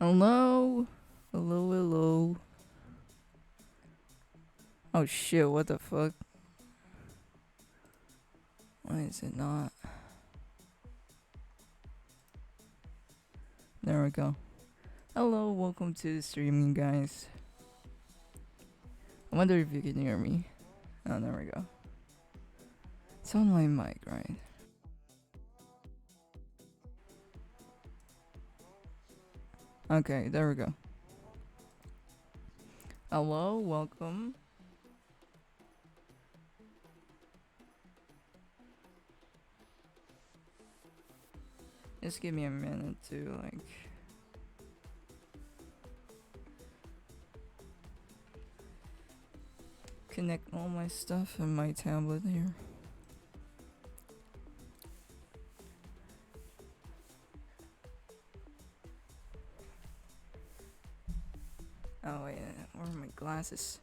Hello? Hello, hello. Oh shit, what the fuck? Why is it not? There we go. Hello, welcome to the streaming, guys. I wonder if you can hear me. Oh, there we go. It's on my mic, right? Okay, there we go. Hello, welcome. Just give me a minute to, connect all my stuff in my tablet here. Oh, wait, where are my glasses?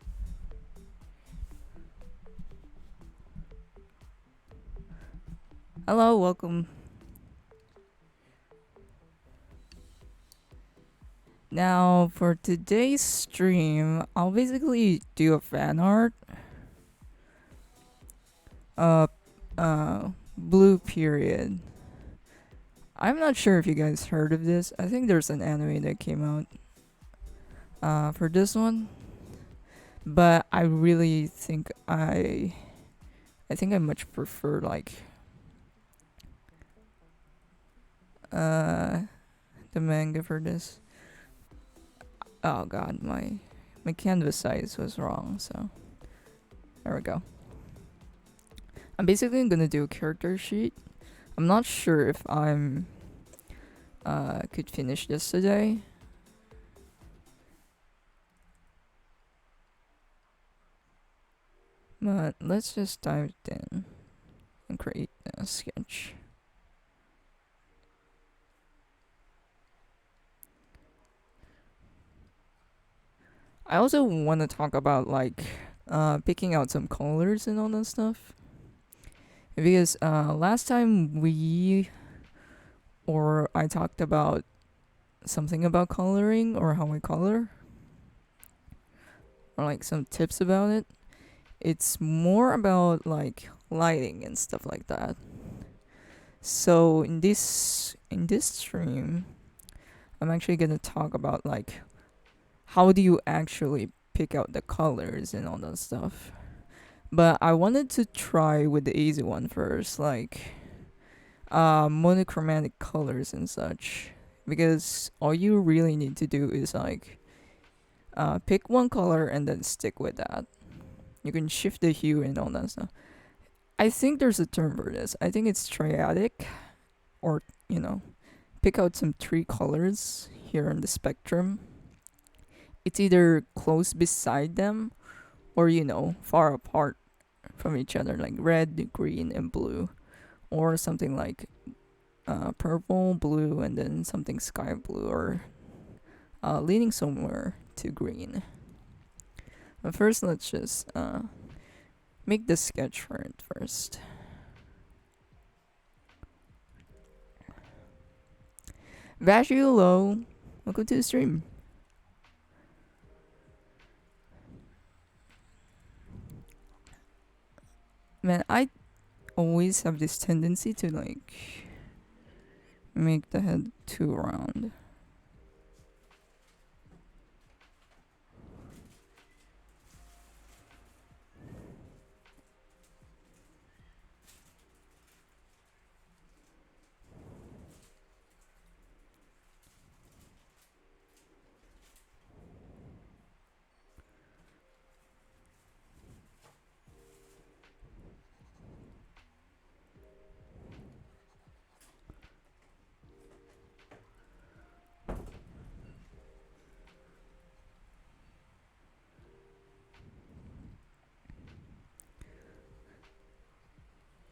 Hello, welcome. Now, for today's stream, I'll basically do a fan art. Uh, Blue Period. I'm not sure if you guys heard of this. I think there's an anime that came out for this one, but I really think I much prefer uh the manga for this. Oh god, my canvas size was wrong, so there we go. I'm basically gonna do a character sheet. I'm not sure if I'm could finish this today. But let's just dive in and create a sketch. I also want to talk about picking out some colors and all that stuff because last time I talked about something about coloring or how I color or like some tips about it. It's more about like lighting and stuff like that. So in this stream, I'm actually gonna talk about like how do you actually pick out the colors and all that stuff. But I wanted to try with the easy one first, like monochromatic colors and such. Because all you really need to do is pick one color and then stick with that. You can shift the hue and all that stuff. I think there's a term for this. I think it's triadic, or pick out some three colors here on the spectrum. It's either close beside them or far apart from each other, like red, green, and blue, or something like purple, blue, and then something sky blue, or leaning somewhere to green. But first, let's just make the sketch for it first. Vashi, hello. Welcome to the stream. Man, I always have this tendency to make the head too round.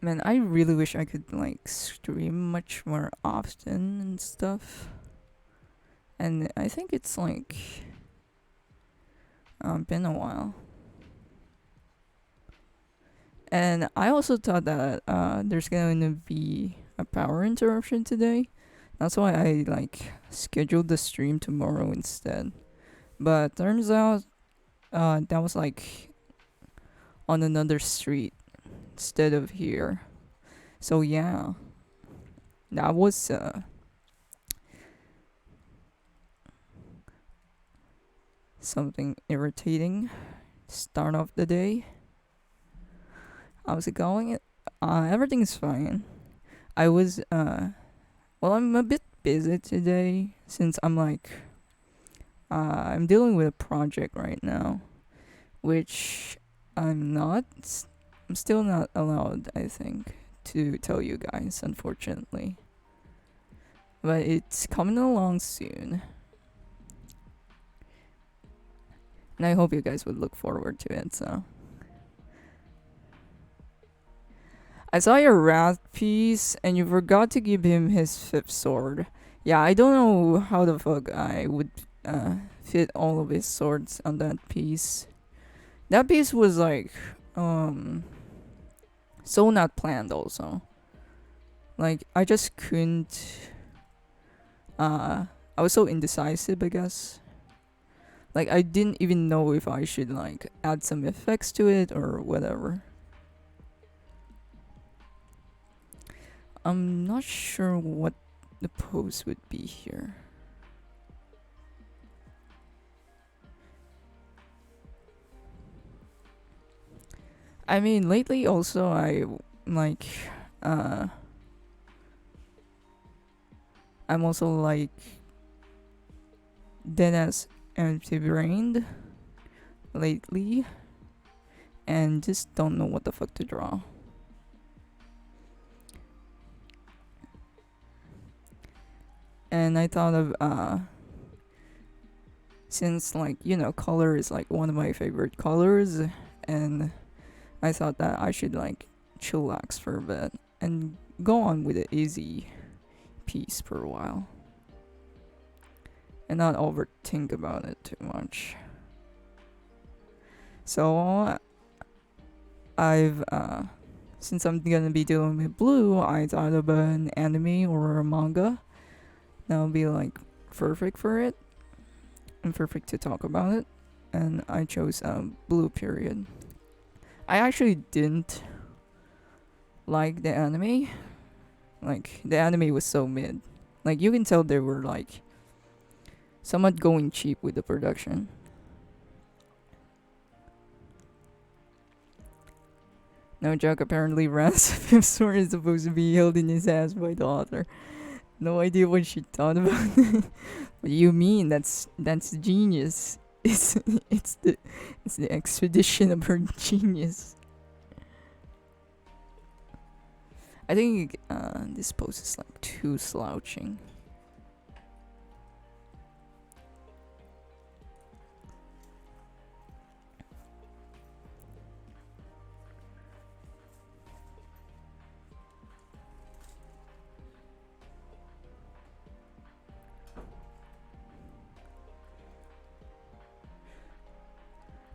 Man, I really wish I could stream much more often and stuff. And I think it's been a while. And I also thought that there's going to be a power interruption today That's why I like scheduled the stream tomorrow instead. But turns out that was like on another street instead of here. So yeah, that was something irritating. Start of the day. How's it going? Everything's fine. I was well, I'm a bit busy today since I'm dealing with a project right now, which I'm not. I'm still not allowed, I think, to tell you guys, unfortunately. But it's coming along soon. And I hope you guys would look forward to it, so. I saw your Wrath piece, and you forgot to give him his fifth sword. Yeah, I don't know how the fuck I would fit all of his swords on that piece. That piece was like, so not planned also. Like, I just couldn't, I was so indecisive, I guess. Like, I didn't even know if I should, like, add some effects to it or whatever. I'm not sure what the pose would be here. I mean, lately also like, uh, I'm also like dead as empty brained lately, and just don't know what the fuck to draw. And I thought of since, like, you know, color is like one of my favorite colors, and I thought that I should like chillax for a bit and go on with an easy piece for a while and not overthink about it too much. So I've since I'm gonna be dealing with blue, I thought of an anime or a manga that would be like perfect for it and perfect to talk about it. And I chose Blue Period. I actually didn't like the anime. Like, the anime was so mid. Like, you can tell they were like somewhat going cheap with the production. No joke, apparently Ran's fifth sword is supposed to be held in his ass by the author. No idea what she thought about it. What do you mean? That's genius. It's the expedition of her genius. I think this pose is like too slouching.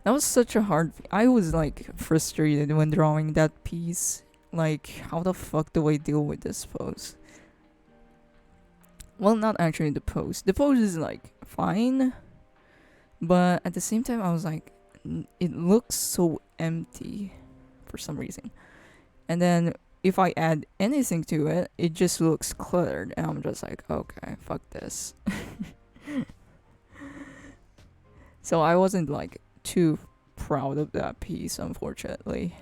That was such a hard. I was like frustrated when drawing that piece. Like, how the fuck do I deal with this pose? Well, not actually the pose. The pose is like fine, but at the same time, I was like, it looks so empty for some reason. And then if I add anything to it, it just looks cluttered, and I'm just like, okay, fuck this. So I wasn't like too proud of that piece, unfortunately.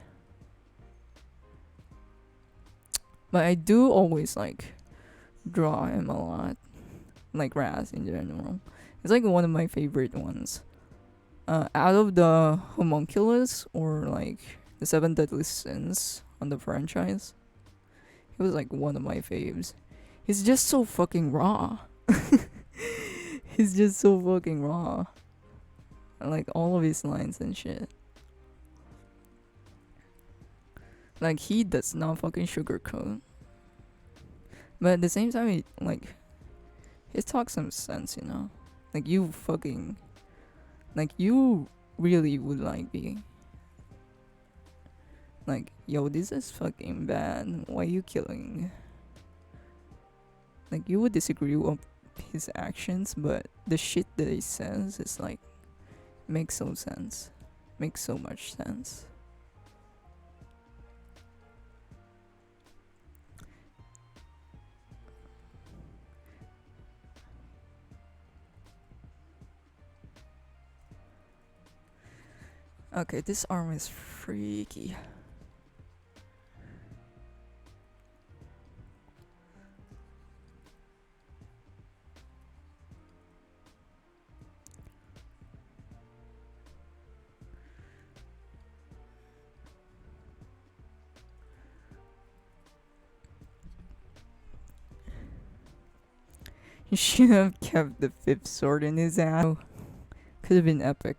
But I do always like draw him a lot, like Raz in general. It's like one of my favorite ones. Out of the homunculus or like the seven deadly sins on the franchise, he was like one of my faves. He's just so fucking raw. He's just so fucking raw. Like all of his lines and shit. Like, he does not fucking sugarcoat. But at the same time, he talks some sense, you know? Like, you fucking, like, you really would like be like, yo, this is fucking bad. Why are you killing? like you would disagree with his actions, but the shit that he says is like makes so sense, makes so much sense. Okay, this arm is freaky. He should have kept the fifth sword in his ass. Could have been epic.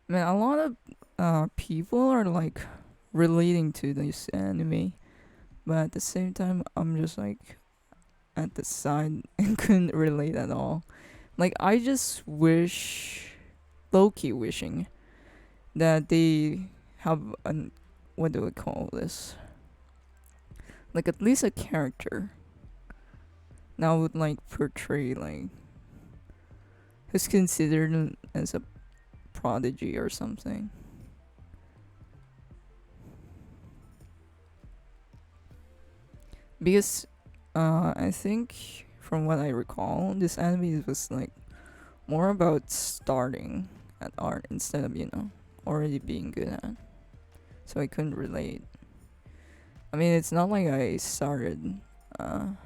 Man, a lot of people are like relating to this anime, but at the same time, I'm just like at the side and couldn't relate at all. Like, I just wish, low key wishing, that they have an, what do we call this? Like, at least a character that would like portray like who's considered as a prodigy or something. Because I think from what I recall, this anime was like more about starting at art instead of, already being good at. So I couldn't relate. I mean, it's not like I started when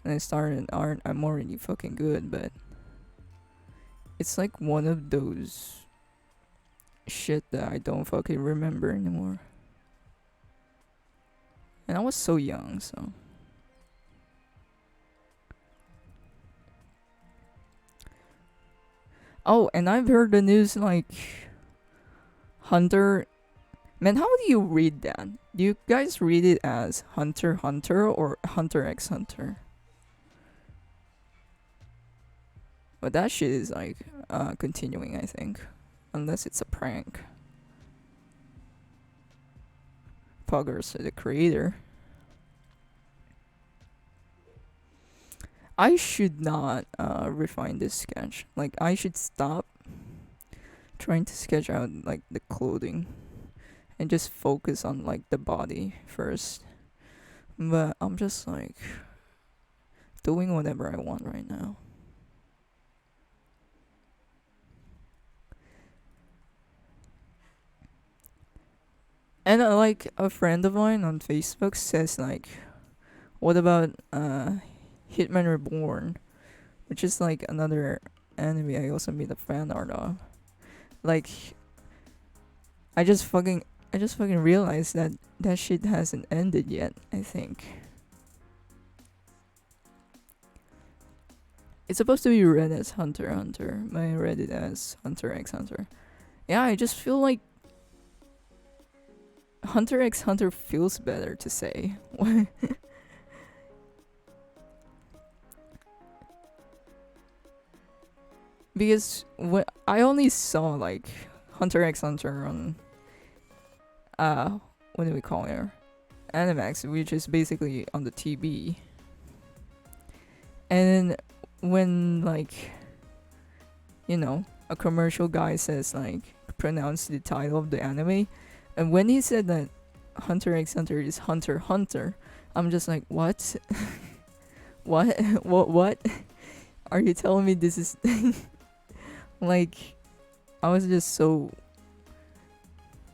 I started art, I'm already fucking good, but it's like one of those shit that I don't fucking remember anymore. And I was so young, so. Oh, and I've heard the news like Hunter. Man, how do you read that? Do you guys read it as Hunter Hunter or Hunter x Hunter? But that shit is like continuing, I think. Unless it's a prank. Puggers, the creator. I should not refine this sketch. Like, I should stop trying to sketch out like the clothing and just focus on like the body first. But I'm just like doing whatever I want right now. And like a friend of mine on Facebook says like, what about Hitman Reborn, which is like another anime I also made a fan art of. Like, I just fucking realized that that shit hasn't ended yet, I think. It's supposed to be read as Hunter x Hunter, but I read it as Hunter x Hunter. Yeah, I just feel like Hunter x Hunter feels better to say. Because I only saw like Hunter x Hunter on what do we call it? Animax, which is basically on the TV. And when like a commercial guy says like pronounce the title of the anime, and when he said that Hunter x Hunter is Hunter x Hunter, I'm just like, what? what? What? Are you telling me this is like, I was just so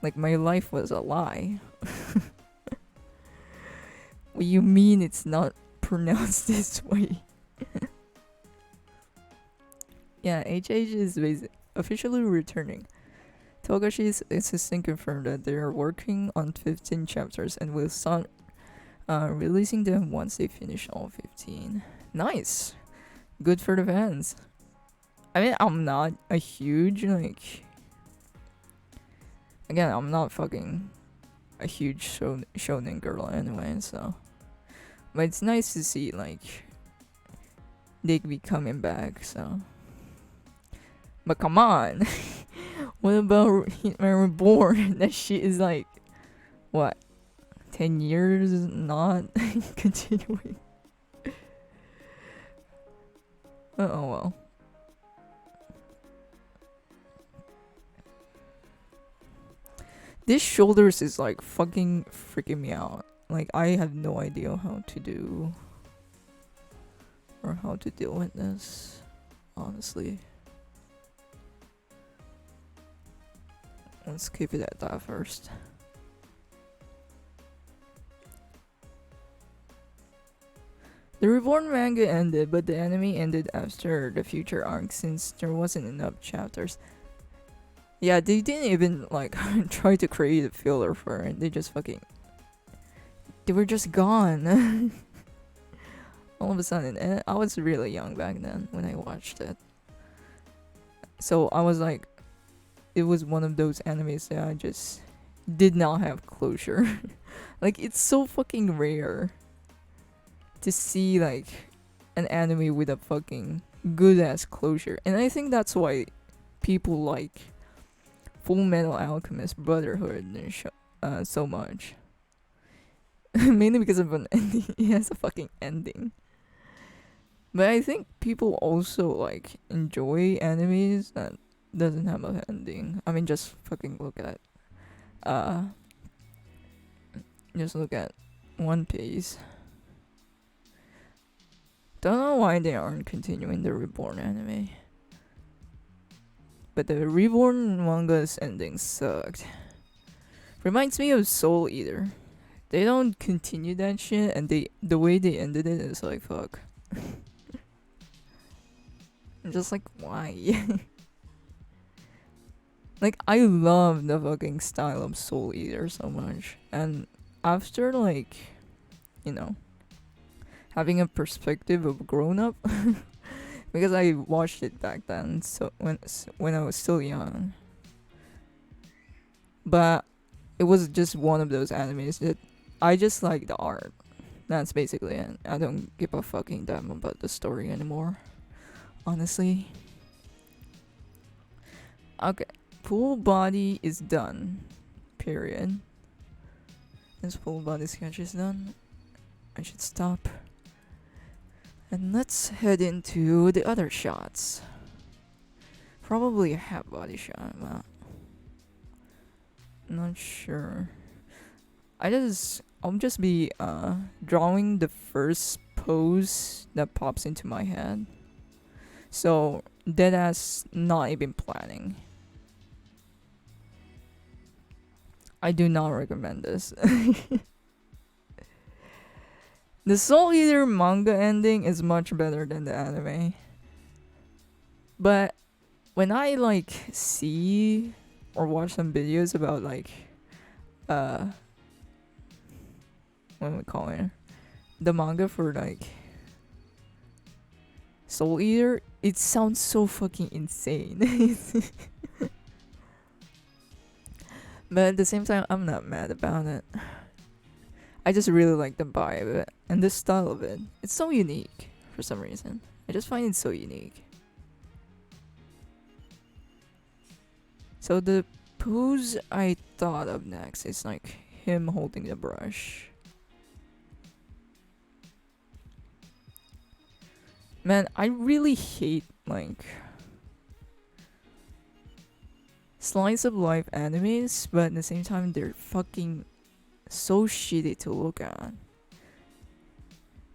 like my life was a lie. What you mean it's not pronounced this way? Yeah, HH is officially returning. Togashi's assistant confirmed that they are working on 15 chapters and will start releasing them once they finish all 15. Nice! Good for the fans. I mean, I'm not a huge, like. Again, I'm not fucking a huge shonen girl anyway, so. But it's nice to see, like. They be coming back, so. But come on! What about Hitman Reborn? That shit is like. What? 10 years not continuing? Oh well. This shoulders is like fucking freaking me out. Like I have no idea how to do or how to deal with this, honestly. Let's keep it at that first. The Reborn manga ended, but the anime ended after the future arc since there wasn't enough chapters. Yeah, they didn't even like try to create a filler for it. They just fucking. They were just gone. All of a sudden, and I was really young back then when I watched it. So I was like, it was one of those animes that I just did not have closure. Like it's so fucking rare to see like an anime with a fucking good ass closure, and I think that's why people like Full Metal Alchemist Brotherhood so much. Mainly because of an ending. It has a fucking ending. But I think people also like enjoy animes that doesn't have an ending. I mean, just fucking look at, just look at One Piece. Don't know why they aren't continuing the Reborn anime. But the Reborn manga's ending sucked. Reminds me of Soul Eater. They don't continue that shit, and the way they ended it is like fuck. I'm just like, why? Like I love the fucking style of Soul Eater so much, and after like, you know, having a perspective of grown up, because I watched it back then, so when I was still young. But it was just one of those animes that I just like the art. That's basically it. I don't give a fucking damn about the story anymore, honestly. Okay, full body is done. Period. This full body sketch is done. I should stop. And let's head into the other shots. Probably a half body shot, but not sure. I'll just be drawing the first pose that pops into my head. So deadass not even planning. I do not recommend this. The Soul Eater manga ending is much better than the anime. But when I like see or watch some videos about like what am I calling it? The manga for like Soul Eater, it sounds so fucking insane. But at the same time, I'm not mad about it. I just really like the vibe of it and the style of it. It's so unique for some reason. I just find it so unique. So the pose I thought of next is like him holding the brush. Man, I really hate like slice of life animes, but at the same time they're fucking so shitty to look at.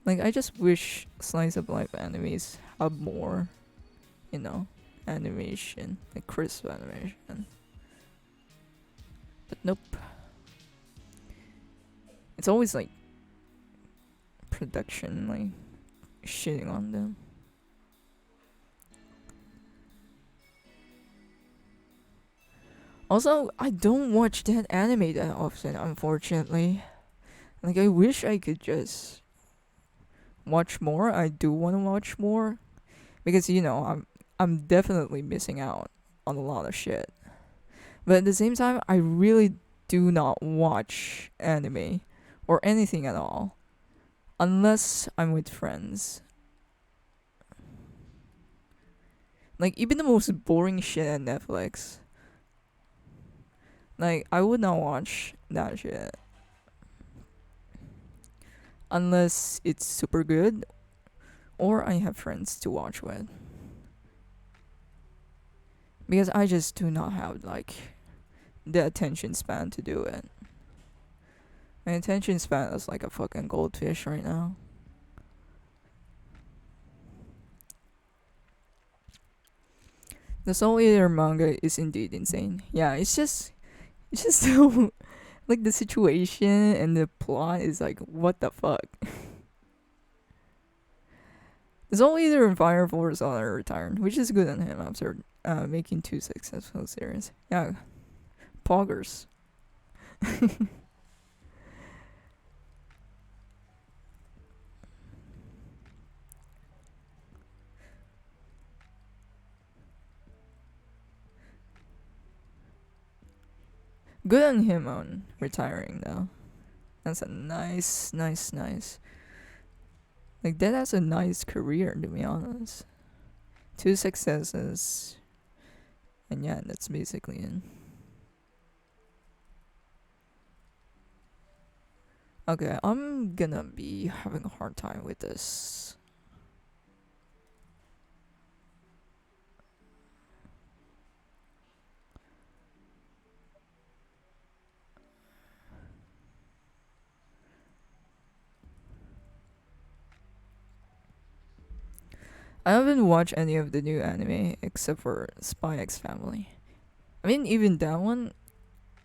Like I just wish slice of life animes have more, you know, animation, like crisp animation. But nope. It's always like production like shitting on them. Also, I don't watch that anime that often, unfortunately. Like, I wish I could just watch more. I do want to watch more because I'm definitely missing out on a lot of shit. But at the same time, I really do not watch anime or anything at all unless I'm with friends. Like even the most boring shit on Netflix. Like I would not watch that shit unless it's super good or I have friends to watch with. Because I just do not have like the attention span to do it. My attention span is like a fucking goldfish right now. The Soul Eater manga is indeed insane. Yeah, it's just so like the situation and the plot is like what the fuck. The Soul Eater and Fire Force are retired, which is good on him after making two successful series. Yeah, poggers. Good on him on retiring though. That's a nice. Like that has a nice career to be honest. Two successes, and yeah, that's basically it. Okay, I'm gonna be having a hard time with this. I haven't watched any of the new anime except for Spy X Family. I mean, even that one,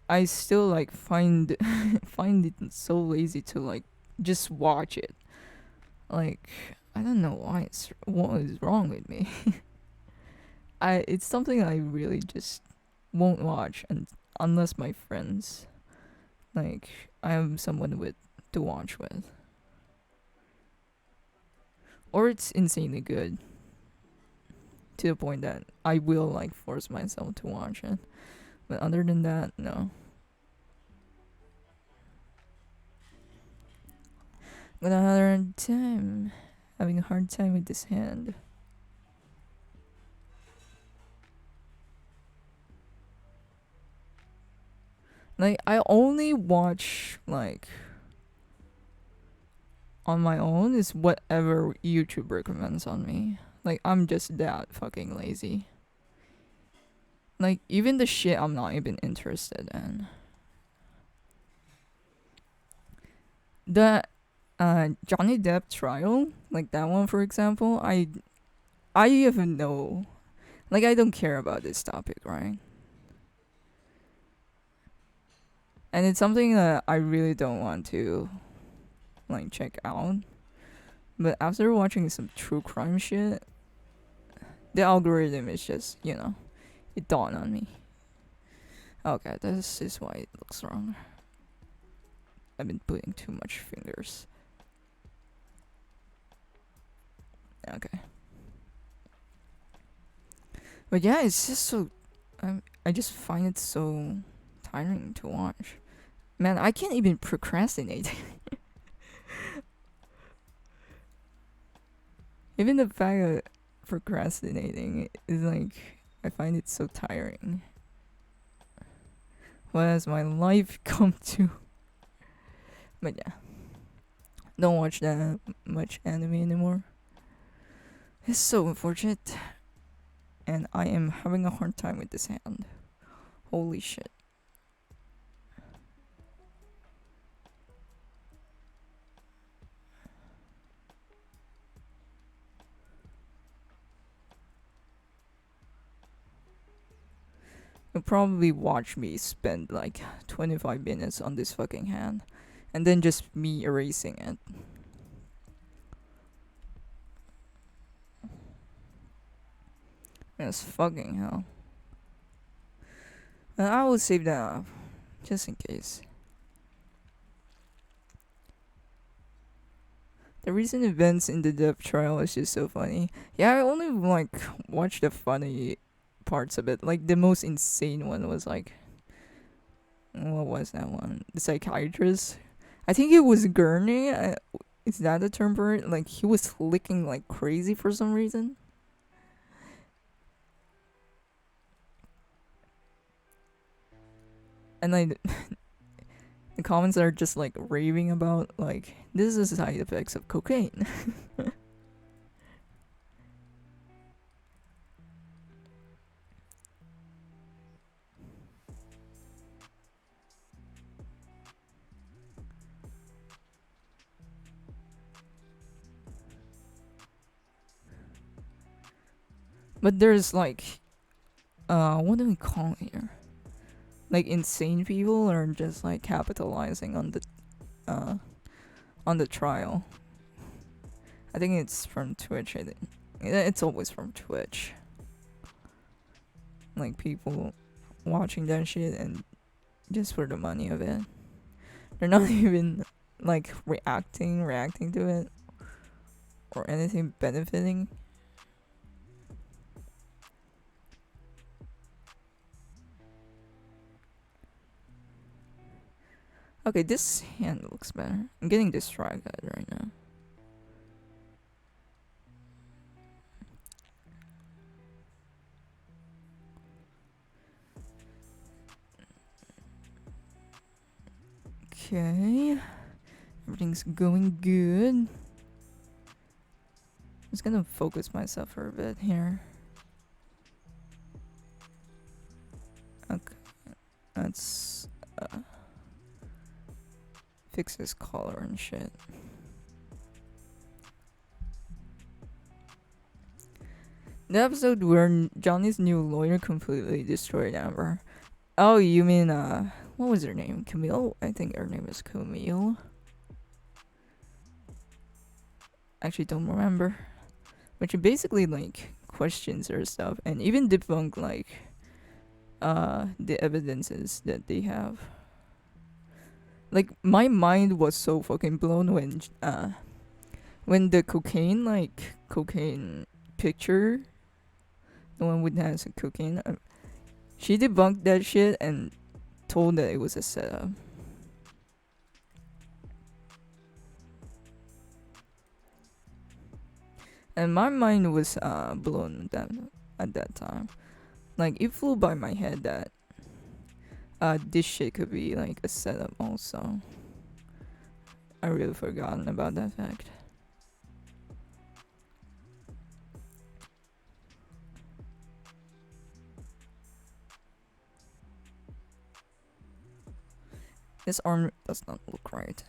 I still like find find it so lazy to like just watch it. Like I don't know what is wrong with me. It's something I really just won't watch and unless my friends like I have someone with to watch with. Or it's insanely good to the point that I will like force myself to watch it. But other than that, no. But another time having a hard time with this hand. Like I only watch like on my own is whatever YouTube recommends on me. Like I'm just that fucking lazy. Like even the shit I'm not even interested in. The Johnny Depp trial, like that one for example, I even know like I don't care about this topic, right? And it's something that I really don't want to like check out. But after watching some true crime shit, the algorithm is just, it dawned on me. Okay, this is why it looks wrong. I've been putting too much fingers. Okay. But yeah, it's just so. I just find it so tiring to watch. Man, I can't even procrastinate. Even the fact of procrastinating is like. I find it so tiring. What has my life come to? But yeah. Don't watch that much anime anymore. It's so unfortunate. And I am having a hard time with this hand. Holy shit. You'll probably watch me spend like 25 minutes on this fucking hand. And then just me erasing it. Yes, fucking hell. I will save that up just in case. The recent events in the death trial is just so funny. Yeah, I only like watched the funny parts of it. Like the most insane one was like, what was that one? The psychiatrist. I think it was Gurney. Is that the term for it? Like he was licking like crazy for some reason. And like the comments are just like raving about like this is the side effects of cocaine. But there's like what do we call it here? Like insane people are just like capitalizing uh on the trial. I think it's from Twitch. I think it's always from Twitch. Like people watching that shit and just for the money of it. They're not even like reacting to it or anything benefiting. Okay, this hand looks better. I'm getting distracted right now. Okay. Everything's going good. I'm just gonna focus myself for a bit here. Okay. Let's fix his collar and shit. The episode where Johnny's new lawyer completely destroyed Amber. Oh, you mean what was her name? Camille? I think her name is Camille. Actually don't remember. But she basically like questions her stuff and even debunk like the evidences that they have. Like my mind was so fucking blown when the cocaine picture, the one with has a cocaine, she debunked that shit and told that it was a setup. And my mind was blown at that time. Like it flew by my head that this shit could be like a setup also. I really forgotten about that fact. This arm does not look right.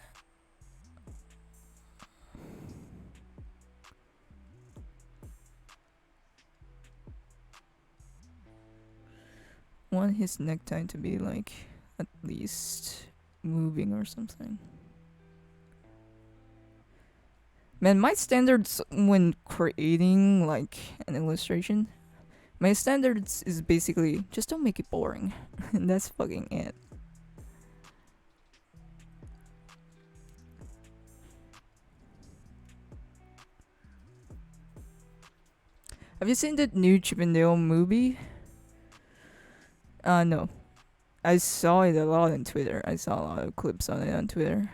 Want his necktie to be like at least moving or something. Man, my standards when creating like an illustration, my standards is basically just don't make it boring. And that's fucking it. Have you seen that new Chip and Dale movie? No. I saw it a lot on Twitter. I saw a lot of clips on it on Twitter.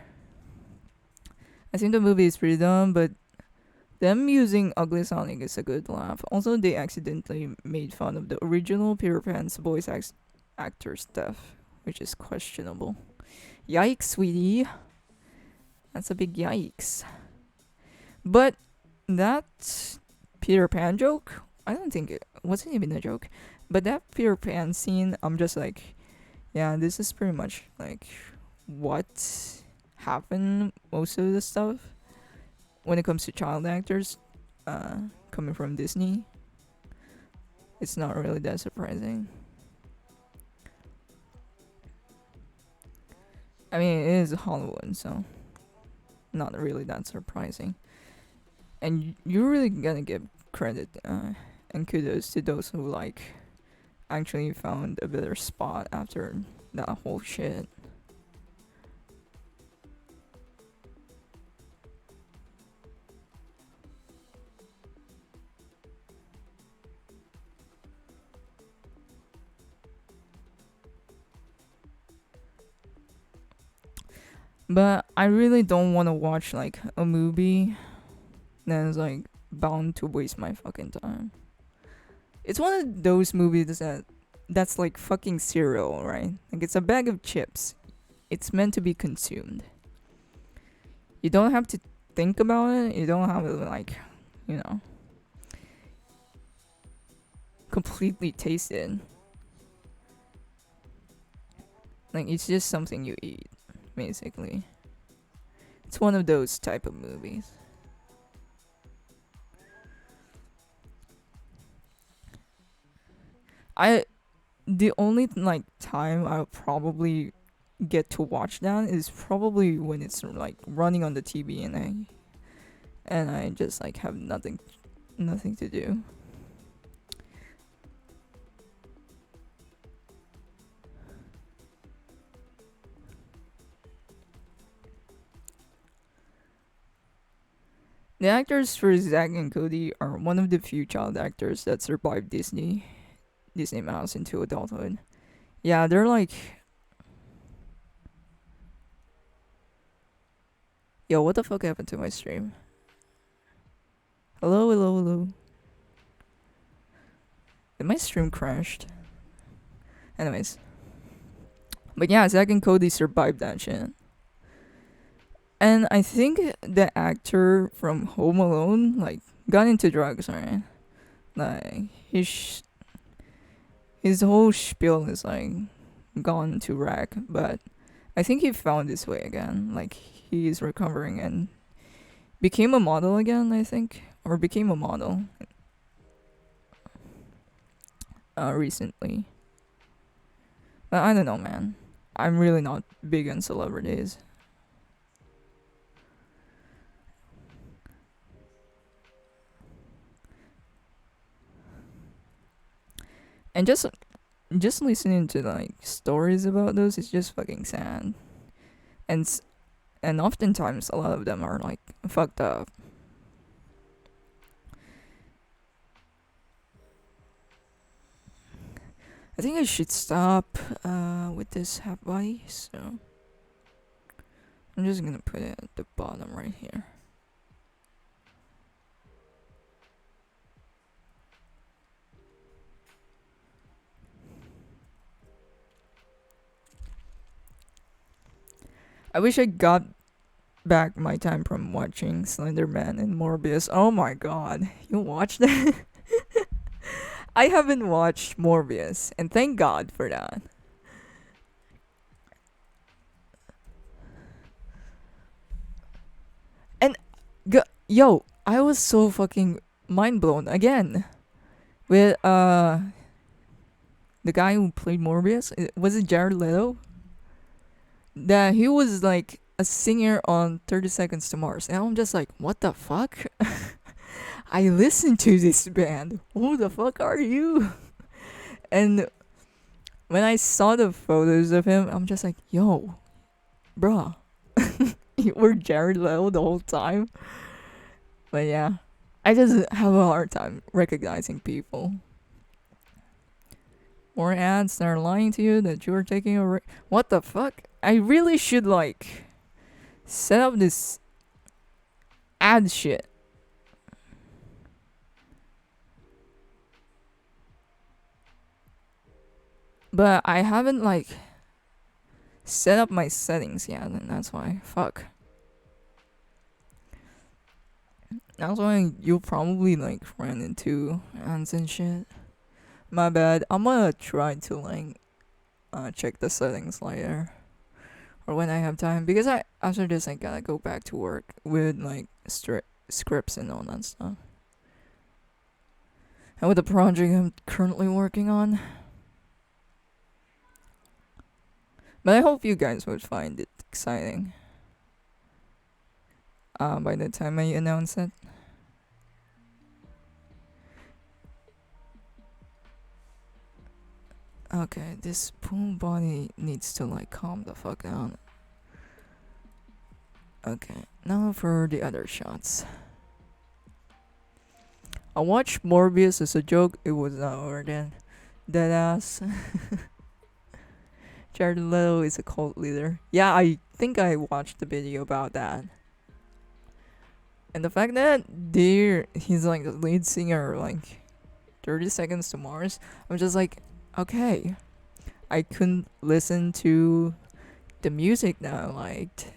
I think the movie is pretty dumb, but them using Ugly Sonic is a good laugh. Also, they accidentally made fun of the original Peter Pan's voice actor's death, which is questionable. Yikes, sweetie. That's a big yikes. But that Peter Pan joke, I don't think it wasn't even a joke. But that Peter Pan scene, I'm just like, yeah, this is pretty much like what happened most of the stuff when it comes to child actors coming from Disney. It's not really that surprising. I mean, it is Hollywood, so not really that surprising. And you're really gonna give credit and kudos to those who like actually found a better spot after that whole shit. But I really don't want to watch like a movie that's like bound to waste my fucking time. It's one of those movies that's like fucking cereal, right? Like it's a bag of chips. It's meant to be consumed. You don't have to think about it. You don't have to like, you know, completely taste it. Like it's just something you eat, basically. It's one of those type of movies. I the only like time I'll probably get to watch that is probably when it's like running on the TV and I just like have nothing to do. The actors for Zack and Cody are one of the few child actors that survived Disney Mouse into adulthood. Yeah, they're like, yo, what the fuck happened to my stream? Hello, hello, hello. Did my stream crashed? Anyways, but yeah, Zack and Cody survived that shit. And I think the actor from Home Alone like got into drugs, right? Like his whole spiel is like gone to wreck, but I think he found his way again. Like he's recovering and became a model again, I think, or became a model recently. But I don't know, man. I'm really not big on celebrities. And just listening to like stories about those is just fucking sad. And and oftentimes a lot of them are like fucked up. I think I should stop with this half body, so I'm just gonna put it at the bottom right here. I wish I got back my time from watching Slender Man and Morbius. Oh my god, you watched that? I haven't watched Morbius, and thank God for that. And yo, I was so fucking mind blown again with the guy who played Morbius. Was it Jared Leto? That he was like a singer on 30 Seconds to Mars, and I'm just like, what the fuck? I listened to this band. Who the fuck are you? And when I saw the photos of him, I'm just like, yo, bruh, you were Jared Leto the whole time. But yeah, I just have a hard time recognizing people. More ads that are lying to you that you're taking a what the fuck? I really should like set up this ad shit. But I haven't like set up my settings yet, and that's why. Fuck. That's why you'll probably like run into ads and shit. My bad. I'm gonna try to like check the settings later or when I have time, because I after this I gotta go back to work with like scripts and all that stuff. And with the project I'm currently working on. But I hope you guys would find it exciting. By the time I announce it. Okay, this pool body needs to like calm the fuck down. Okay, now for the other shots. I watched Morbius as a joke. It was not over then. Deadass. Jared Leto is a cult leader. Yeah, I think I watched the video about that. And the fact that he's like the lead singer, like 30 Seconds to Mars, I'm just like, okay. I couldn't listen to the music that I liked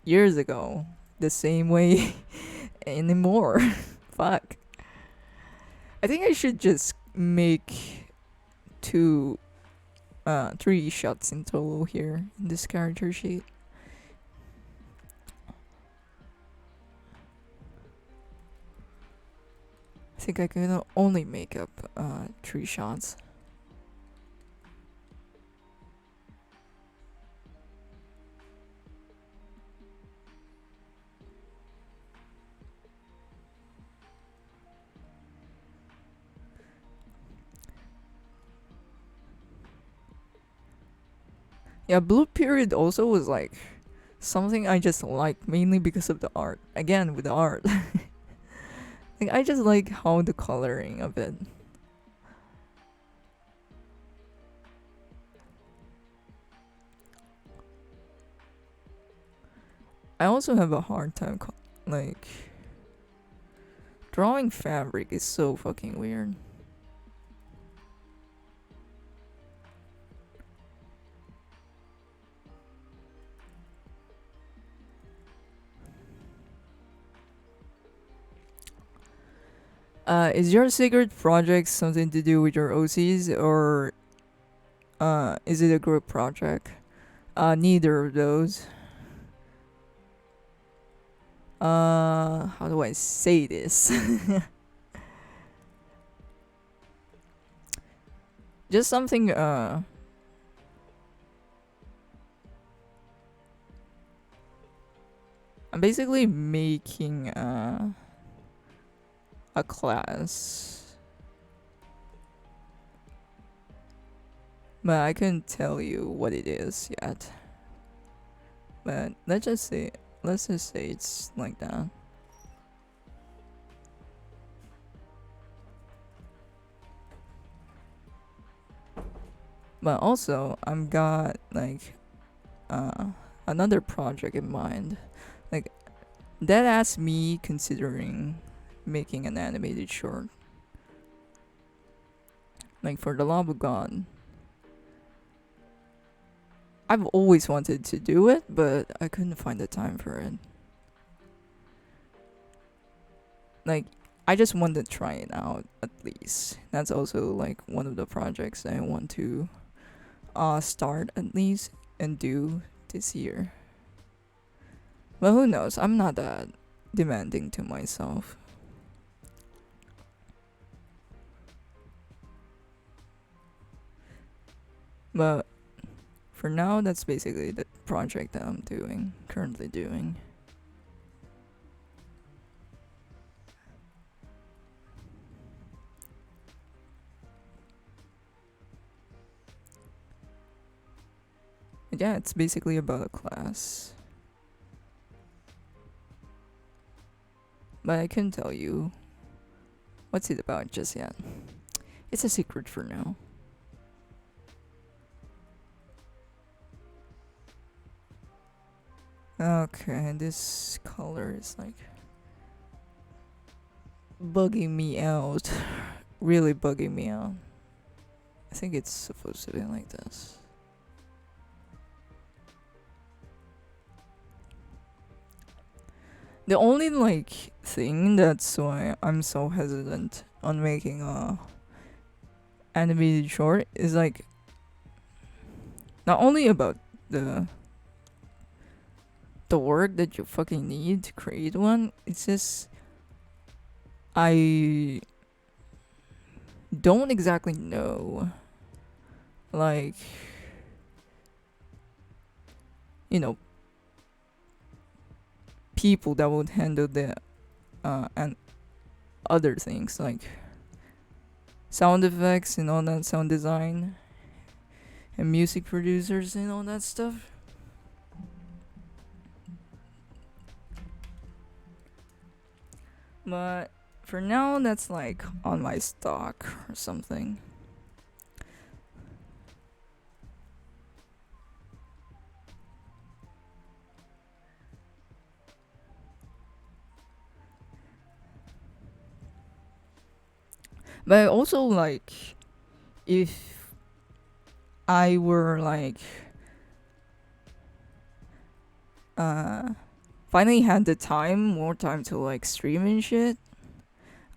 years ago the same way anymore. Fuck. I think I should just make three shots in total here in this character sheet. I think I can only make up 3 shots. Yeah, Blue Period also was like something I just like mainly because of the art. Again, with the art. Like I just like how the coloring of it. I also have a hard time like drawing fabric is so fucking weird. Is your secret project something to do with your OCs or is it a group project? Neither of those. How do I say this? Just something I'm basically making a class, but I couldn't tell you what it is yet. But let's just say it's like that. But also, I'm got like another project in mind. Like that has me considering making an animated short. Like for the Love of God. I've always wanted to do it, but I couldn't find the time for it. Like I just want to try it out at least. That's also like one of the projects that I want to start at least and do this year. Well, who knows? I'm not that demanding to myself. But for now, that's basically the project that I'm currently doing. Yeah, it's basically about a class. But I couldn't tell you what's it about just yet. It's a secret for now. Okay, this color is like bugging me out. Really bugging me out. I think it's supposed to be like this. The only like thing that's why I'm so hesitant on making a animated short is like not only about the work that you fucking need to create one, it's just I don't exactly know like you know people that would handle the and other things like sound effects and all that, sound design. and music producers and all that stuff. But for now, that's like on my stock or something. But also, like, if I were like, uh, finally had the time, more time to like stream and shit,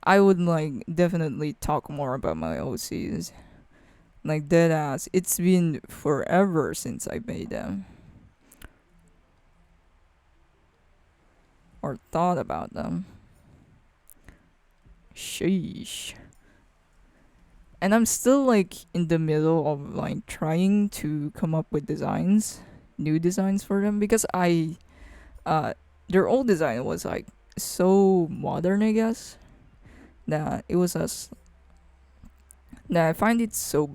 I would like definitely talk more about my OCs. Like dead ass. It's been forever since I made them or thought about them. Sheesh. And I'm still like in the middle of like trying to come up with designs, new designs for them because their old design was like so modern, I guess, that it was us that I find it so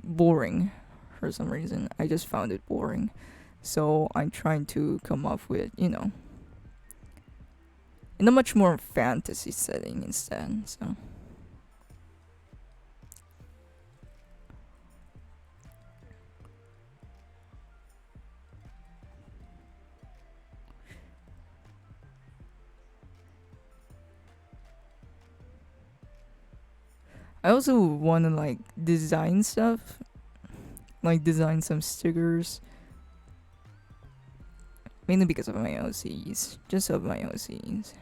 boring for some reason. I just found it boring. So I'm trying to come up with, in a much more fantasy setting instead. So I also want to like design stuff, like design some stickers, mainly because of my OCs, just of my OCs.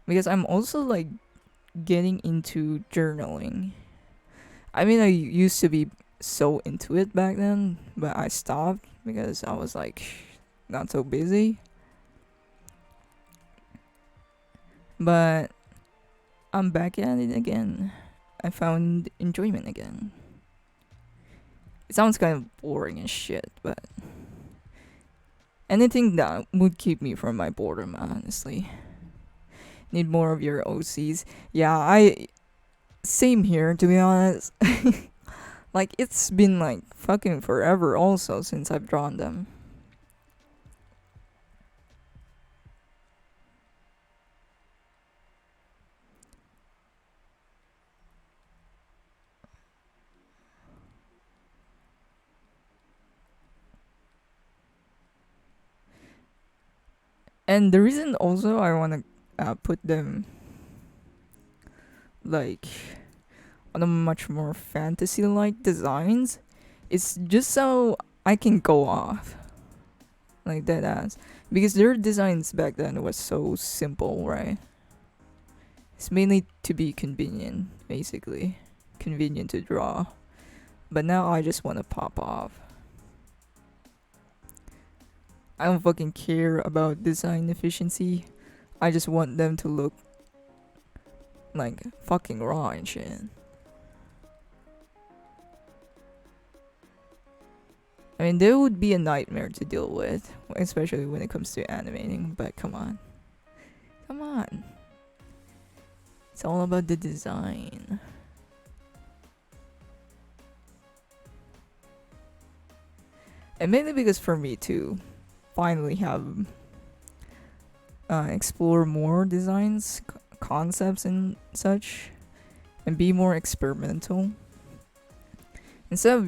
Because I'm also like getting into journaling. I mean, I used to be so into it back then, but I stopped because I was like not so busy. But I'm back at it again. I found enjoyment again. It sounds kind of boring as shit, but anything that would keep me from my boredom, honestly. Need more of your OCs. Yeah, I. Same here, to be honest. Like, it's been like fucking forever also since I've drawn them. And the reason also I want to put them like on a much more fantasy like designs is just so I can go off like that as because their designs back then was so simple, right? It's mainly to be convenient, basically. Convenient to draw. But now I just want to pop off. I don't fucking care about design efficiency. I just want them to look like fucking raw and shit. I mean, they would be a nightmare to deal with, especially when it comes to animating, but come on. Come on. It's all about the design. And mainly because for me to finally have explore more designs, concepts, and such, and be more experimental instead of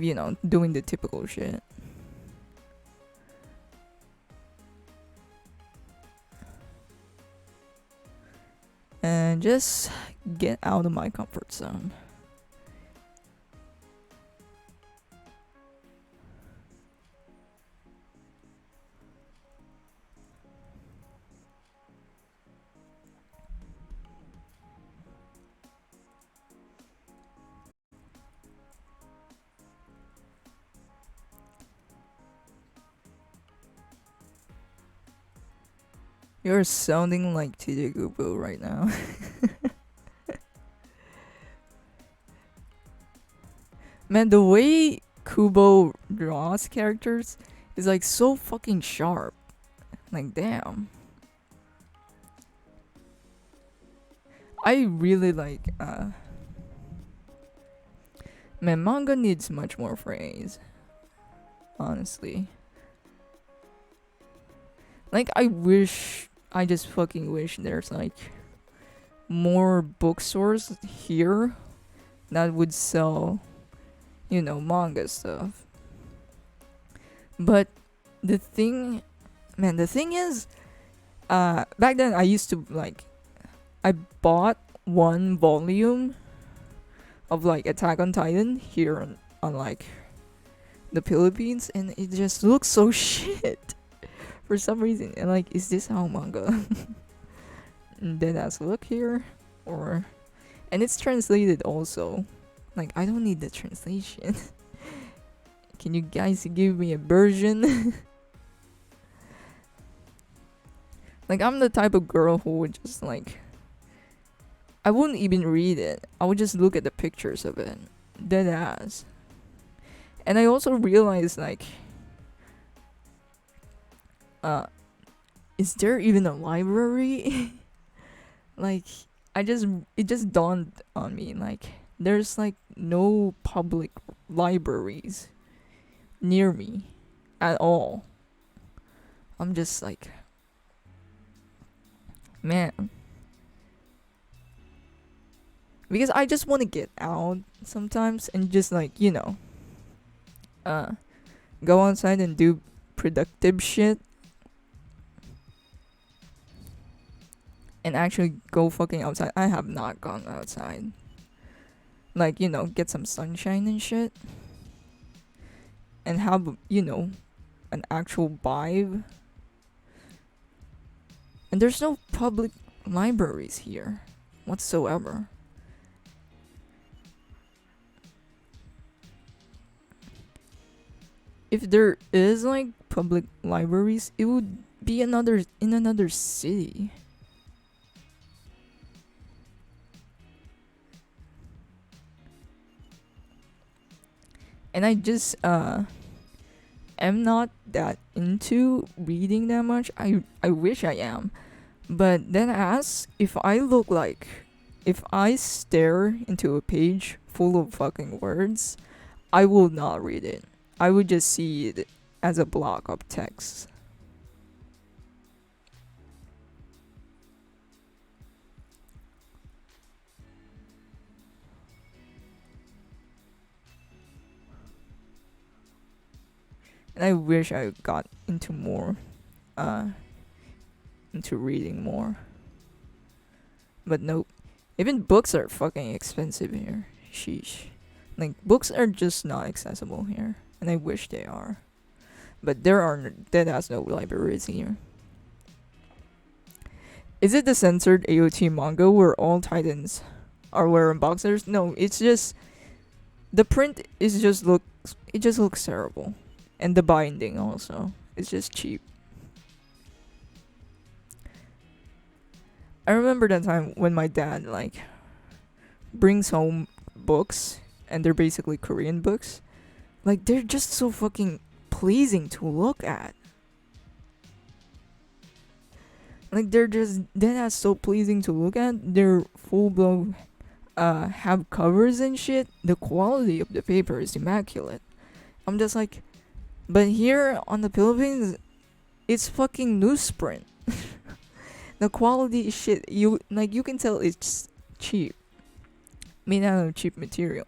doing the typical shit. And just get out of my comfort zone. You're sounding like TJ Kubo right now. Man, the way Kubo draws characters is like so fucking sharp. Like, damn. I really like Man, manga needs much more phrase, honestly. Like, I just fucking wish there's like more bookstores here that would sell, manga stuff. But the thing, man, the thing is, back then I used to like, I bought one volume of like Attack on Titan here on like the Philippines, and it just looks so shit for some reason. And like, is this how manga? Then that's look here, or, and it's translated also. Like, I don't need the translation. Can you guys give me a version? Like, I'm the type of girl who would just like, I wouldn't even read it. I would just look at the pictures of it. Dead ass. And I also realized like, is there even a library? Like, it just dawned on me like, there's like no public libraries near me at all. I'm just like, man, because I just want to get out sometimes and just like, go outside and do productive shit and actually go fucking outside. I have not gone outside. Like, get some sunshine and shit. And have, an actual vibe. And there's no public libraries here whatsoever. If there is like public libraries, it would be in another city. And I just am not that into reading that much. I wish I am. But then if I stare into a page full of fucking words, I will not read it. I would just see it as a block of text. And I wish I got into reading more. But nope. Even books are fucking expensive here. Sheesh. Like, books are just not accessible here. And I wish they are. But there has no libraries here. Is it the censored AOT manga where all titans are wearing boxers? No, it's just the print it just looks terrible. And the binding also. It's just cheap. I remember that time when my dad like brings home books and they're basically Korean books. Like, they're just so fucking pleasing to look at. Like, that's so pleasing to look at. They're full blown have covers and shit. The quality of the paper is immaculate. I'm just like, but here on the Philippines, it's fucking newsprint. The quality is shit. You can tell it's cheap. Made out of cheap material.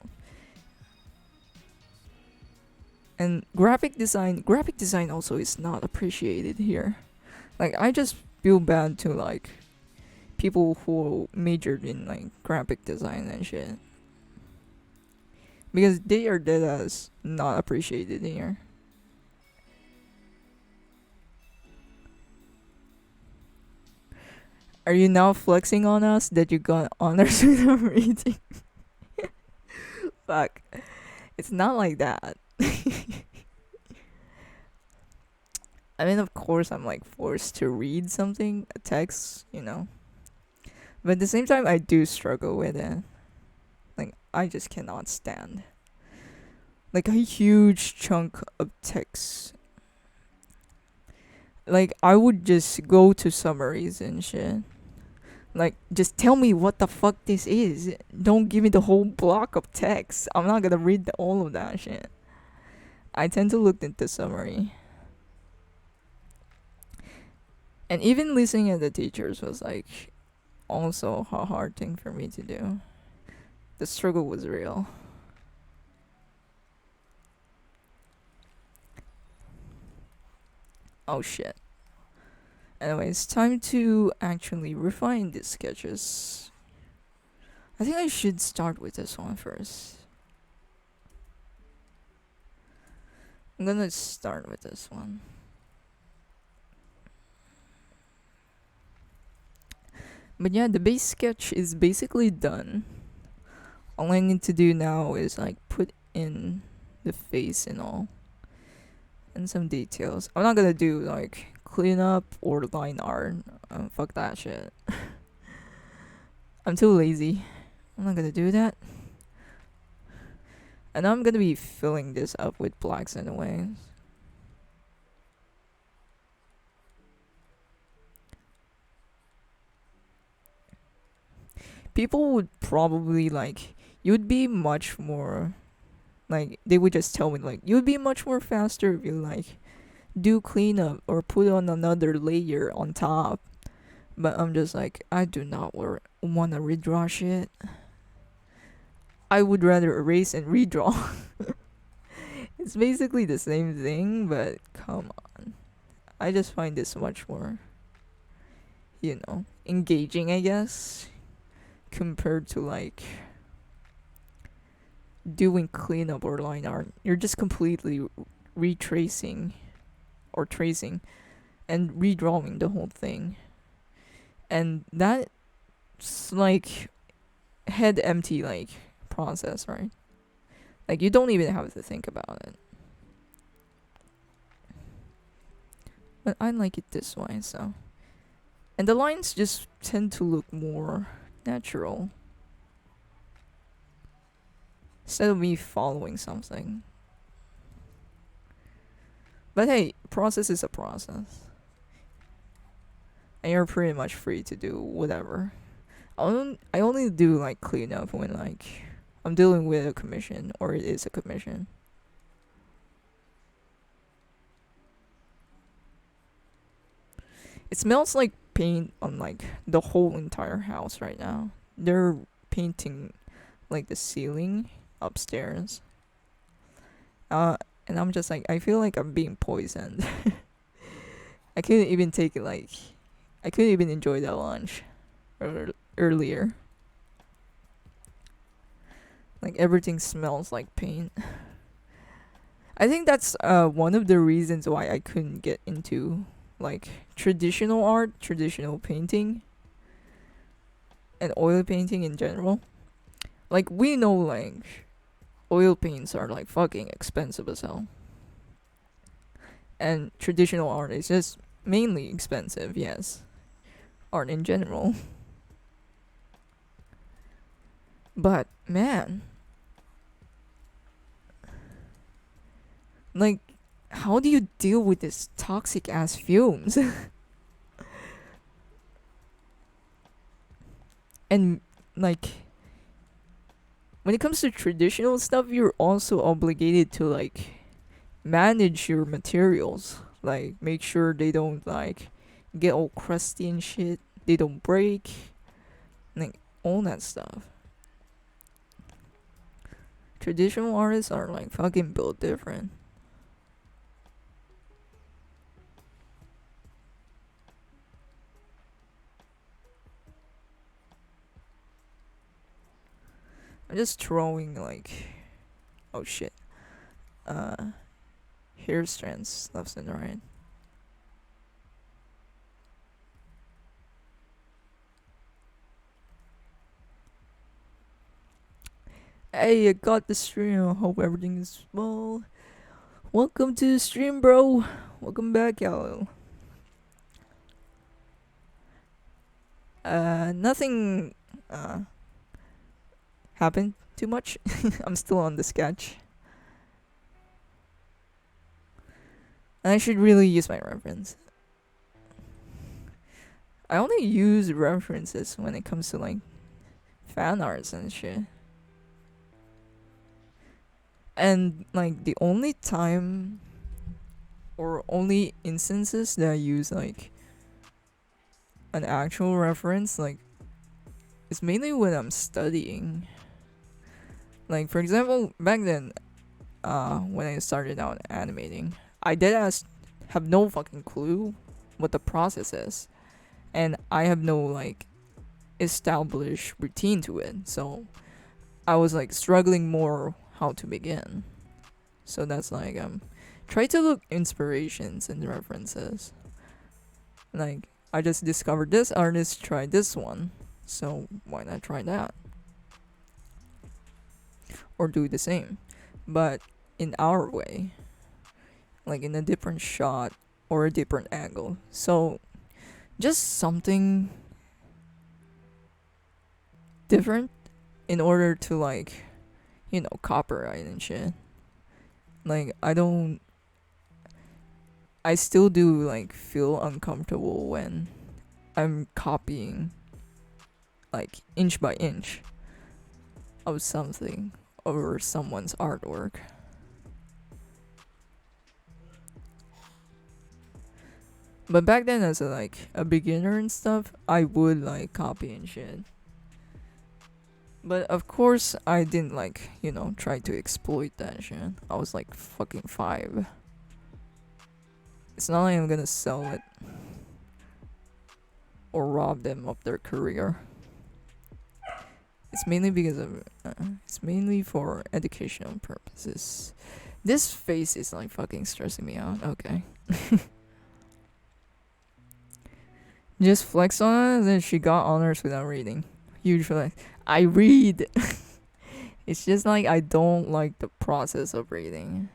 And graphic design also is not appreciated here. Like, I just feel bad to like people who majored in like graphic design and shit. Because they are dead as not appreciated here. Are you now flexing on us that you got honors without reading? Fuck. It's not like that. I mean, of course, I'm like forced to read something, a text, But at the same time, I do struggle with it. Like, I just cannot stand. Like, a huge chunk of text. Like, I would just go to summaries and shit. Like, just tell me what the fuck this is. Don't give me the whole block of text. I'm not gonna read all of that shit. I tend to look at the summary. And even listening at the teachers was like also a hard thing for me to do. The struggle was real. Oh shit. Anyways, time to actually refine these sketches. I think I should start with this one first. I'm gonna start with this one. But yeah, the base sketch is basically done. All I need to do now is like put in the face and all. And some details. I'm not gonna do like cleanup or line art. Fuck that shit. I'm too lazy. I'm not gonna do that. And I'm gonna be filling this up with blacks anyways. People would probably like, you'd be much more like, they would just tell me like, you'd be much more faster if you like do cleanup or put on another layer on top. But I'm just like, I do not want to redraw shit. I would rather erase and redraw. It's basically the same thing, but come on. I just find this much more, engaging, I guess, compared to like doing cleanup or line art. You're just completely retracing or tracing and redrawing the whole thing. And that's like head empty like process, right? Like you don't even have to think about it. But I like it this way, so. And the lines just tend to look more natural. Instead of me following something. But hey, process is a process. And you're pretty much free to do whatever. I only do like cleanup when like I'm dealing with a commission or it is a commission. It smells like paint on like the whole entire house right now. They're painting like the ceiling upstairs. And I'm just like, I feel like I'm being poisoned. I couldn't even take it like, I couldn't even enjoy that lunch earlier. Like everything smells like paint. I think that's one of the reasons why I couldn't get into like traditional art, traditional painting, and oil painting in general. Like we know like oil paints are like fucking expensive as hell. And traditional art is just mainly expensive, yes. Art in general. But man, like how do you deal with this toxic ass fumes? And like when it comes to traditional stuff, you're also obligated to like manage your materials. Like make sure they don't like get all crusty and shit. They don't break. Like all that stuff. Traditional artists are like fucking built different. I'm just throwing like, oh shit, hair strands left and right. Hey, I got the stream. Hope everything is well. Welcome to the stream, bro. Welcome back, y'all. Nothing happened too much. I'm still on the sketch. And I should really use my reference. I only use references when it comes to like fan arts and shit. And like the only time or only instances that I use like an actual reference like it's mainly when I'm studying. Like for example, back then, when I started out animating, I did ask have no fucking clue what the process is. And I have no like established routine to it. So I was like struggling more how to begin. So that's like try to look inspirations and references. Like I just discovered this artist tried this one. So why not try that? Or do the same. But in our way. Like in a different shot or a different angle. So just something different in order to like, copyright and shit. Like I still do like feel uncomfortable when I'm copying like inch by inch of something or someone's artwork. But back then as a beginner and stuff, I would like copy and shit. But of course I didn't like, try to exploit that shit. I was like fucking 5. It's not like I'm gonna sell it or rob them of their career. It's mainly because of it's mainly for educational purposes. This face is like fucking stressing me out. Okay. Just flex on it and then she got honors without reading. Huge flex. I read. It's just like I don't like the process of reading.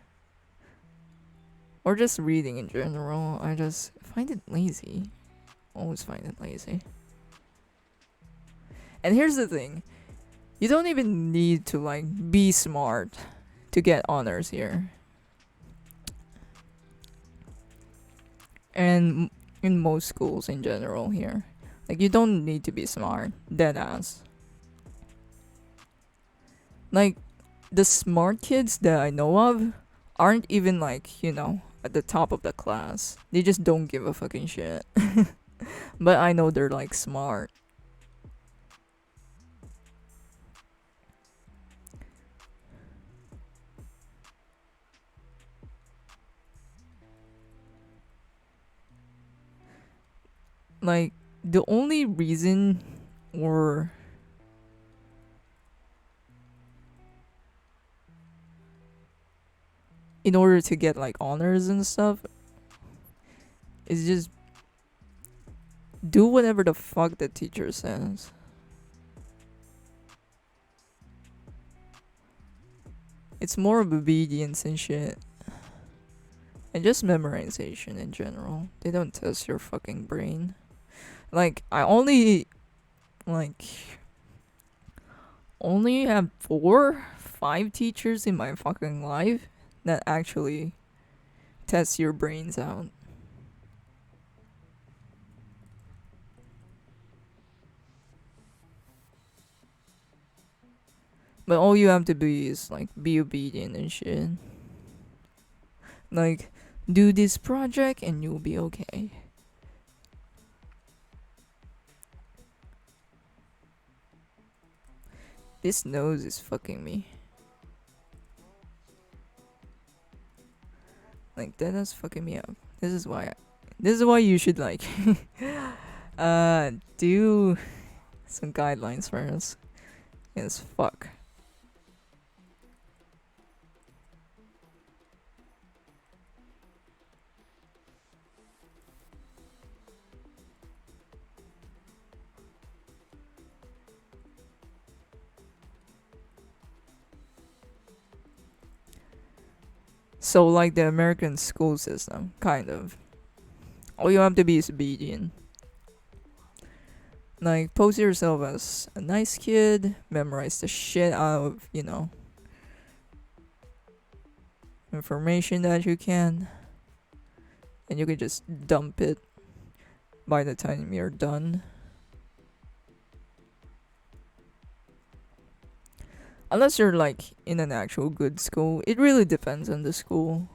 Or just reading in general. I just find it lazy. Always find it lazy. And here's the thing. You don't even need to like be smart to get honors here. And in most schools in general here. Like you don't need to be smart. Dead ass. Like the smart kids that I know of aren't even like, at the top of the class. They just don't give a fucking shit. But I know they're like smart. Like the only reason or in order to get like honors and stuff is just do whatever the fuck the teacher says. It's more of obedience and shit. And just memorization in general. They don't test your fucking brain. Like I like only have 5 teachers in my fucking life that actually test your brains out. But all you have to be is like be obedient and shit. Like do this project and you'll be okay. This nose is fucking me. Like that is fucking me up. This is why you should like do some guidelines for us. Yes, fuck. So like the American school system, kind of. All you have to be is obedient. Like pose yourself as a nice kid, memorize the shit out of, information that you can. And you can just dump it by the time you're done. Unless you're like in an actual good school. It really depends on the school.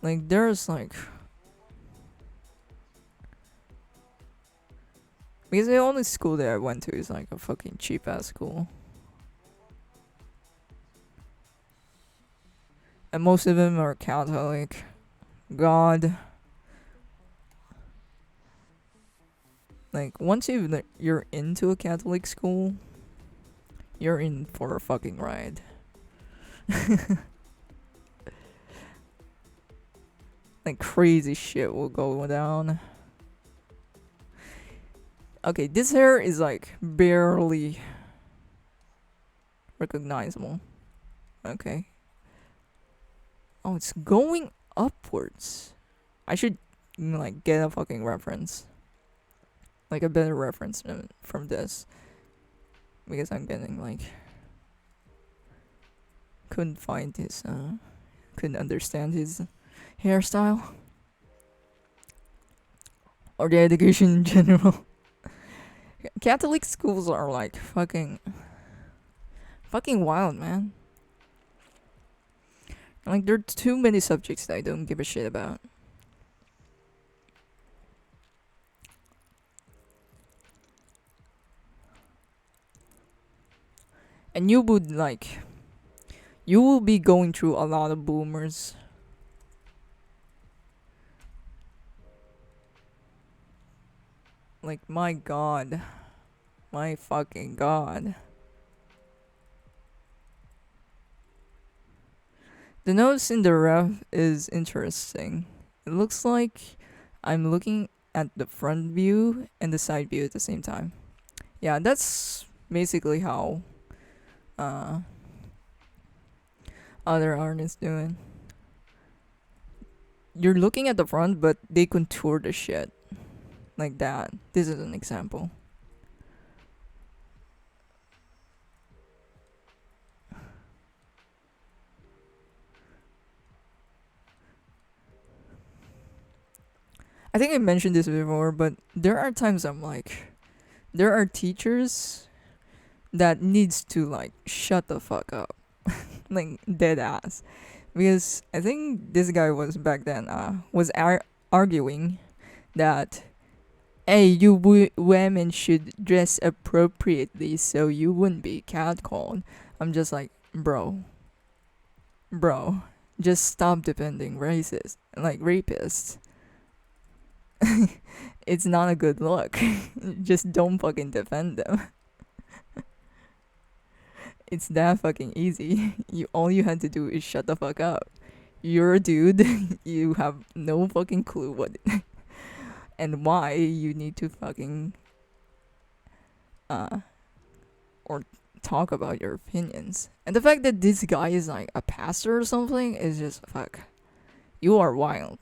Like there's like, because the only school that I went to is like a fucking cheap ass school. And most of them are Catholic. God. Like once you're into a Catholic school, you're in for a fucking ride. Like crazy shit will go down. Okay, this hair is like barely recognizable. Okay. Oh, it's going upwards. I should like get a fucking reference. Like a better reference from this. Because I'm getting like couldn't find his couldn't understand his hairstyle. Or the education in general. Catholic schools are like fucking wild, man. Like there are too many subjects that I don't give a shit about. And you will be going through a lot of boomers. Like my god. My fucking god. The notes in the ref is interesting. It looks like I'm looking at the front view and the side view at the same time. Yeah, that's basically how other artists doing. You're looking at the front, but they contour the shit like that. This is an example. I think I mentioned this before, but there are times I'm like, there are teachers that needs to like shut the fuck up, like dead ass, because I think this guy was back then was arguing that hey, you women should dress appropriately so you wouldn't be catcalled. I'm just like, bro, just stop defending racist, like rapists. It's not a good look. Just don't fucking defend them. It's that fucking easy. All you had to do is shut the fuck up. You're a dude. You have no fucking clue what and why you need to fucking or talk about your opinions. And the fact that this guy is like a pastor or something is just fuck. You are wild.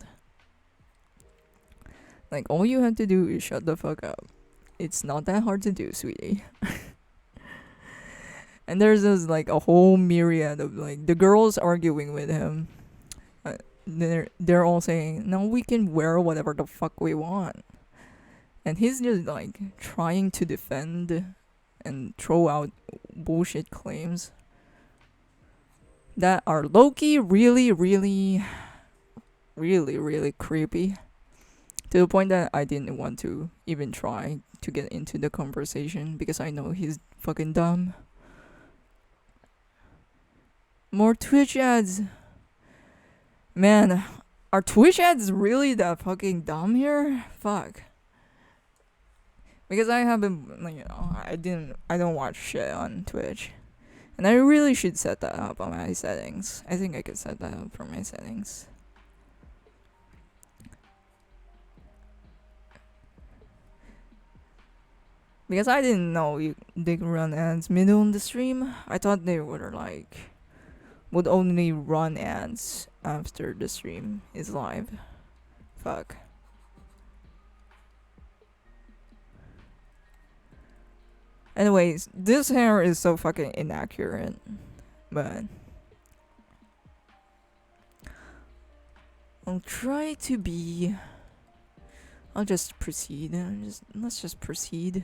Like all you have to do is shut the fuck up. It's not that hard to do, sweetie. And there's this like a whole myriad of like the girls arguing with him. They're all saying, "No, we can wear whatever the fuck we want," and he's just like trying to defend and throw out bullshit claims that are low-key really, really, really, really creepy. To the point that I didn't want to even try to get into the conversation because I know he's fucking dumb. More Twitch ads. Man, are Twitch ads really that fucking dumb here? Fuck. Because I haven't, I don't watch shit on Twitch. And I really should set that up on my settings. I think I could set that up for my settings. Because I didn't know they could run ads middle in the stream. I thought they would only run ads after the stream is live. Fuck. Anyways, this hair is so fucking inaccurate. But I'll try to be I'll just proceed. Let's just proceed.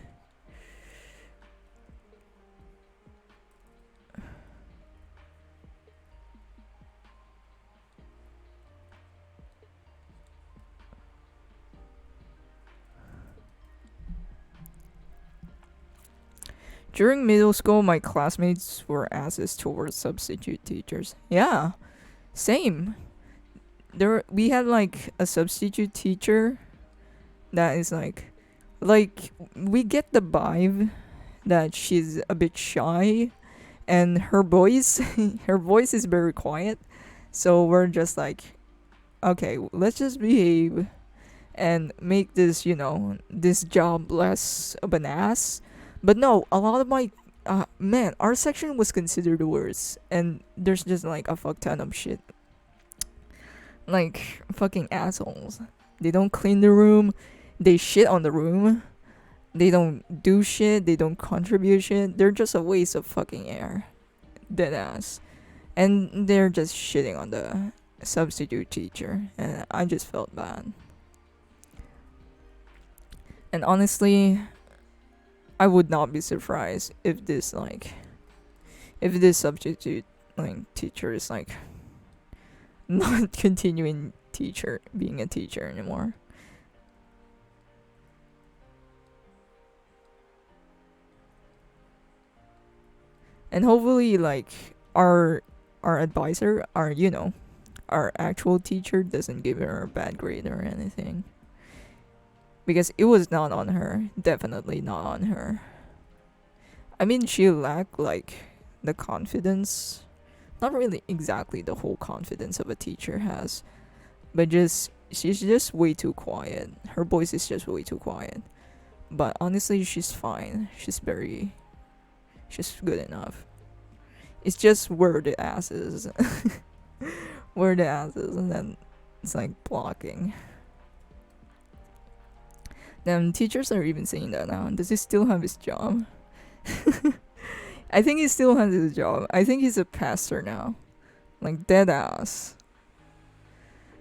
During middle school, my classmates were asses towards substitute teachers. Yeah, same. We had like a substitute teacher that is like we get the vibe that she's a bit shy, and her voice, her voice is very quiet. So we're just like, okay, let's just behave and make this, this job less of an ass. But no, a lot of my man, our section was considered the worst, and there's just like a fuck ton of shit, like fucking assholes. They don't clean the room, they shit on the room, they don't do shit, they don't contribute shit. They're just a waste of fucking air, dead ass, and they're just shitting on the substitute teacher, and I just felt bad. And honestly, I would not be surprised if this substitute teacher is like not continuing being a teacher anymore. And hopefully our advisor, our actual teacher doesn't give her a bad grade or anything. Because it was not on her. Definitely not on her. I mean, she lacked the confidence. Not really exactly the whole confidence of a teacher has, but she's just way too quiet. Her voice is just way too quiet. But honestly, she's fine. She's good enough. It's just where the ass is. Where the ass is, and then it's like blocking. Then teachers are even saying that now. Does he still have his job? I think he still has his job. I think he's a pastor now. Like, dead ass.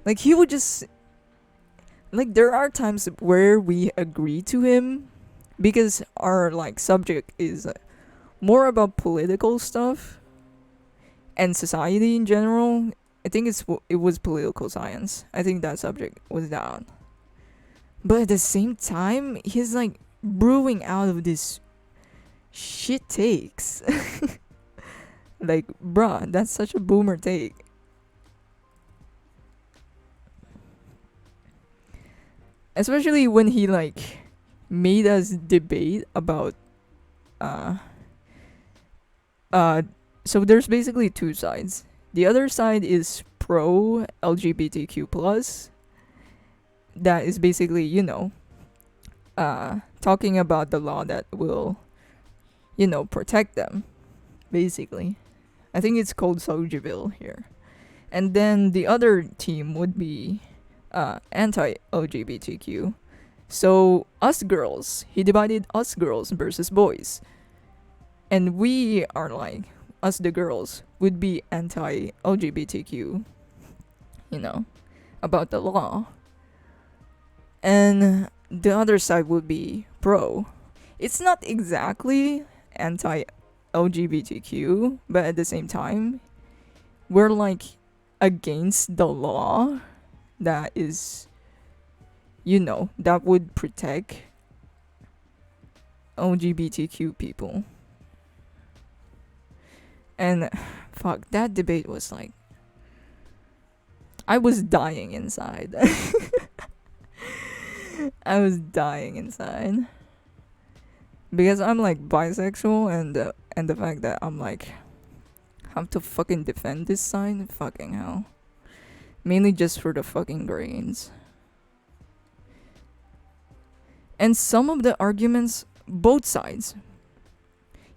Like, he would just... Like, there are times where we agree to him because our, subject is more about political stuff and society in general. I think it was political science. I think that subject was that. But at the same time, he's brewing out of this shit takes. Like, bruh, that's such a boomer take. Especially when he made us debate about so there's basically two sides. The other side is pro LGBTQ plus. That is basically, talking about the law that will, protect them, basically. I think it's called Sojibil here. And then the other team would be anti-LGBTQ. So us girls, he divided us girls versus boys. And we are us the girls would be anti-LGBTQ, about the law. And the other side would be pro. It's not exactly anti-LGBTQ, but at the same time, we're against the law that is, that would protect LGBTQ people. And fuck, that debate was I was dying inside. I was dying inside because I'm bisexual, and the fact that I'm have to fucking defend this side, fucking hell. Mainly just for the fucking grades. And some of the arguments, both sides,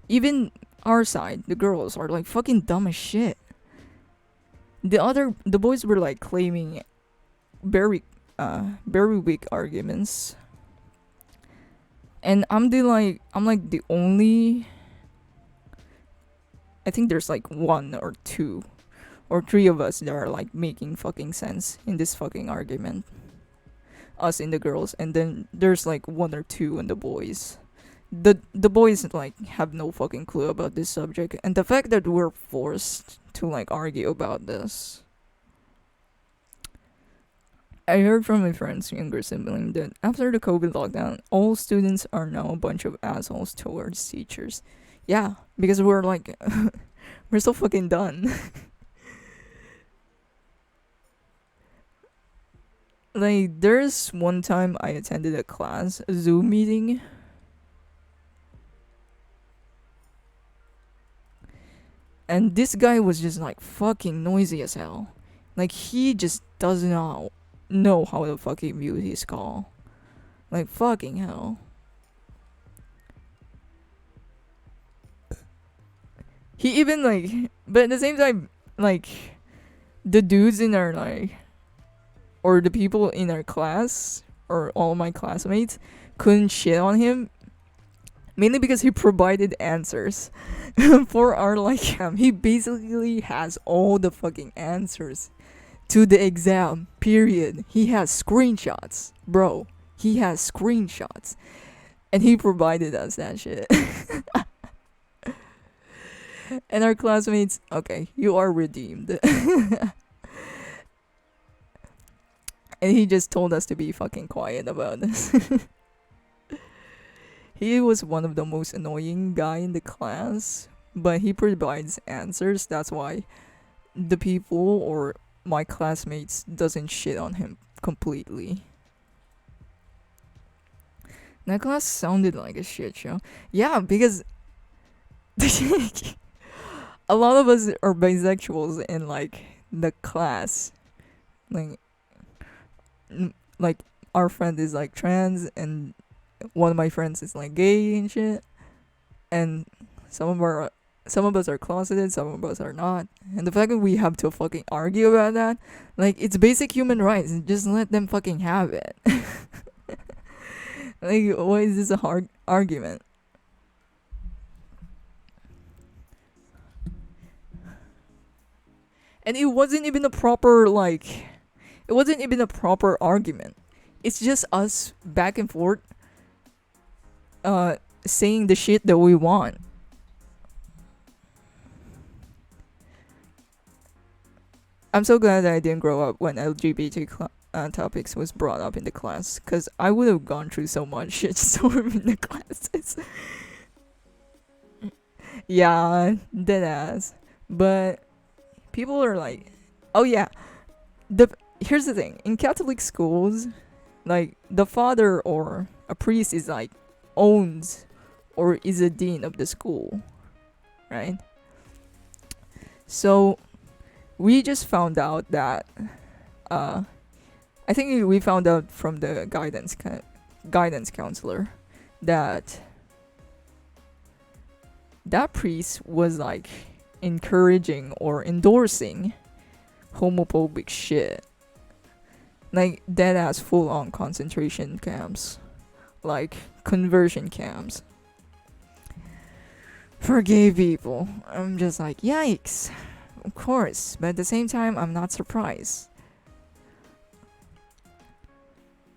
even our side, the girls, are fucking dumb as shit. The boys were claiming very weak arguments, and I'm the only. I think there's one or two or three of us that are making fucking sense in this fucking argument. us in the girls, and then there's like one or two in the boys. The boys like have no fucking clue about this subject, and the fact that we're forced to like argue about this. I heard from my friend's younger sibling that after the COVID lockdown, all students are now a bunch of assholes towards teachers. Yeah, because we're like, we're so fucking done. Like, there's one time I attended a Zoom meeting. And this guy was just like fucking noisy as hell. Like, he just does not know how to fucking mute his call. Like, fucking hell. He even like, but at the same time, like, the dudes in our like, or the people in our class, or all my classmates, couldn't shit on him. Mainly because he provided answers for our like he basically has all the fucking answers to the exam. Period. He has screenshots, bro. He has screenshots, and he provided us that shit. And our classmates, okay, you are redeemed. And he just told us to be fucking quiet about this. He was one of the most annoying guy in the class, but he provides answers. That's why the people or my classmates doesn't shit on him completely. That class sounded like a shit show. Yeah, because a lot of us are bisexuals in like the class. Like like our friend is like trans, and one of my friends is like gay and shit, and some of us are closeted, some of us are not, and the fact that we have to fucking argue about that, like, it's basic human rights, and just let them fucking have it. Like, why is this a hard argument? And it wasn't even a proper argument. It's just us back and forth saying the shit that we want. I'm so glad that I didn't grow up when LGBT topics was brought up in the class, because I would have gone through so much shitstorm in the classes. Yeah, dead ass. But people are like, oh yeah, here's the thing. In Catholic schools, like, the father or a priest is like owns or is a dean of the school, right? So we just found out that I think we found out from the guidance counselor that that priest was like encouraging or endorsing homophobic shit, like dead ass full on concentration camps, like conversion camps for gay people. I'm just like, yikes. Of course, but at the same time, I'm not surprised.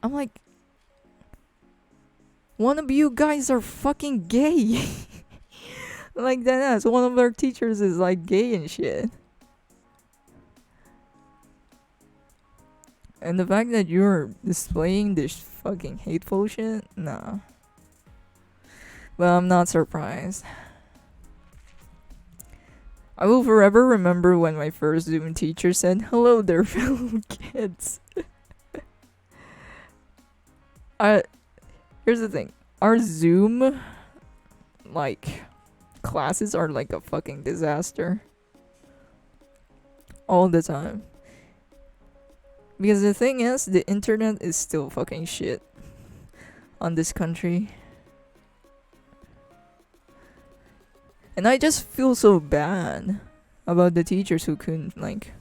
I'm like, one of you guys are fucking gay. Like, that ass. One of our teachers is like gay and shit. And the fact that you're displaying this fucking hateful shit, nah. Well, I'm not surprised. I will forever remember when my first Zoom teacher said, "Hello there, fellow kids." Here's the thing. Our Zoom, like, classes are like a fucking disaster. All the time. Because the thing is, the internet is still fucking shit on this country. And I just feel so bad about the teachers who couldn't, like,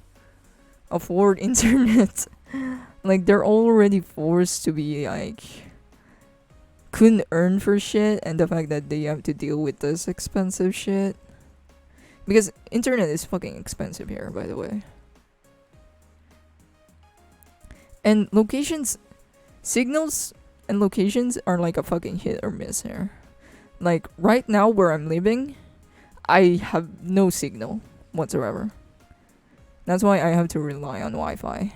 afford internet. Like, they're already forced to be, like, couldn't earn for shit, and the fact that they have to deal with this expensive shit. Because internet is fucking expensive here, by the way. And locations, Signals and locations are like a fucking hit or miss here. Like right now where I'm living, I have no signal whatsoever. That's why I have to rely on Wi-Fi.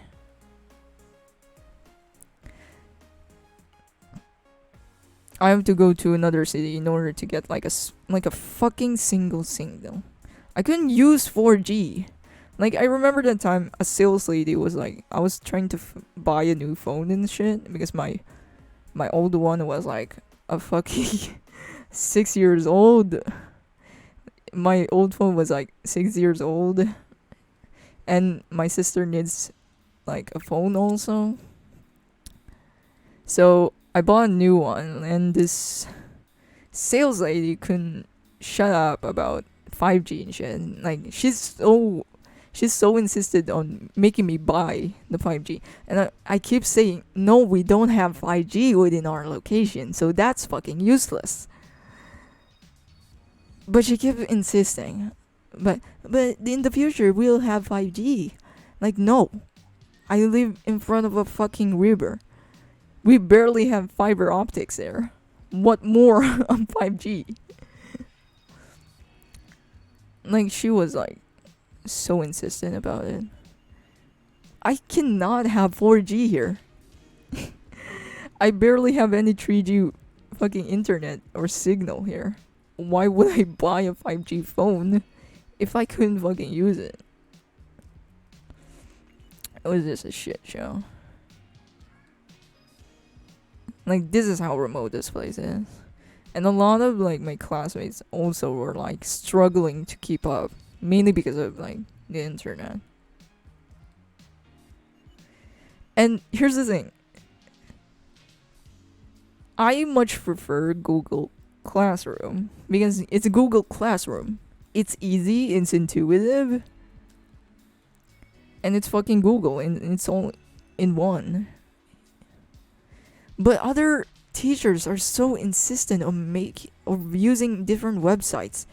I have to go to another city in order to get like a fucking single signal. I couldn't use 4G. Like I remember that time a sales lady was like, I was trying to buy a new phone and shit because my old one was like a fucking 6 years old. My old phone was like 6 years old, and my sister needs like a phone also. So I bought a new one, and this sales lady couldn't shut up about 5G and shit. Like she's so insisted on making me buy the 5G, and I keep saying no, we don't have 5G within our location, so that's fucking useless. But she kept insisting, but in the future we'll have 5G. Like no, I live in front of a fucking river. We barely have fiber optics there. What more on 5G? Like she was like so insistent about it. I cannot have 4G here. I barely have any 3G fucking internet or signal here. Why would I buy a 5G phone if I couldn't fucking use it? It was just a shit show. Like this is how remote this place is. And a lot of like my classmates also were like struggling to keep up, mainly because of like the internet. And here's the thing. I much prefer Google Classroom because it's a Google Classroom. It's easy, it's intuitive, and it's fucking Google, and it's all in one. But other teachers are so insistent on using different websites.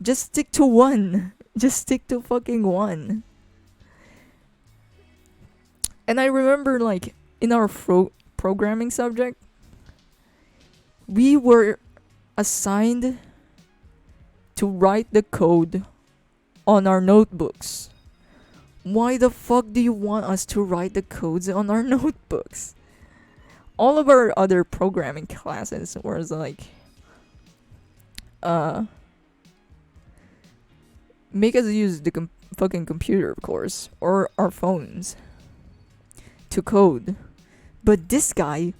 Just stick to one. Just stick to fucking one. And I remember like in our programming subject, we were assigned to write the code on our notebooks. Why the fuck do you want us to write the codes on our notebooks? All of our other programming classes was like make us use the fucking computer, of course, or our phones to code. But this guy,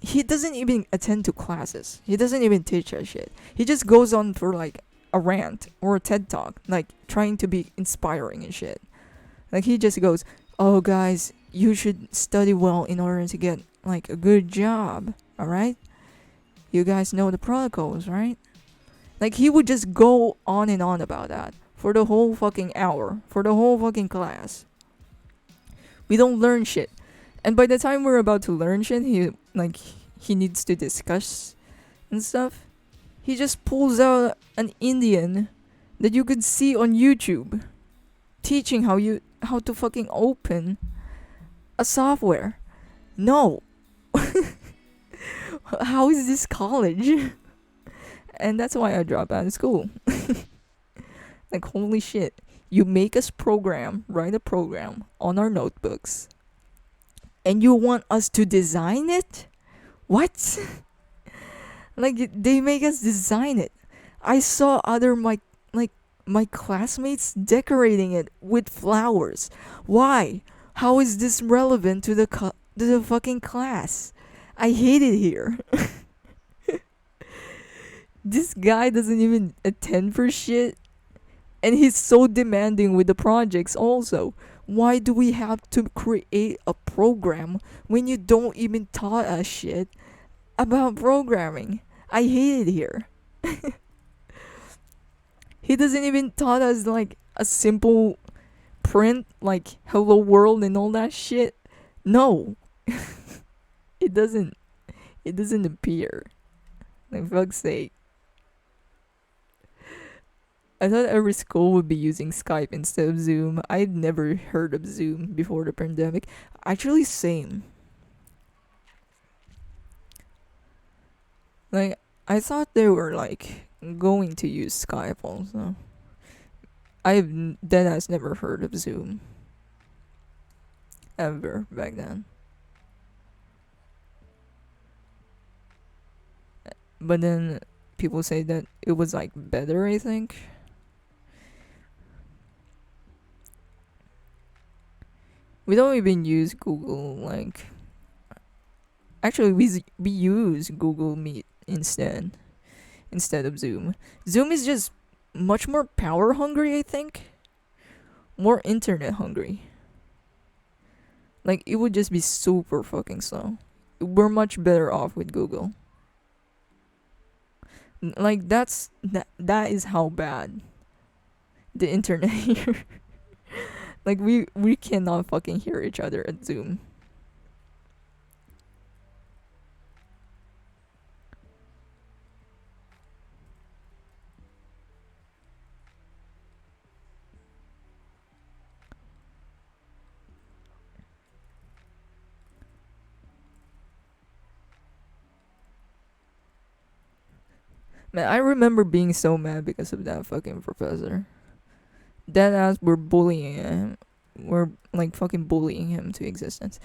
he doesn't even attend to classes. He doesn't even teach us shit. He just goes on for like a rant or a TED talk, like trying to be inspiring and shit. Like he just goes, "Oh guys, you should study well in order to get like a good job, alright? You guys know the protocols, right?" Like he would just go on and on about that for the whole fucking hour, for the whole fucking class. We don't learn shit. And by the time we're about to learn shit, he needs to discuss and stuff. He just pulls out an Indian that you could see on YouTube teaching how to fucking open a software. No. How is this college? And that's why I dropped out of school. Like holy shit. You make us write a program on our notebooks, and you want us to design it? What? Like they make us design it. I saw my classmates decorating it with flowers. Why? How is this relevant to the fucking class? I hate it here. This guy doesn't even attend for shit. And he's so demanding with the projects also. Why do we have to create a program when you don't even taught us shit about programming? I hate it here. He doesn't even taught us like a simple print like hello world and all that shit. No. It doesn't appear. Like fuck's sake. I thought every school would be using Skype instead of Zoom. I'd never heard of Zoom before the pandemic. Actually, same. Like, I thought they were like going to use Skype also. That has never heard of Zoom ever back then. But then people say that it was like better, I think. We don't even use Google, like, actually we use Google Meet instead of Zoom. Zoom is just much more power hungry, I think. More internet hungry. Like, it would just be super fucking slow. We're much better off with Google. Like, that is how bad the internet here. Like, we cannot fucking hear each other at Zoom. Man, I remember being so mad because of that fucking professor. That ass, we're bullying him. We're like fucking bullying him to existence.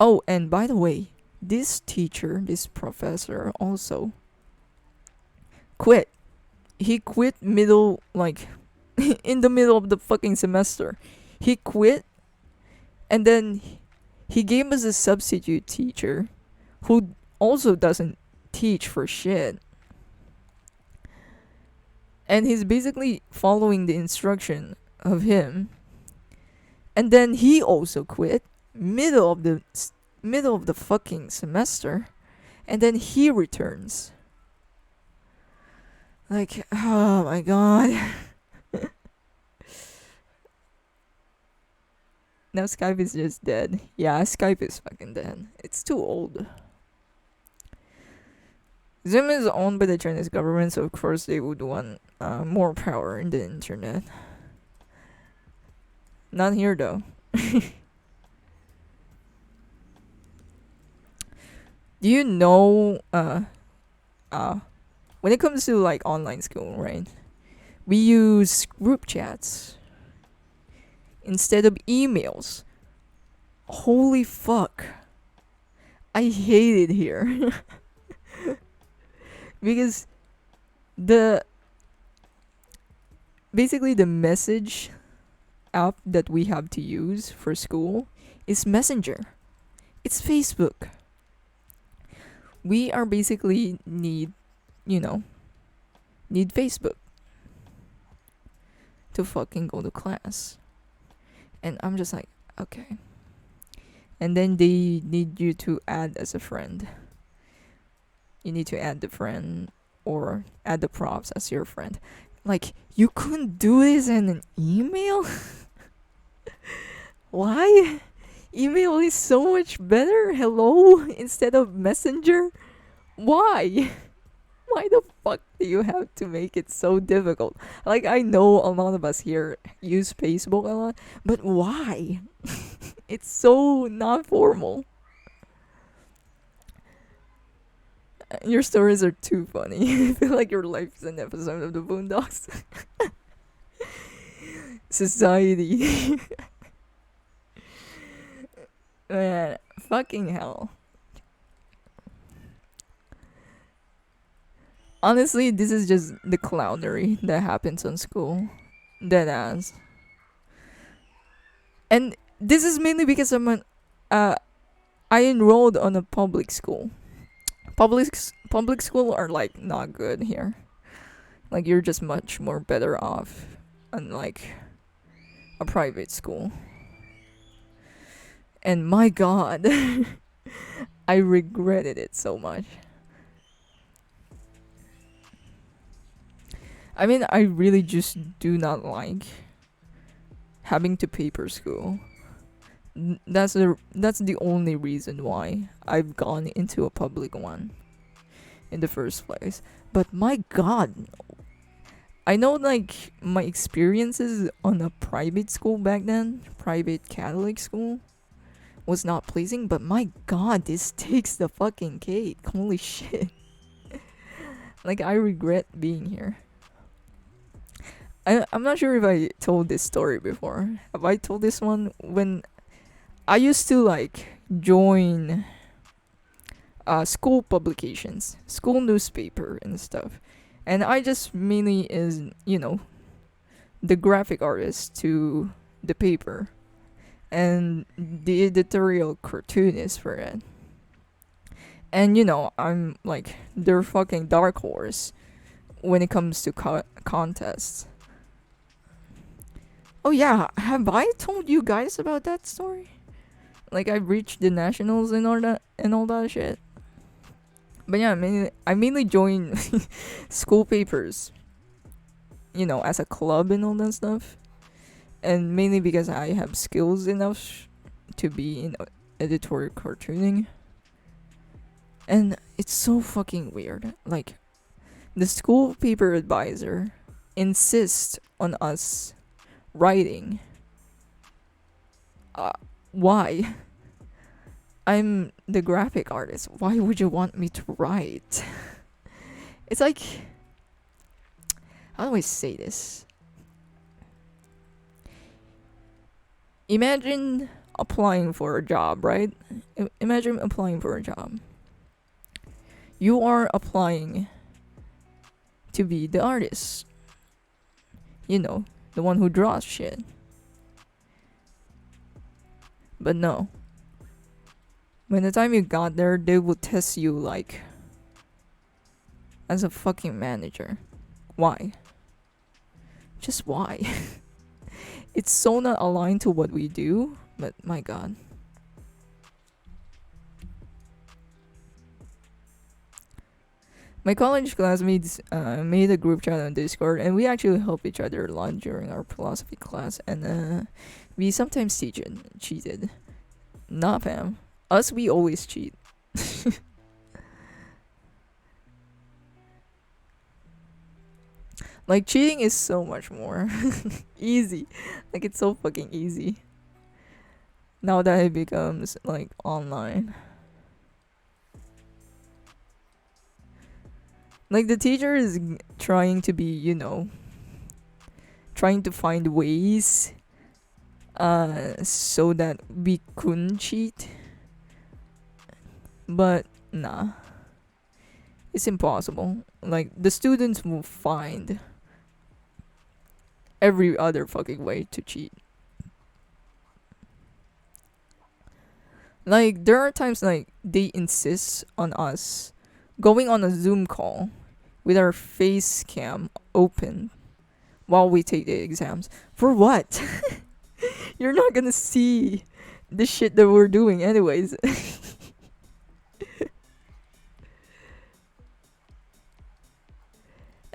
Oh, and by the way, this teacher, this professor, also quit. He quit in the middle of the fucking semester. He quit, and then he gave us a substitute teacher who also doesn't teach for shit. And he's basically following the instruction of him. And then he also quit middle of the fucking semester, and then he returns. Like, oh my god. Now Skype is just dead. Yeah, Skype is fucking dead. It's too old. Zoom is owned by the Chinese government, so of course they would want more power in the internet. Not here though. Do you know when it comes to like online school, right? We use group chats instead of emails. Holy fuck. I hate it here. Because the basically the message app that we have to use for school is Messenger. It's Facebook. We are basically need Facebook to fucking go to class. And I'm just like, okay. And then they need you to add as a friend. You need to add the friend or add the props as your friend. Like, you couldn't do this in an email? Why? Email is so much better. Hello? Instead of Messenger? Why? Why the fuck do you have to make it so difficult? Like, I know a lot of us here use Facebook a lot, but why? It's so not formal. Your stories are too funny. I feel like your life is an episode of the Boondocks. Society. Man, fucking hell. Honestly, this is just the clownery that happens on school. Deadass. And this is mainly because I enrolled on a public school. Public school are like not good here. Like, you're just much more better off on like a private school. And my god, I regretted it so much. I mean, I really just do not like having to pay per school. That's the only reason why I've gone into a public one in the first place. But my god, I know like my experiences on a private school back then, private Catholic school, was not pleasing, but my god, this takes the fucking cake. Holy shit. Like, I regret being here. I'm not sure if I told this story before. Have I told this one? When I used to like join school publications, school newspaper and stuff. And I just mainly is, the graphic artist to the paper and the editorial cartoonist for it. And I'm like their fucking dark horse when it comes to contests. Oh yeah, have I told you guys about that story? Like I reached the nationals and all that shit. But yeah, I mainly joined school papers, as a club and all that stuff. And mainly because I have skills enough to be in editorial cartooning. And it's so fucking weird. Like, the school paper advisor insists on us writing. Why? I'm the graphic artist. Why would you want me to write? It's like, how do I say this? Imagine applying for a job, right? Imagine applying for a job. You are applying to be the artist. The one who draws shit. But no. When the time you got there, they will test you like as a fucking manager. Why? Just why? It's so not aligned to what we do, but my god. My college classmates made a group chat on Discord, and we actually help each other learn during our philosophy class, and we sometimes cheated. Nah, fam. Us, we always cheat. Like, cheating is so much more easy. Like, it's so fucking easy. Now that it becomes, like, online. Like, the teacher is trying to be, trying to find ways so that we couldn't cheat. But, nah. It's impossible. Like, the students will find every other fucking way to cheat. Like, there are times, like, they insist on us going on a Zoom call with our face cam open while we take the exams. For what? You're not gonna see the shit that we're doing anyways.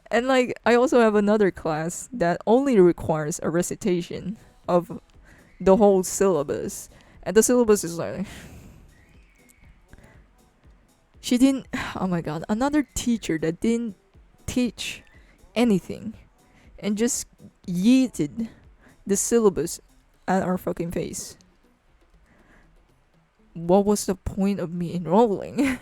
And like, I also have another class that only requires a recitation of the whole syllabus. And the syllabus is like, she didn't, oh my god, another teacher that didn't teach anything and just yeeted the syllabus at our fucking face. What was the point of me enrolling?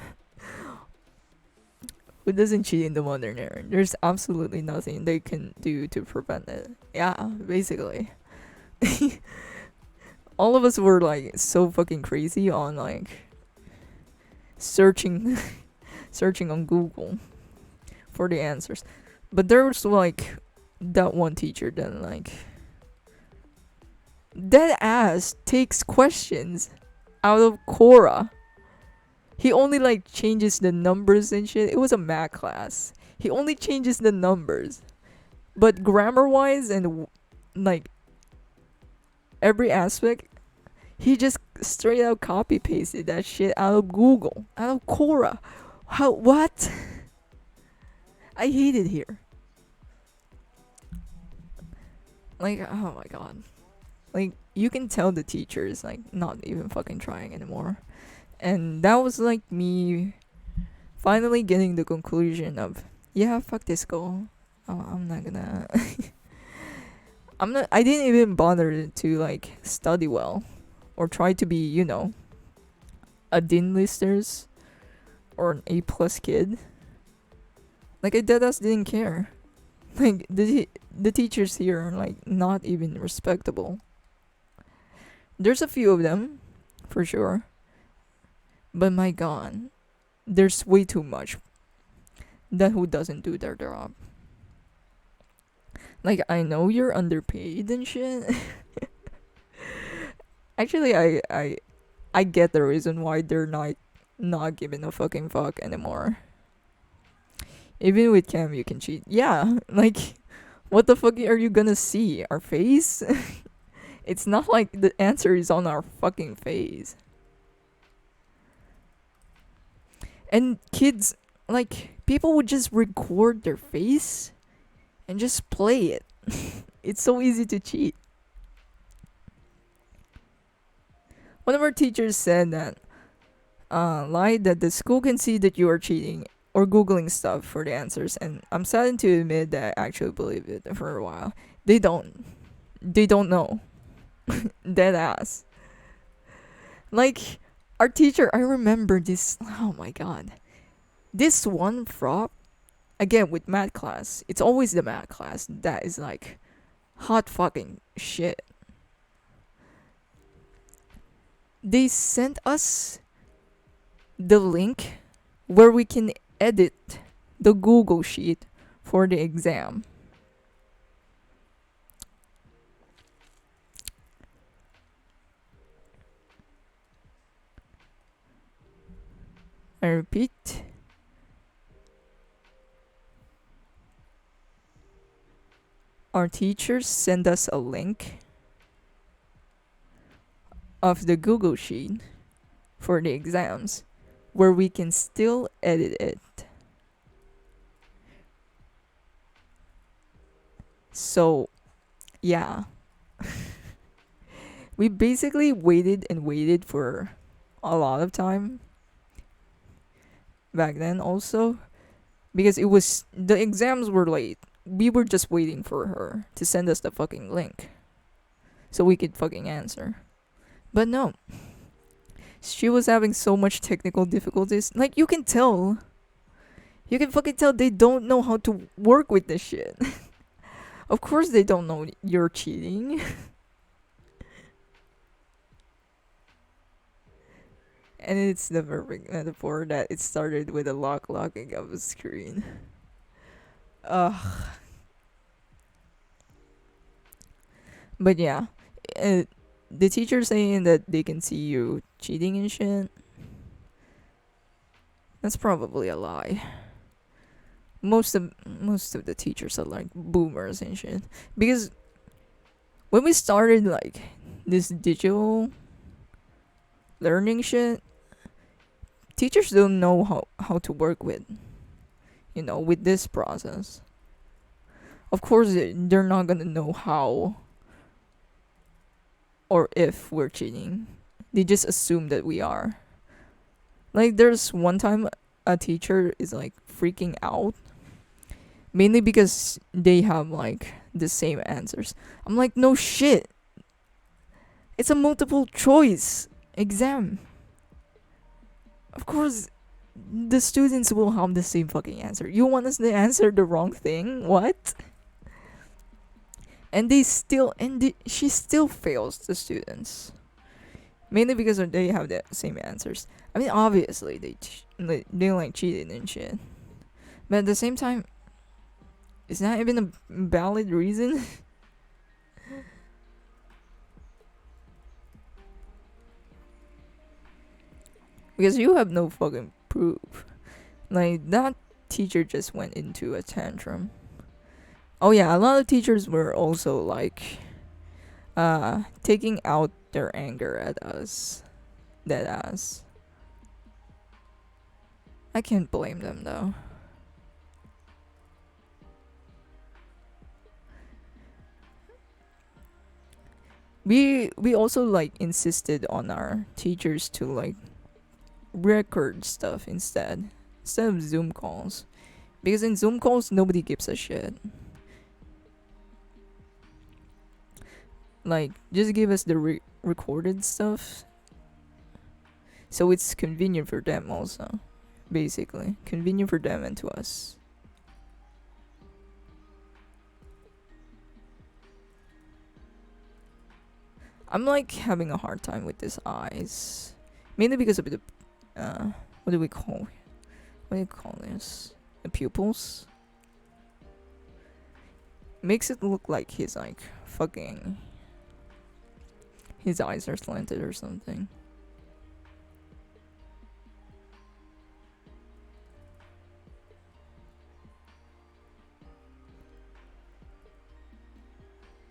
Who doesn't cheat in the modern era? There's absolutely nothing they can do to prevent it. Yeah, basically. All of us were like so fucking crazy on like searching searching on Google for the answers. But there was like that one teacher that like dead ass takes questions out of Quora. He only like changes the numbers and shit. It was a math class. He only changes the numbers. But grammar wise and like every aspect, he just straight out copy pasted that shit out of Google, out of Quora. How, what? I hate it here. Like, oh my god. Like, you can tell the teacher is like not even fucking trying anymore. And that was like me finally getting the conclusion of, yeah, fuck this goal. I'm not gonna I didn't even bother to like study well or try to be, a dean listers or an A plus kid. Like I deadass didn't care. Like the teachers here are like not even respectable. There's a few of them, for sure. But my god, there's way too much that who doesn't do their job. Like I know you're underpaid and shit. Actually, I get the reason why they're not giving a fucking fuck anymore. Even with cam, you can cheat. Yeah, like what the fuck are you gonna see? Our face? It's not like the answer is on our fucking face. And kids, like people would just record their face and just play it. It's so easy to cheat. One of our teachers said that lied that the school can see that you are cheating or googling stuff for the answers, and I'm saddened to admit that I actually believed it for a while. They don't. They don't know. Dead ass. Like our teacher, I remember this. Oh my god, this one frog. Again with math class, it's always the math class that is like hot fucking shit. They sent us the link where we can edit the Google sheet for the exam. I repeat. Our teachers send us a link of the Google sheet for the exams where we can still edit it. So, yeah. We basically waited and waited for a lot of time back then also because it was the exams were late. We were just waiting for her to send us the fucking link so we could fucking answer. But no. She was having so much technical difficulties. Like you can tell. You can fucking tell they don't know how to work with this shit. Of course they don't know you're cheating. And it's the perfect metaphor that it started with a locking of a screen. Ugh. But yeah, the teacher saying that they can see you cheating and shit. That's probably a lie. Most of the teachers are like boomers and shit. Because when we started like this digital learning shit, teachers don't know how to work with, with this process. Of course, they're not gonna know how or if we're cheating. They just assume that we are. Like, there's one time a teacher is like freaking out, mainly because they have like the same answers. I'm like, no shit. It's a multiple choice exam. Of course, the students will have the same fucking answer. You want us to answer the wrong thing? What? And she still fails the students, mainly because they have the same answers. I mean, obviously they like cheated and shit, but at the same time, it's not even a valid reason. Because you have no fucking proof. Like, that teacher just went into a tantrum. Oh yeah, a lot of teachers were also like taking out their anger at us. Dead ass. I can't blame them though. We also like insisted on our teachers to like record stuff instead of Zoom calls, because in Zoom calls nobody gives a shit. Like, just give us the recorded stuff, so it's convenient for them also. Basically, convenient for them and to us. I'm like having a hard time with his eyes, mainly because of the what do we call this? The pupils makes it look like he's like fucking. His eyes are slanted or something.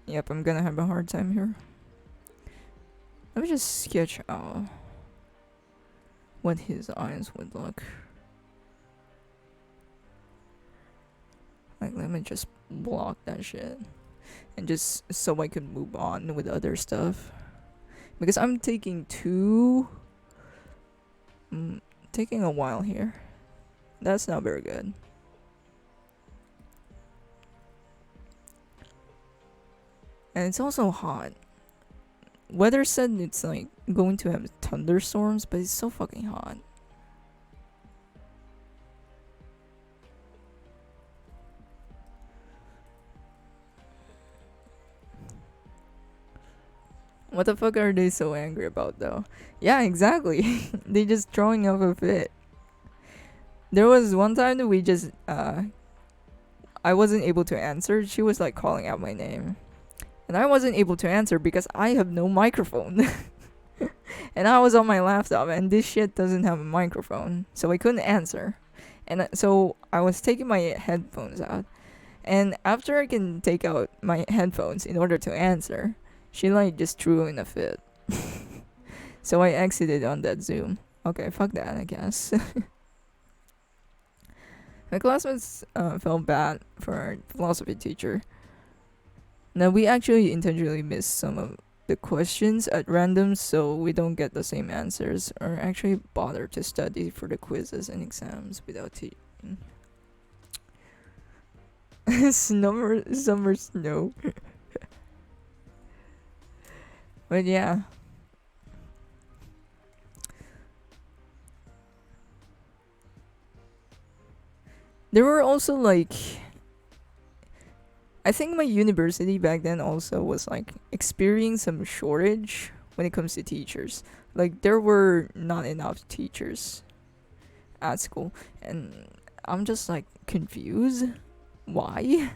Yep, I'm gonna have a hard time here. Let me just sketch out what his eyes would look like. Let me just block that shit, and just so I can move on with other stuff. Because I'm taking taking a while here. That's not very good. And it's also hot. Weather said it's like going to have thunderstorms, but it's so fucking hot. What the fuck are they so angry about though? Yeah, exactly. They just throwing off a fit. There was one time that we just I wasn't able to answer. She was like calling out my name. And I wasn't able to answer because I have no microphone. And I was on my laptop and this shit doesn't have a microphone. So I couldn't answer. And so I was taking my headphones out. And after I can take out my headphones in order to answer, she like just threw in a fit. So I exited on that Zoom. Okay, fuck that, I guess. My classmates felt bad for our philosophy teacher. Now, we actually intentionally missed some of the questions at random so we don't get the same answers or actually bother to study for the quizzes and exams without teaching. Summer snow. But yeah. There were also like I think my university back then also was like experiencing some shortage when it comes to teachers. Like there were not enough teachers at school and I'm just like confused. Why?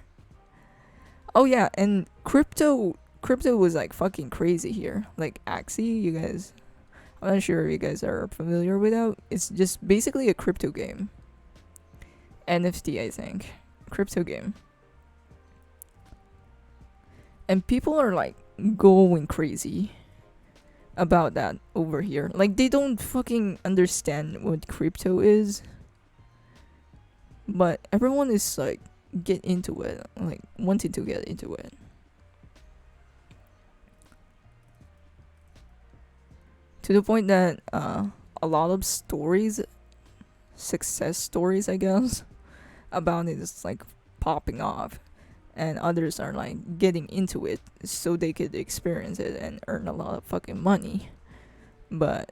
Oh yeah, and crypto was like fucking crazy here. Like Axie, you guys I'm not sure if you guys are familiar with that. It's just basically a crypto game. NFT, I think. Crypto game. And people are like going crazy about that over here. Like they don't fucking understand what crypto is. But everyone is like get into it, like wanting to get into it. To the point that a lot of stories, success stories I guess, about it is like popping off. And others are like getting into it so they could experience it and earn a lot of fucking money. But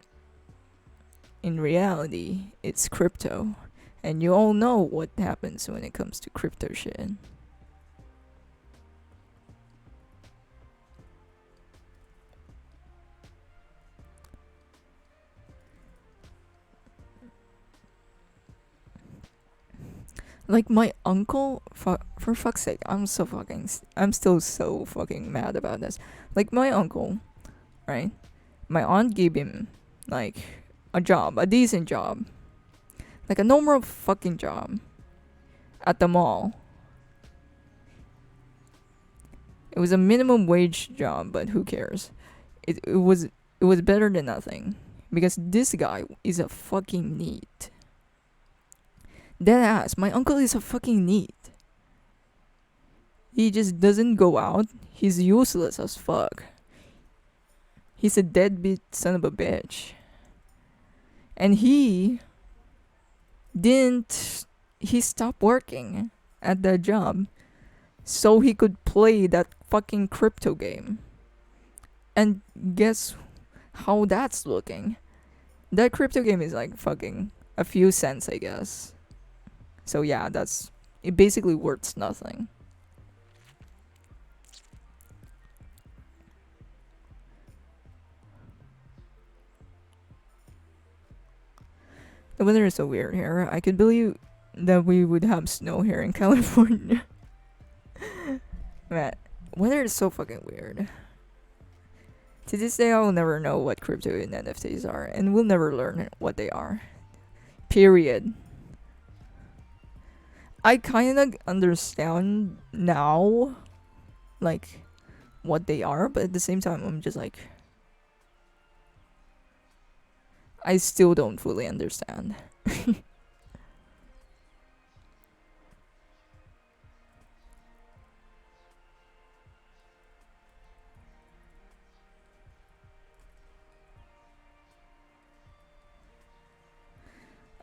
in reality, it's crypto. And you all know what happens when it comes to crypto shit. Like my uncle, for fuck's sake, I'm still so fucking mad about this. Like my uncle, right? My aunt gave him like a job, a decent job, like a normal fucking job at the mall. It was a minimum wage job, but who cares? It was better than nothing because this guy is a fucking NEET. Dead ass, my uncle is a fucking NEET. He just doesn't go out. He's useless as fuck. He's a deadbeat son of a bitch. And he stopped working at that job so he could play that fucking crypto game. And guess how that's looking? That crypto game is like fucking a few cents, I guess. So yeah, it basically worth nothing. The weather is so weird here. I could believe that we would have snow here in California. Man, weather is so fucking weird. To this day, I will never know what crypto and NFTs are, and we'll never learn what they are. Period. I kind of understand now, like, what they are, but at the same time, I'm just like, I still don't fully understand.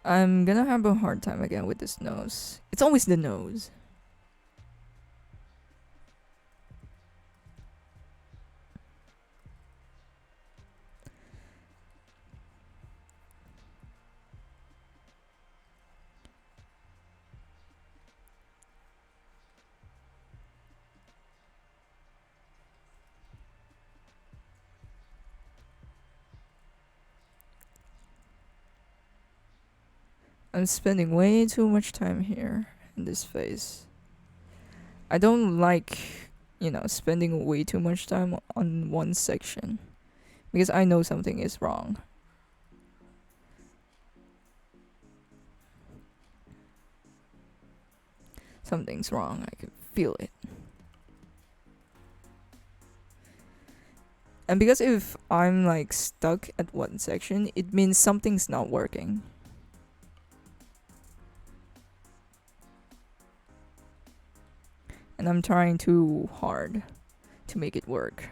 I'm gonna have a hard time again with this nose. It's always the nose. I'm spending way too much time here in this phase. I don't like, spending way too much time on one section because I know something is wrong. Something's wrong. I can feel it. And because if I'm like stuck at one section, it means something's not working. And I'm trying too hard to make it work.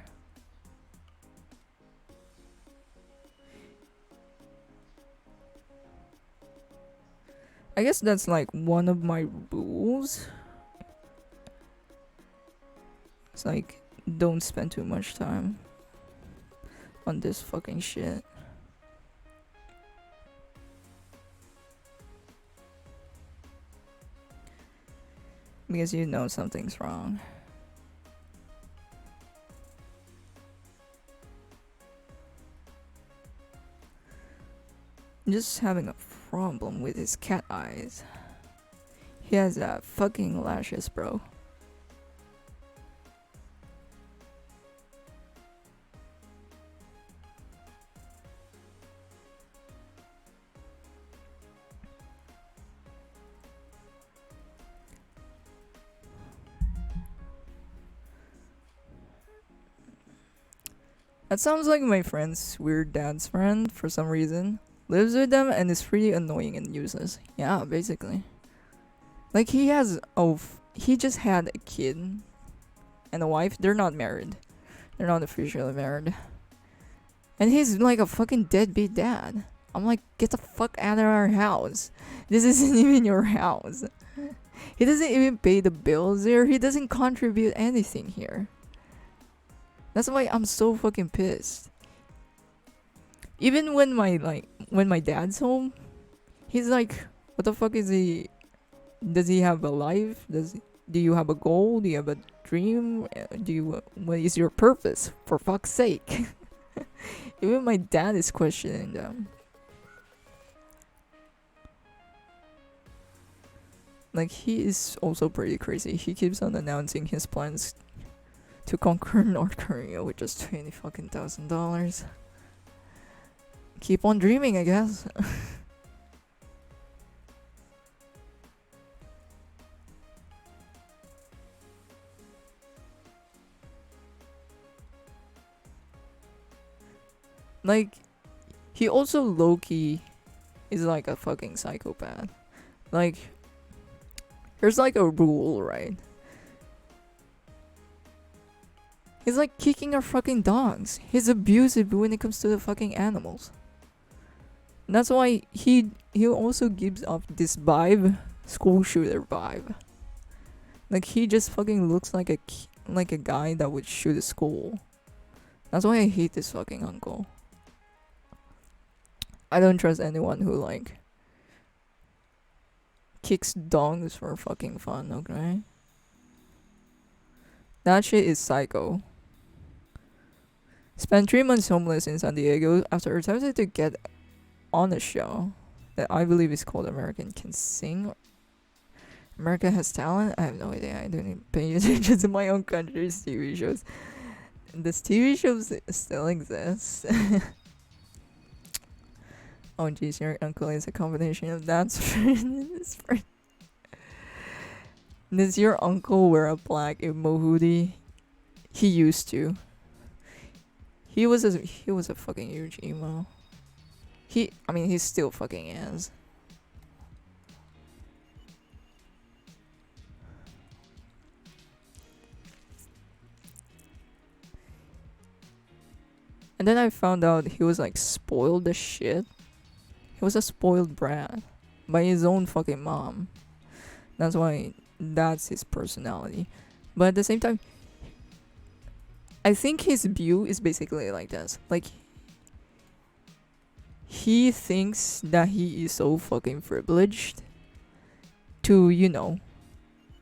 I guess that's like one of my rules. It's like, don't spend too much time on this fucking shit. Because you know something's wrong. I'm just having a problem with his cat eyes. He has fucking lashes, bro. That sounds like my friend's weird dad's friend for some reason. Lives with them and is pretty annoying and useless. Yeah, basically. Like he just had a kid and a wife. They're not married. They're not officially married. And he's like a fucking deadbeat dad. I'm like, get the fuck out of our house. This isn't even your house. He doesn't even pay the bills here. He doesn't contribute anything here. That's why I'm so fucking pissed. Even when my dad's home, he's like, what the fuck is he? Does he have a life? Do you have a goal? Do you have a dream? What is your purpose? For fuck's sake. Even my dad is questioning them. Like, he is also pretty crazy. He keeps on announcing his plans to conquer North Korea with just $20,000. Keep on dreaming, I guess. Like, he also low-key is like a fucking psychopath. Like, there's like a rule, right? He's like kicking our fucking dogs. He's abusive when it comes to the fucking animals. And that's why he also gives off this vibe, school shooter vibe. Like, he just fucking looks like a guy that would shoot a school. That's why I hate this fucking uncle. I don't trust anyone who like kicks dogs for fucking fun, okay? That shit is psycho. Spent 3 months homeless in San Diego after attempting to get on a show. that I believe is called American Can Sing. America Has Talent. I have no idea. I don't even pay attention to my own country's TV shows. Does TV shows still exist? Oh jeez, your uncle is a combination of that. Does your uncle wear a black emo hoodie? He used to. He was a fucking huge emo. He still fucking is. And then I found out he was like spoiled as shit. He was a spoiled brat by his own fucking mom. That's why that's his personality. But at the same time, I think his view is basically like this. Like, he thinks that he is so fucking privileged to,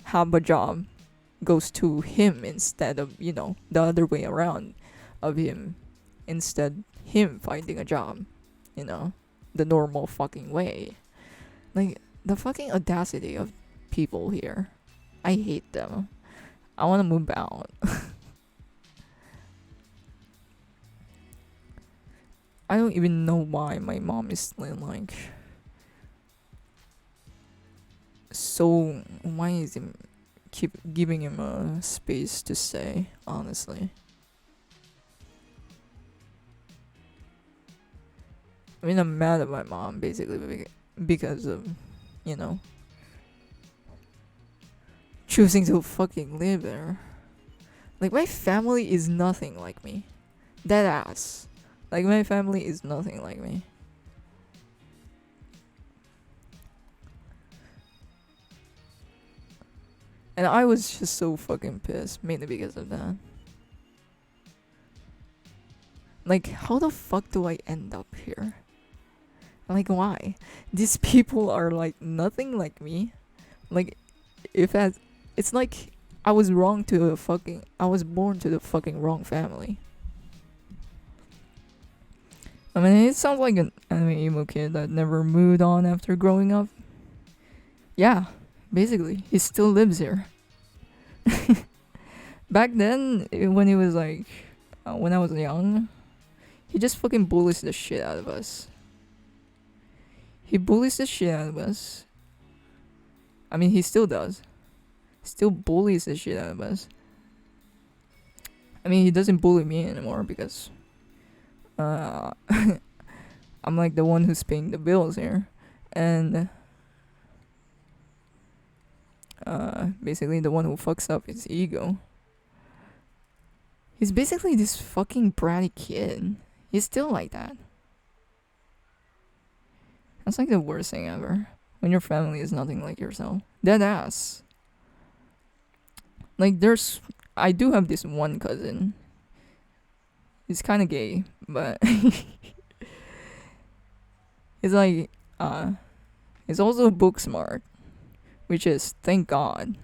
have a job goes to him instead of, the other way around of him. Instead, him finding a job, the normal fucking way. Like, the fucking audacity of people here. I hate them. I want to move out. I don't even know why my mom is like so. Why is him keep giving him a space to say? Honestly, I mean, I'm mad at my mom basically because of, choosing to fucking live there. Like, my family is nothing like me. Dead ass. Like, my family is nothing like me. And I was just so fucking pissed, mainly because of that. Like, how the fuck do I end up here? Like, why? These people are like nothing like me. Like, it's like I was born to the fucking wrong family. I mean, it sounds like an anime emo kid that never moved on after growing up. Yeah, basically, he still lives here. Back then, when he was like, when I was young, he just fucking bullies the shit out of us. He bullies the shit out of us. I mean, he still does. Still bullies the shit out of us. I mean, he doesn't bully me anymore because I'm like the one who's paying the bills here, and basically the one who fucks up his ego. He's basically this fucking bratty kid. He's still like that. That's like the worst thing ever. When your family is nothing like yourself. Dead ass. Like, I do have this one cousin. He's kind of gay, but he's like, he's also book smart, which is thank God.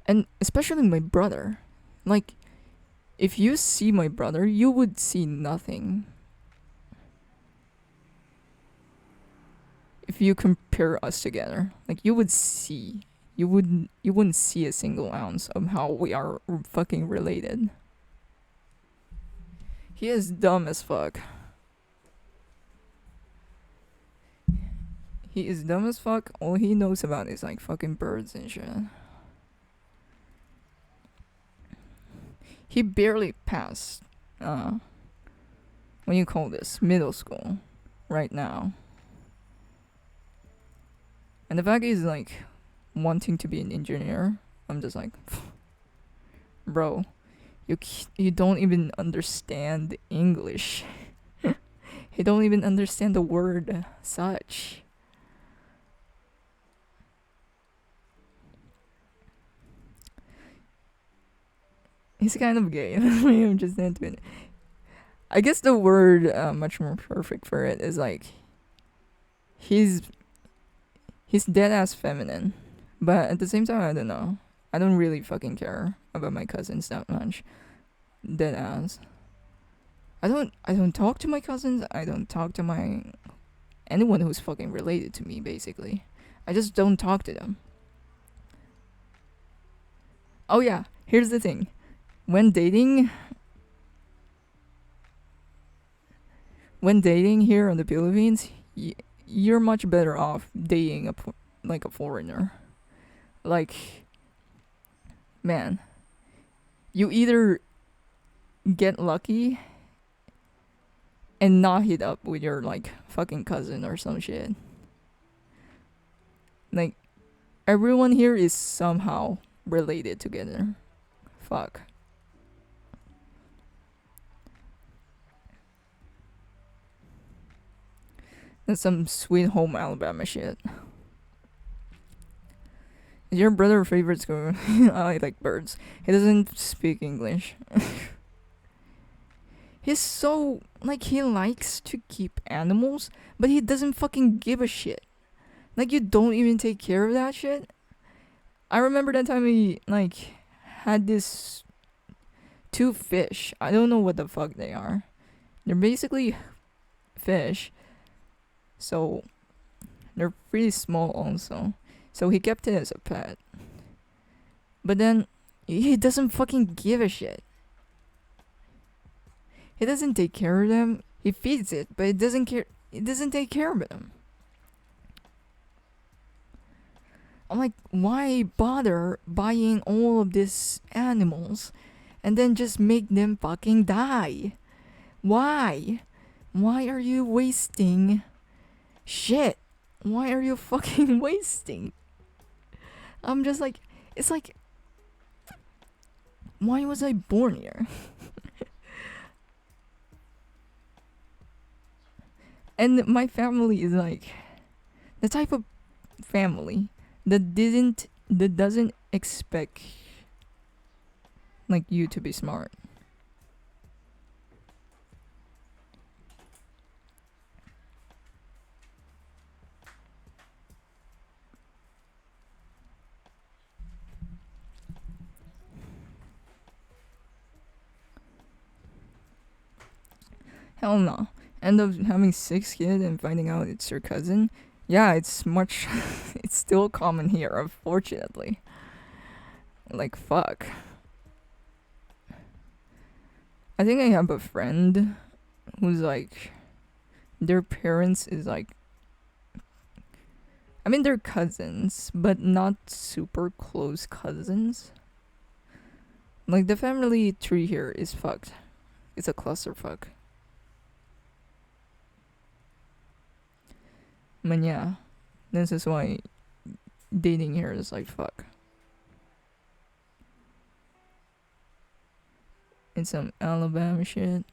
And especially my brother. Like, if you see my brother, you would see nothing. If you compare us together, like, you wouldn't see a single ounce of how we are fucking related. He is dumb as fuck. He is dumb as fuck. All he knows about is like fucking birds and shit. He barely passed what do you call this, middle school right now. And the fact he's like wanting to be an engineer, I'm just like, bro, you don't even understand English. You don't even understand the word such. He's kind of gay. I'm just into it. I guess the word much more perfect for it is like he's dead ass feminine, but at the same time, I don't know. I don't really fucking care about my cousins that much. Dead ass. I don't talk to my cousins. I don't talk to my anyone who's fucking related to me basically. I just don't talk to them. Oh yeah, here's the thing. When dating when dating here in the Philippines, you're much better off dating like a foreigner. Like, man, you either get lucky and not hit up with your like fucking cousin or some shit. Like, everyone here is somehow related together. Fuck. That's some sweet home Alabama shit. Is your brother favorite school? I like birds. He doesn't speak English. He's so like he likes to keep animals, but he doesn't fucking give a shit. Like you don't even take care of that shit. I remember that time he like had this two fish. I don't know what the fuck they are. They're basically fish. So they're pretty small also. So he kept it as a pet. But then he doesn't fucking give a shit. He doesn't take care of them. He feeds it, but it doesn't care. It doesn't take care of them. I'm like, why bother buying all of these animals and then just make them fucking die? Why? Why are you wasting shit? Why are you fucking wasting? I'm just like, it's like, why was I born here? And my family is like the type of family that doesn't expect like you to be smart. Hell no. End up having 6 kids and finding out it's your cousin. Yeah, it's much. It's still common here, unfortunately. Like fuck. I think I have a friend who's like, their parents is like, I mean they're cousins, but not super close cousins. Like the family tree here is fucked. It's a clusterfuck. But yeah, this is why dating here is like fuck. It's some Alabama shit.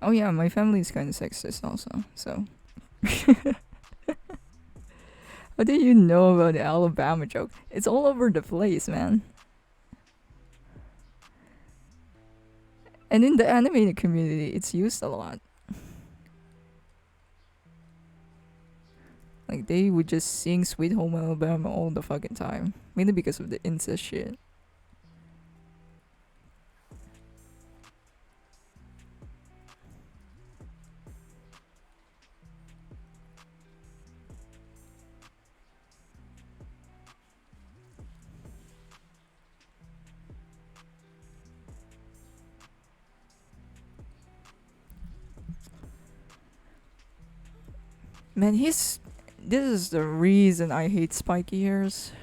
Oh yeah, my family is kind of sexist also. So, what do you know about the Alabama joke? It's all over the place, man. And in the animated community, it's used a lot. Like they would just sing "Sweet Home Alabama" all the fucking time, mainly because of the incest shit. Man, he's. This is the reason I hate spiky hairs.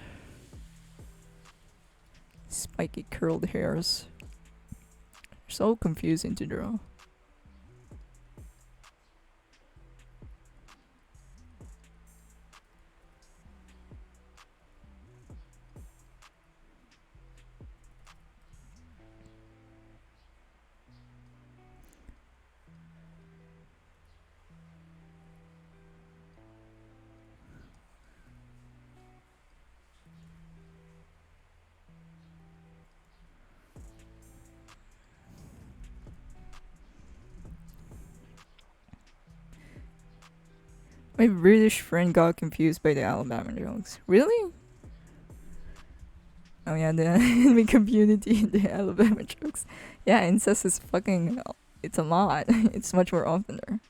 Spiky curled hairs. So confusing to draw. My British friend got confused by the Alabama jokes. Really? Oh yeah, the enemy community in the Alabama jokes. Yeah, incest is fucking. It's a lot. It's much more often there.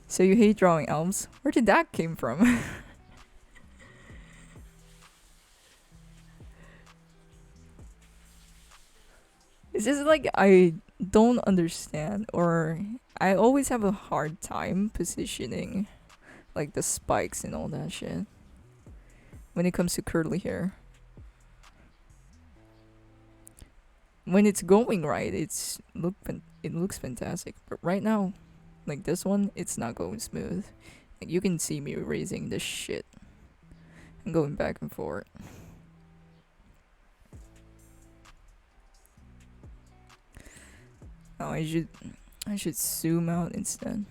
So you hate drawing elves? Where did that came from? It's just like I don't understand, or I always have a hard time positioning like the spikes and all that shit when it comes to curly hair. When it's going right, it looks fantastic. But right now, like this one, it's not going smooth. Like you can see me raising this shit and going back and forth. Oh, I should zoom out instead.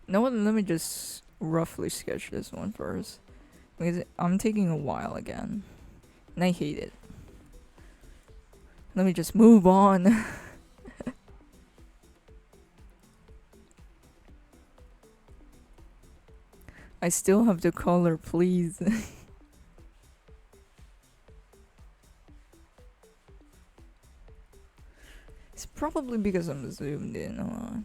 No, let me just roughly sketch this one first because I'm taking a while again, and I hate it. Let me just move on. I still have the color, please. It's probably because I'm zoomed in a lot.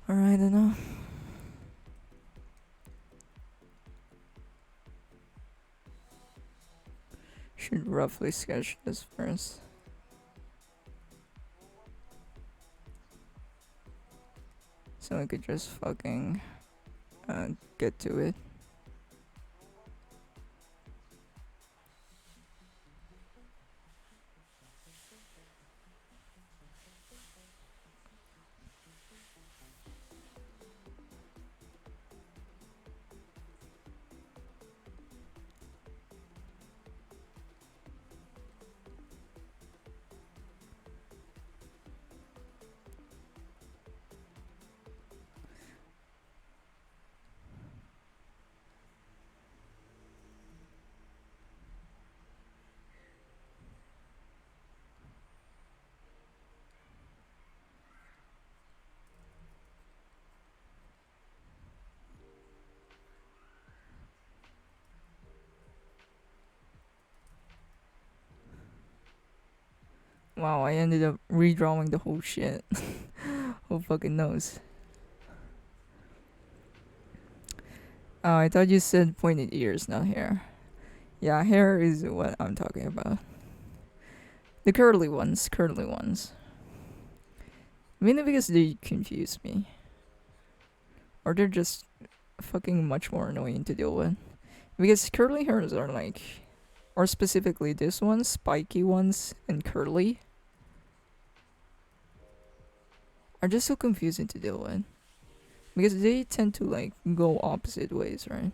Alright, enough. Should roughly sketch this first. So I could just fucking get to it. Wow, I ended up redrawing the whole shit. Who fucking knows? Oh, I thought you said pointed ears, not hair. Yeah, hair is what I'm talking about. The curly ones, curly ones. Mainly because they confuse me. or they're just fucking much more annoying to deal with. Because curly hairs are like, or specifically this one, spiky ones and curly, are just so confusing to deal with. Because they tend to like go opposite ways, right?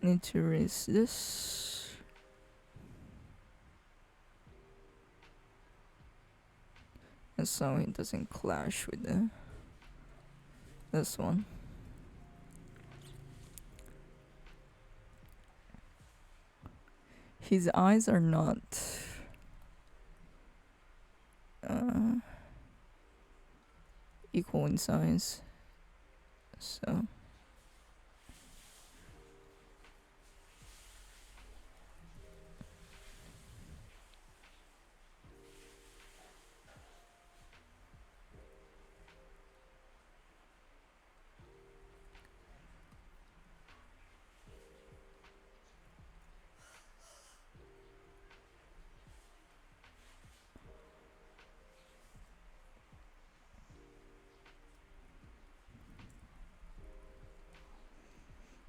Need to erase this. And so it doesn't clash with this one. His eyes are not equal in size, so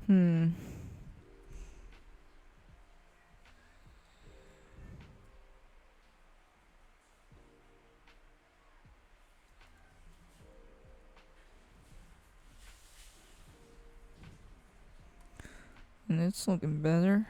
hmm. And it's looking better.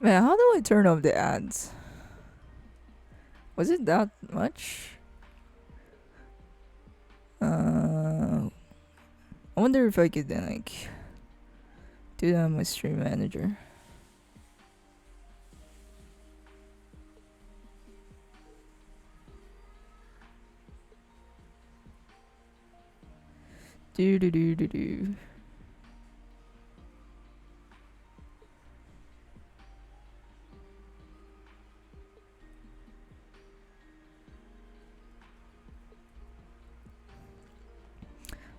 Man, how do I turn off the ads? Was it that much? I wonder if I could then like do that on my stream manager. Do do do do do.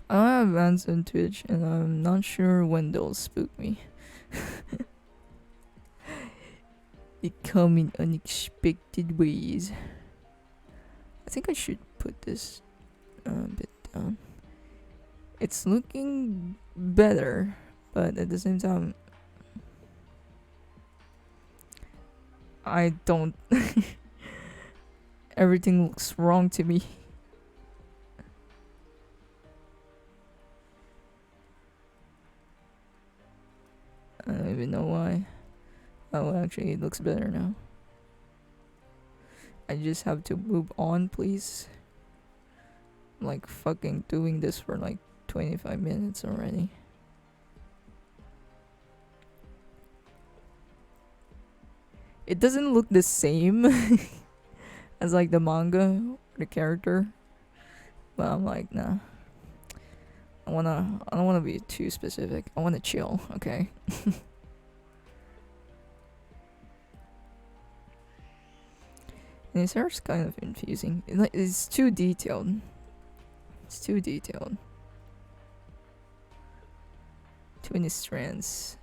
I have ads on Twitch, and I'm not sure when they'll spook me. They come in unexpected ways. I think I should put this a bit down. It's looking better, but at the same time, I don't. Everything looks wrong to me. I don't even know why. Oh, actually, it looks better now. I just have to move on, please. I'm like fucking doing this for like 25 minutes already. It doesn't look the same as like the manga, the character. But I'm like, nah. I don't wanna be too specific. I wanna chill, okay? And his hair's kind of confusing. It's too detailed. It's too detailed. Too many strands.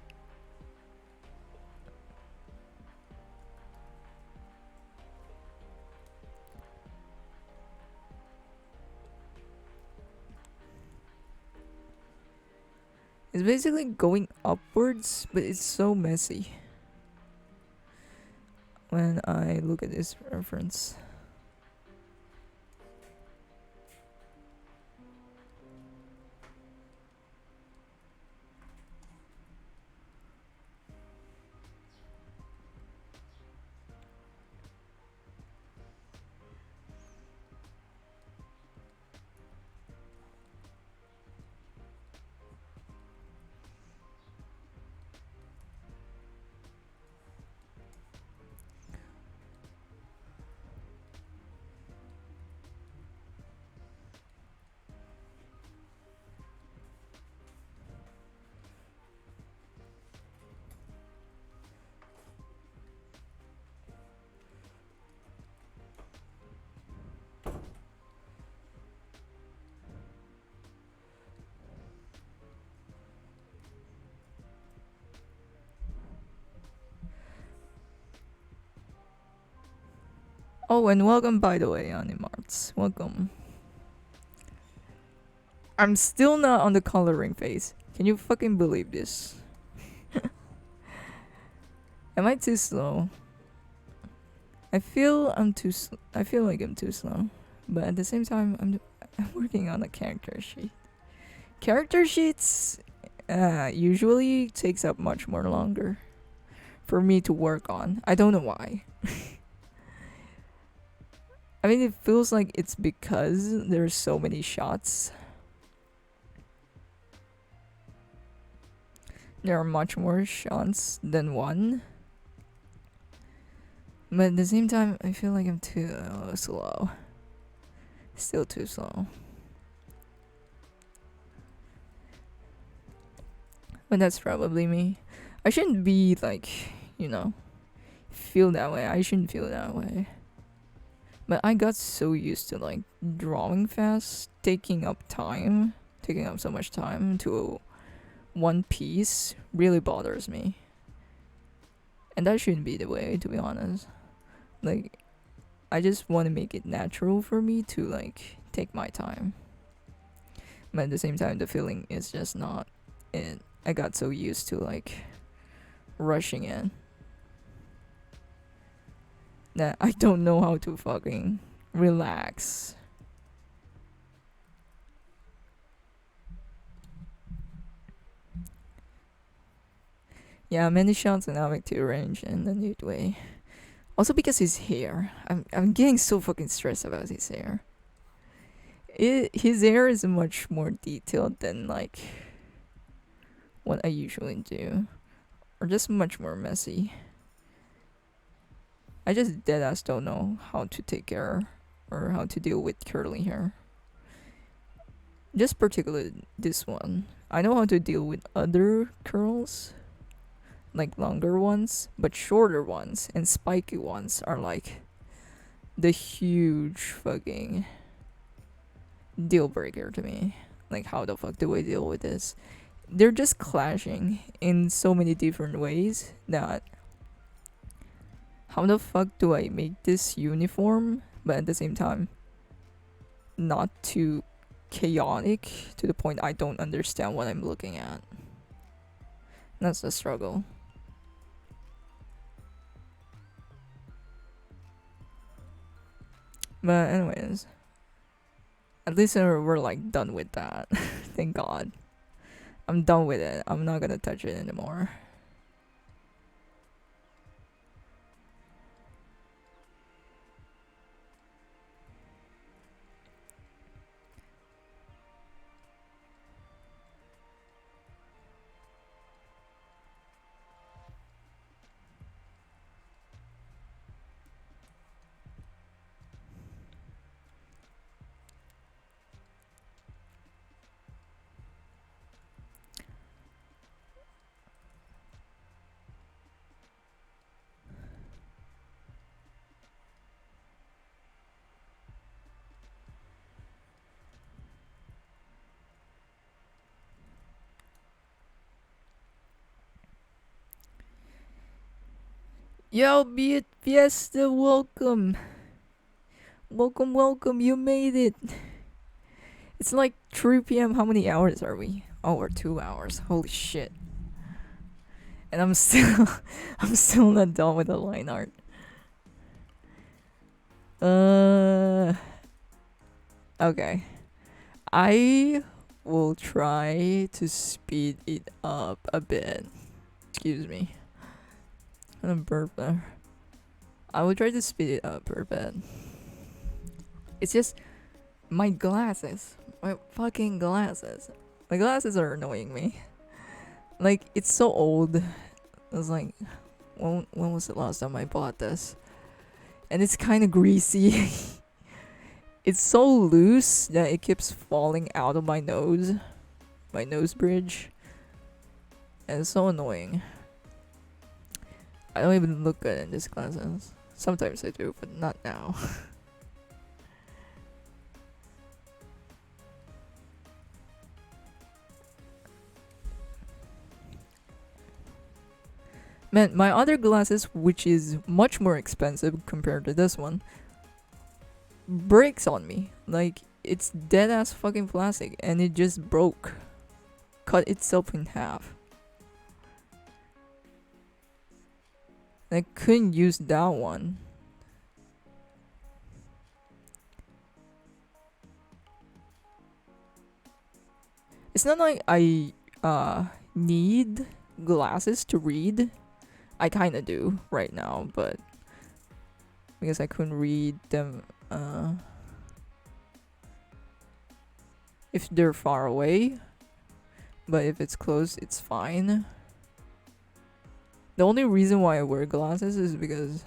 It's basically going upwards, but it's so messy when I look at this reference. Oh, and welcome, by the way, Animarts. Welcome. I'm still not on the coloring phase. Can you fucking believe this? Am I too slow? I feel I feel like I'm too slow, but at the same time, I'm working on a character sheet. Character sheets usually takes up much more longer for me to work on. I don't know why. I mean, it feels like it's because there's so many shots. There are much more shots than one. But at the same time, I feel like I'm too slow. Still too slow. But that's probably me. I shouldn't be like, you know, feel that way. I shouldn't feel that way. But I got so used to like drawing fast, taking up so much time to one piece really bothers me. And that shouldn't be the way, to be honest. Like, I just want to make it natural for me to like take my time. But at the same time, the feeling is just not it. I got so used to like rushing in that I don't know how to fucking relax. Yeah, many shots in Namek to range in the nude way. Also because his hair. I'm getting so fucking stressed about his hair. His hair is much more detailed than like what I usually do. Or just much more messy. I just deadass don't know how to take care or how to deal with curly hair. Just particularly this one. I know how to deal with other curls, like longer ones, but shorter ones and spiky ones are like the huge fucking deal breaker to me. Like, how the fuck do I deal with this? They're just clashing in so many different ways that how the fuck do I make this uniform, but at the same time not too chaotic to the point I don't understand what I'm looking at? That's the struggle. But anyways, at least we're like done with that. Thank God. I'm done with it. I'm not gonna touch it anymore. Yo, be it Fiesta, welcome. Welcome, welcome, you made it. It's like 3 p.m. How many hours are we? Oh, we're 2 hours. Holy shit. And I'm still I'm still not done with the line art. Uh okay. I will try to speed it up a bit. Excuse me. I'm gonna burp there. I will try to speed it up a bit. It's just my glasses. My fucking glasses. My glasses are annoying me. Like, it's so old. I was like, when was the last time I bought this? And it's kind of greasy. It's so loose that it keeps falling out of my nose bridge. And it's so annoying. I don't even look good in these glasses. Sometimes I do, but not now. Man, my other glasses, which is much more expensive compared to this one, breaks on me. Like, it's dead ass fucking plastic and it just broke. Cut itself in half. I couldn't use that one. It's not like I need glasses to read. I kinda do right now, but because I couldn't read them if they're far away. But if it's close, it's fine. The only reason why I wear glasses is because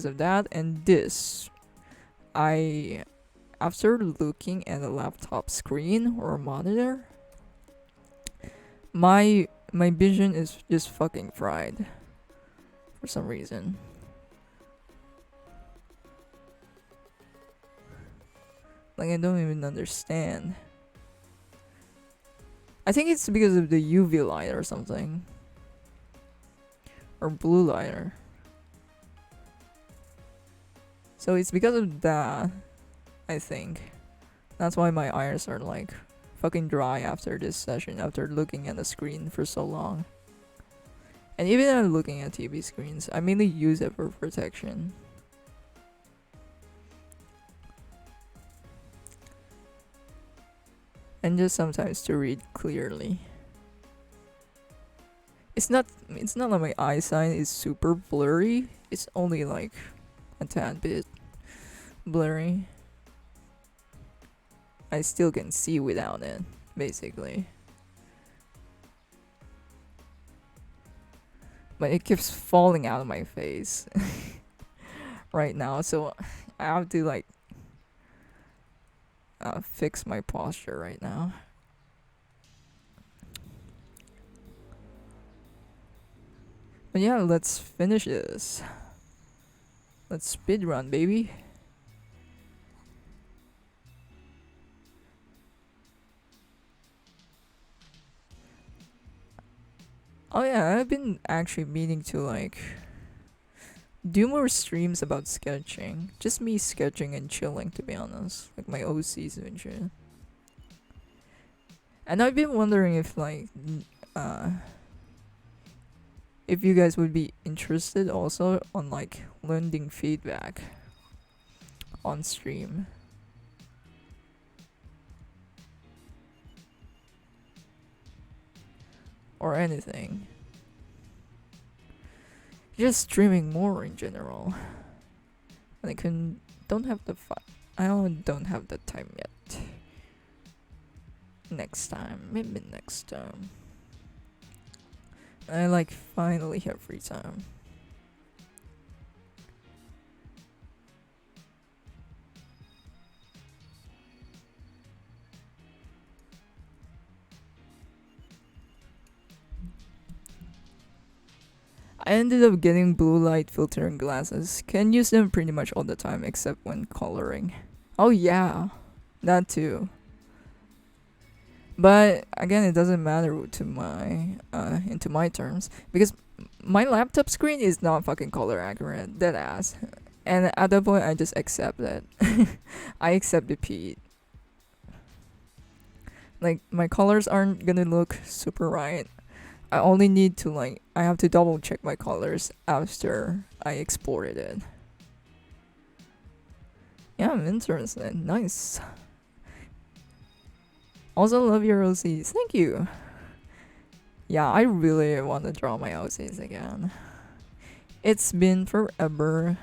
of that and this. After looking at a laptop screen or a monitor, my vision is just fucking fried for some reason. Like, I don't even understand. I think it's because of the UV light or something. Or blue light. So it's because of that, I think. That's why my eyes are like fucking dry after this session, after looking at the screen for so long. And even after looking at TV screens, I mainly use it for protection. And just sometimes to read clearly. It's not like my eyesight is super blurry. It's only like a tad bit blurry. I still can see without it, basically. But it keeps falling out of my face right now, so I have to like fix my posture right now. But yeah, let's finish this. Let's speed run, baby. Oh yeah, I've been actually meaning to like do more streams about sketching. Just me sketching and chilling, to be honest. Like my OCs and shit. And I've been wondering if like if you guys would be interested also on like lending feedback on stream. Or anything. Just streaming more in general. And I don't have the I don't have the time yet. Next time, maybe next time. I like finally have free time. I ended up getting blue light filtering glasses. Can use them pretty much all the time except when coloring. Oh yeah, that too. But again, it doesn't matter to my into my terms because my laptop screen is not fucking color accurate, dead ass. And at that point, I just accept it. I accept defeat. Like my colors aren't gonna look super right. I only need to I have to double check my colors after I exported it. Yeah, I'm interested. Nice. Also love your OCs. Thank you. Yeah, I really want to draw my OCs again. It's been forever.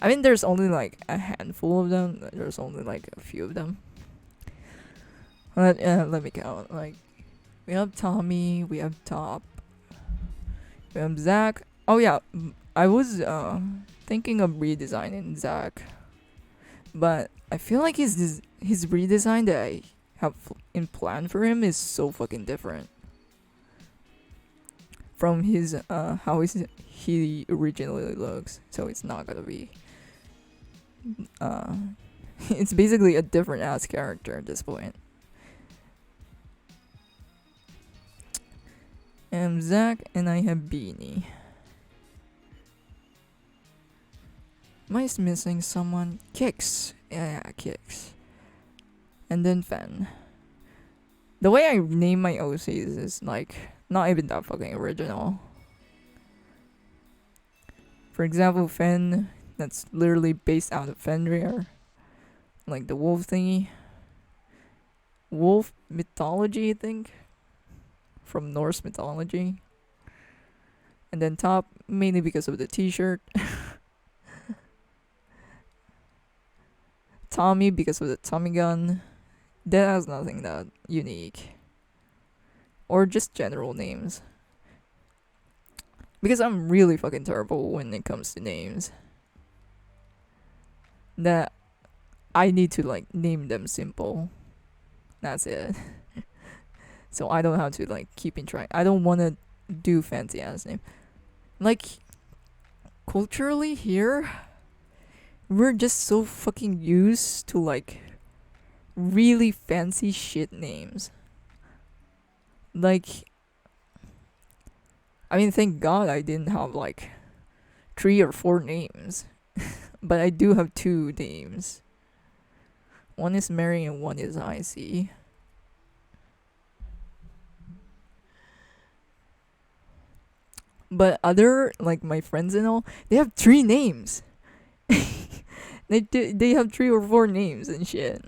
I mean, there's only like a handful of them. There's only like a few of them. Let me count. Like, we have Tommy, we have Top, we have Zach. Oh yeah, I was thinking of redesigning Zach, but I feel like his redesign that I have in plan for him is so fucking different from his how he originally looks. So it's not gonna be it's basically a different ass character at this point. I'm Zach and I have Beanie. Am I missing someone? Kicks. Yeah, Kicks. And then Fen. The way I name my OCs is like not even that fucking original. For example, Fen, that's literally based out of Fenrir. Like the wolf thingy. Wolf mythology, I think. From Norse mythology. And then Top, mainly because of the t-shirt. Tommy, because of the Tommy gun. That has nothing that unique. Or just general names. Because I'm really fucking terrible when it comes to names. That I need to like name them simple. That's it. So I don't have to like keep in track. I don't want to do fancy ass name. Like culturally here, we're just so fucking used to like really fancy shit names. Like, I mean, thank God I didn't have like 3 or 4 names. But I do have 2 names. One is Mary and one is Icy. But other, like my friends and all, they have 3 names. They have 3 or 4 names and shit.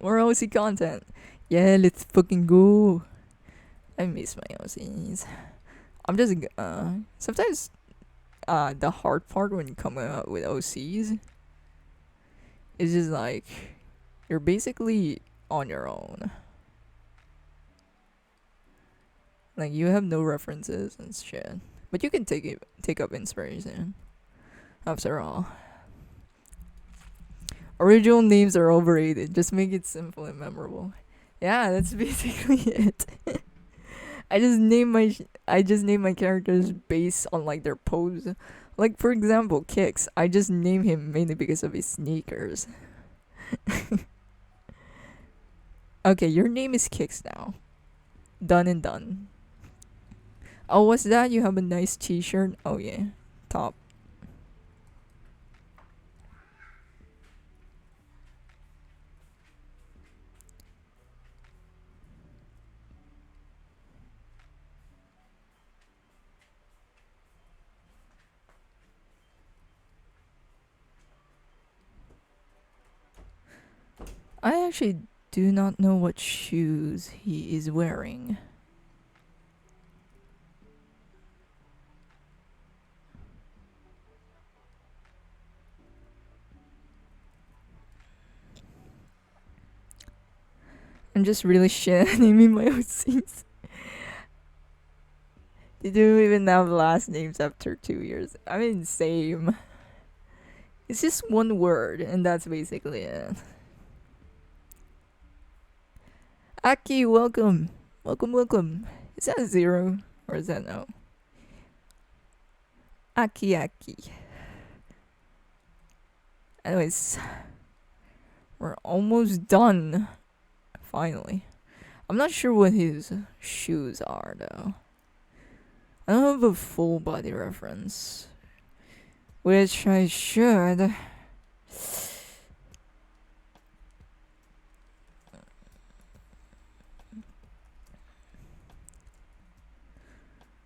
More OC content. Yeah, let's fucking go. I miss my OCs. I'm just sometimes the hard part when coming up with OCs is just like you're basically on your own. Like you have no references and shit, but you can take up inspiration. After all, original names are overrated. Just make it simple and memorable. Yeah, that's basically it. I just name my characters based on like their pose. Like for example, Kicks. I just name him mainly because of his sneakers. Okay, your name is Kicks now. Done and done. Oh, what's that? You have a nice t-shirt? Oh yeah. Top. I actually do not know what shoes he is wearing. I'm just really shit at naming my OCs. They don't even have last names after 2 years. I mean, same. It's just one word, and that's basically it. Aki, welcome. Welcome. Is that a 0? Or is that no? Aki. Anyways, we're almost done. Finally. I'm not sure what his shoes are though. I don't have a full body reference, which I should.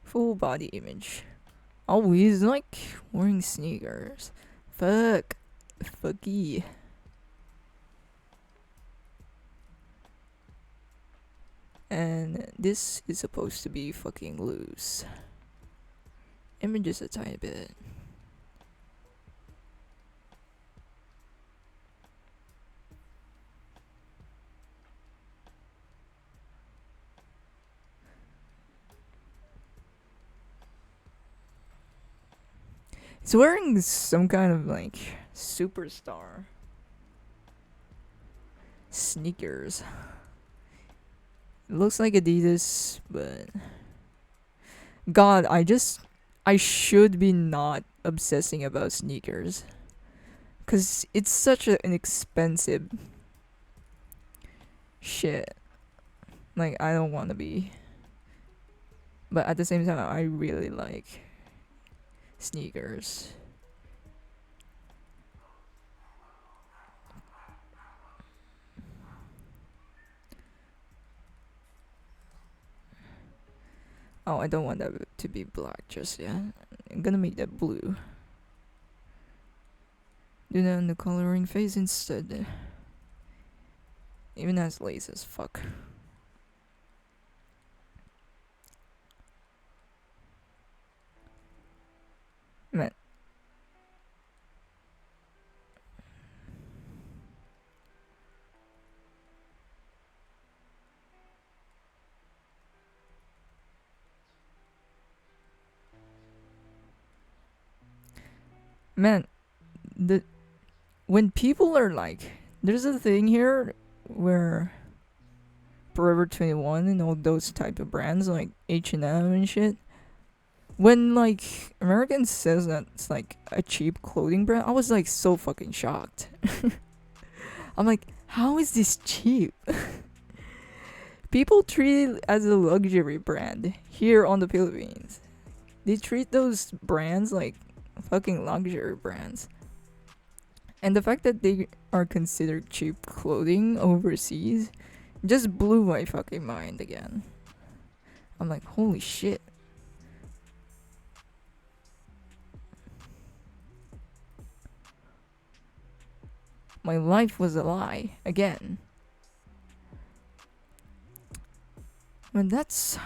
Full body image. Oh, he's like wearing sneakers. Fuck. Fucky. And this is supposed to be fucking loose. Images a tiny bit. He's wearing some kind of like superstar sneakers. It looks like Adidas, but God, I should be not obsessing about sneakers, cause it's such an expensive shit. Like I don't want to be, but at the same time, I really like sneakers. Oh, I don't want that to be black just yet. I'm gonna make that blue. Do that in the coloring phase instead. Even as lazy as fuck. Man. Man, the when people are like, there's a thing here where Forever 21 and all those type of brands like H&M and shit. When like Americans says that it's like a cheap clothing brand, I was like so fucking shocked. I'm like, how is this cheap? People treat it as a luxury brand here on the Philippines. They treat those brands like fucking luxury brands. And the fact that they are considered cheap clothing overseas just blew my fucking mind again. I'm like, holy shit. My life was a lie again. And that's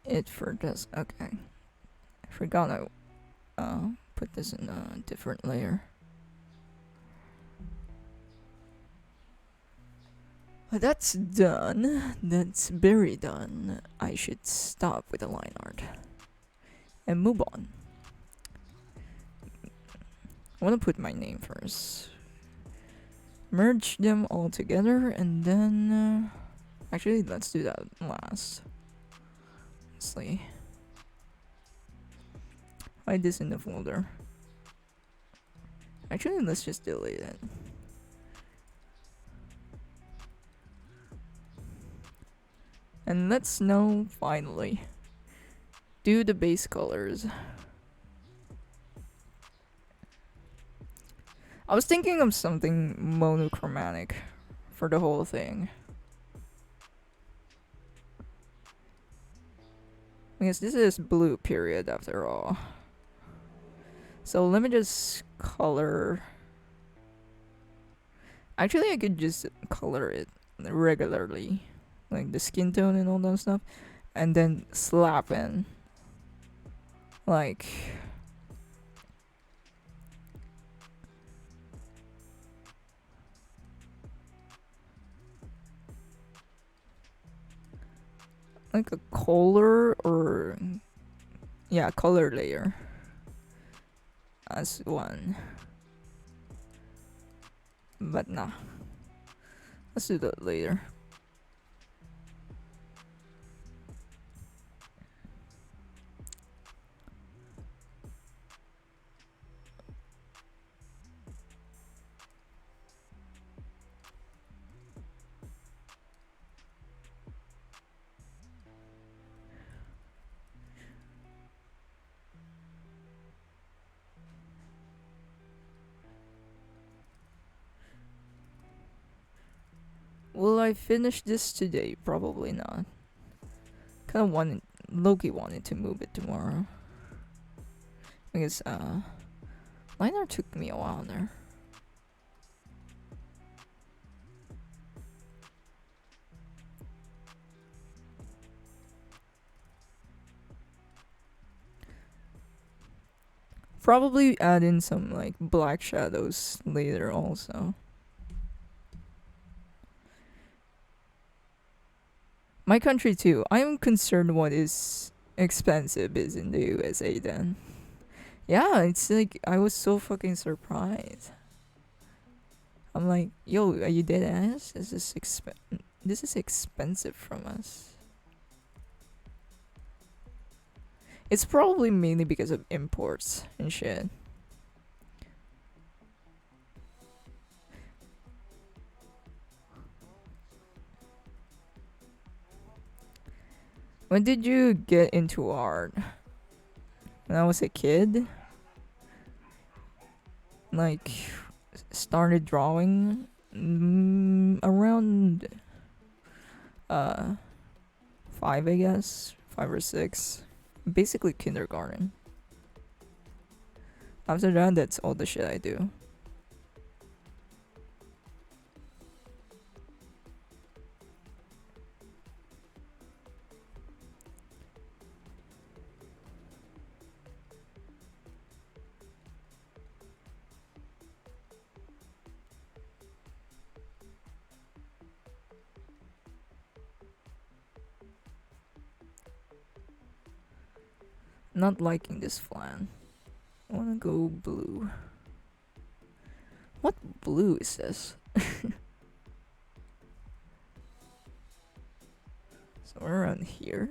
it for this. Okay. I forgot I put this in a different layer. That's done. That's very done. I should stop with the line art and move on. I want to put my name first. Merge them all together and then... actually, let's do that last. Honestly. Hide this in the folder. Actually, let's just delete it. And let's now finally do the base colors. I was thinking of something monochromatic for the whole thing. Because this is blue period after all. So let me just color. Actually, I could just color it regularly. Like the skin tone and all that stuff. And then slap in. Like... like a color or... yeah, color layer. As one. But nah. Let's do that later. I finish this today? Probably not. Kind of wanted, Loki wanted to move it tomorrow. Because, liner took me a while there. Probably add in some like black shadows later also. My country too. I'm concerned what is expensive is in the USA then. Yeah, it's like I was so fucking surprised. I'm like, yo, are you dead ass? This is expensive from us. It's probably mainly because of imports and shit. When did you get into art? When I was a kid? Like, started drawing around 5, I guess. 5 or 6. Basically kindergarten. After that, that's all the shit I do. Not liking this flan. I wanna go blue. What blue is this? Somewhere around here?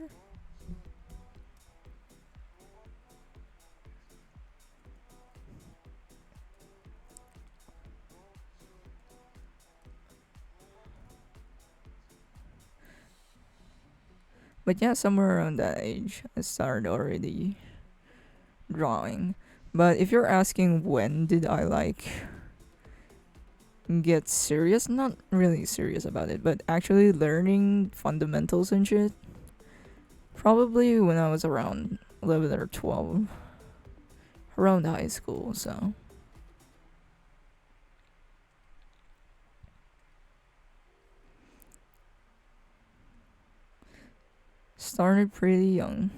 But yeah, somewhere around that age, I started already drawing. But if you're asking when did I like get serious, not really serious about it, but actually learning fundamentals and shit, probably when I was around 11 or 12, around high school, so. Started pretty young.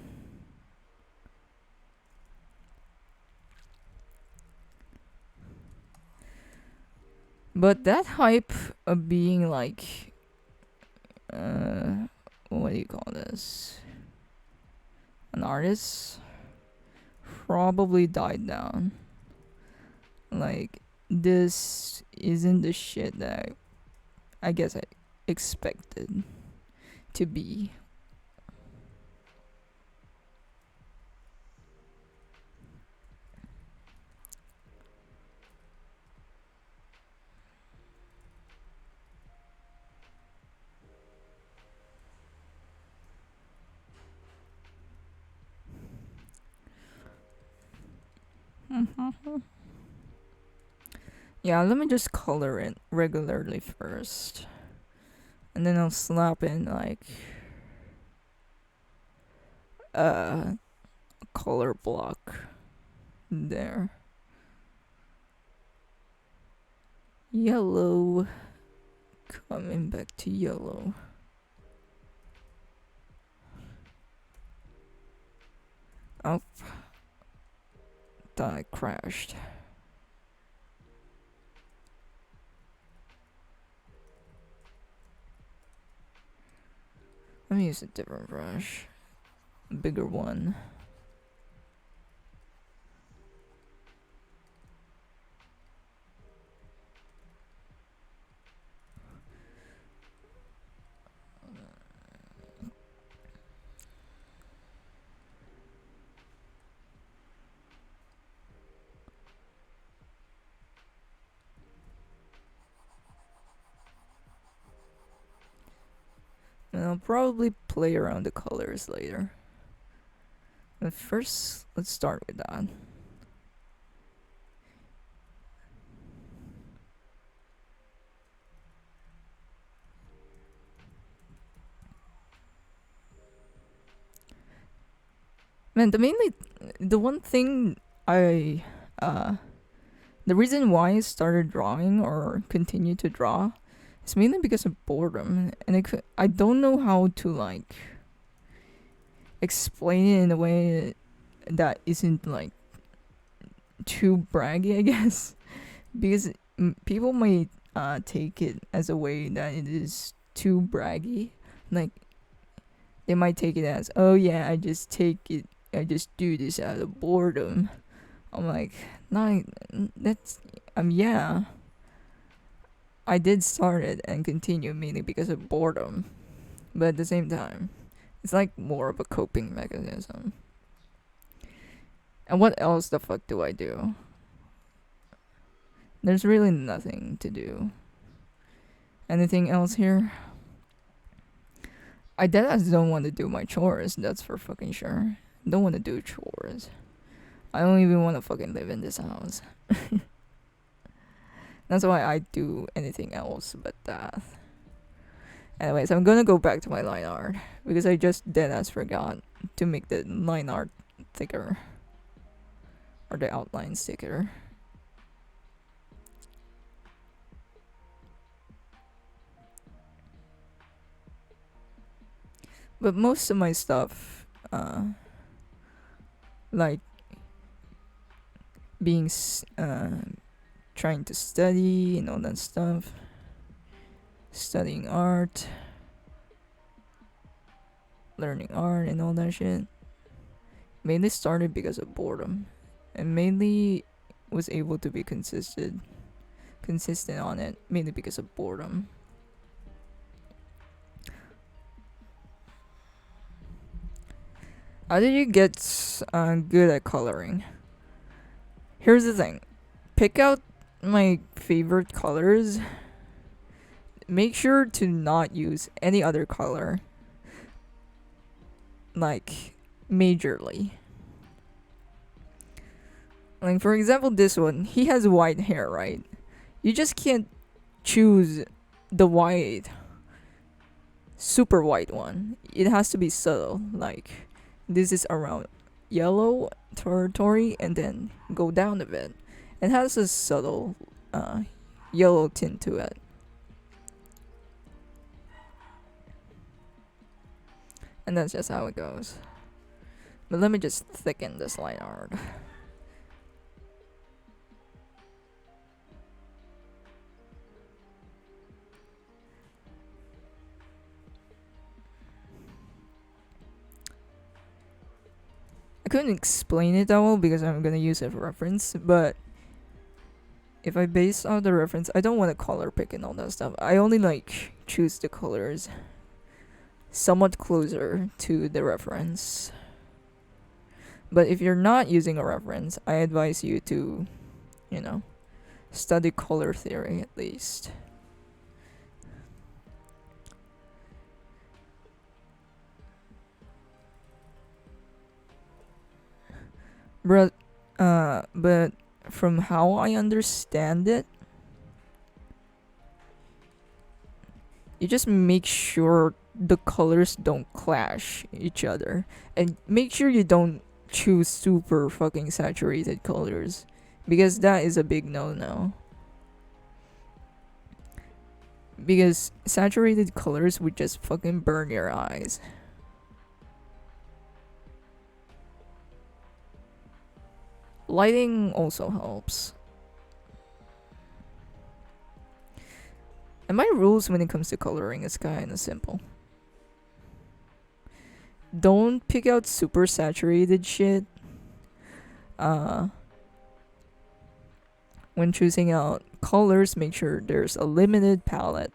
But that hype of being like, what do you call this? An artist probably died down. Like, this isn't the shit that I guess I expected to be. Yeah, let me just color it regularly first. And then I'll slap in like a color block there. Yellow. Coming back to yellow. Oh. Thought I crashed. Let me use a different brush. A bigger one. And I'll probably play around the colors later. But first, let's start with that. Man, the one thing I uh the reason why I started drawing or continue to draw is mainly because of boredom, and I don't know how to like explain it in a way that isn't like too braggy, I guess, because people might take it as a way that it is too braggy, like they might take it as, oh yeah, I just do this out of boredom. I'm like, no, that's yeah, I did start it and continue mainly because of boredom, but at the same time, it's like more of a coping mechanism. And what else the fuck do I do? There's really nothing to do. Anything else here? I deadass don't want to do my chores, that's for fucking sure. Don't want to do chores. I don't even want to fucking live in this house. That's why I do anything else but that. Anyways, I'm gonna go back to my line art because I just deadass forgot to make the line art thicker. Or the outline thicker. But most of my stuff, like being trying to study and all that stuff, studying art, learning art and all that shit, mainly started because of boredom, and mainly was able to be consistent on it mainly because of boredom. How did you get good at coloring? Here's the thing. Pick out my favorite colors. Make sure to not use any other color. Like, majorly. Like, for example, this one. He has white hair, right? You just can't choose the white, super white one. It has to be subtle. Like, this is around yellow territory and then go down a bit. It has a subtle yellow tint to it. And that's just how it goes. But let me just thicken this line art. I couldn't explain it that well because I'm gonna use it for reference, but if I base out the reference, I don't want to color pick and all that stuff. I only like choose the colors somewhat closer to the reference. But if you're not using a reference, I advise you to, study color theory at least. But from how I understand it, you just make sure the colors don't clash each other, and make sure you don't choose super fucking saturated colors, because that is a big no-no. Because saturated colors would just fucking burn your eyes. Lighting also helps. And my rules when it comes to coloring is kinda simple. Don't pick out super saturated shit. When choosing out colors, make sure there's a limited palette.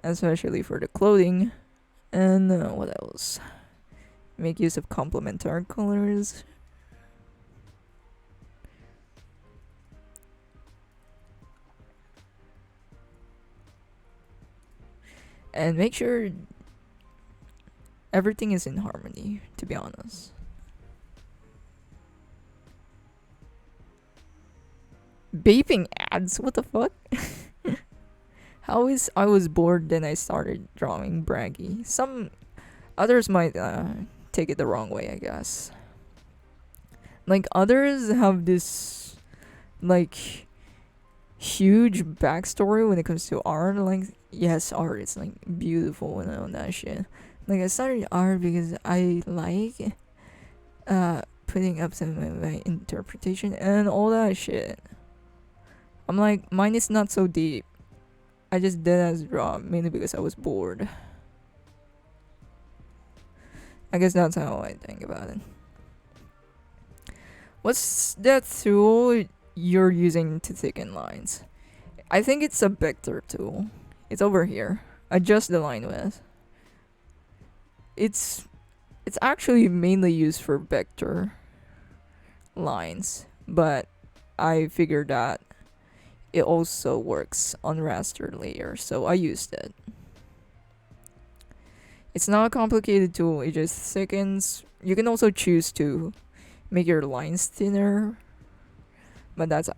Especially for the clothing. And what else? Make use of complementary colors. And make sure everything is in harmony, to be honest. Vaping ads? What the fuck? How is I was bored then I started drawing braggy? Some others might take it the wrong way, I guess. Like others have this like huge backstory when it comes to art. Like yes, art is like beautiful and all that shit. Like I started art because I like putting up some of my interpretation and all that shit. I'm like, mine is not so deep. I just did as draw mainly because I was bored. I guess that's how I think about it. What's that tool you're using to thicken lines? I think it's a vector tool. It's over here. Adjust the line width. It's actually mainly used for vector lines, but I figured that it also works on raster layer, so I used it. It's not a complicated tool, it just thickens. You can also choose to make your lines thinner, but that's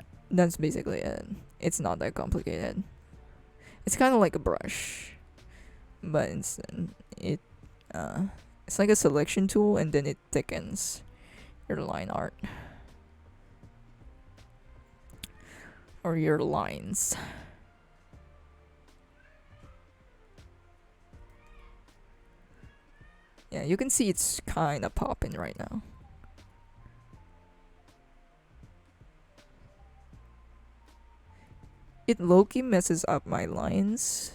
basically it. It's not that complicated. It's kind of like a brush, but it's like a selection tool, and then it thickens your line art or your lines. Yeah, you can see it's kind of popping right now. It low-key messes up my lines.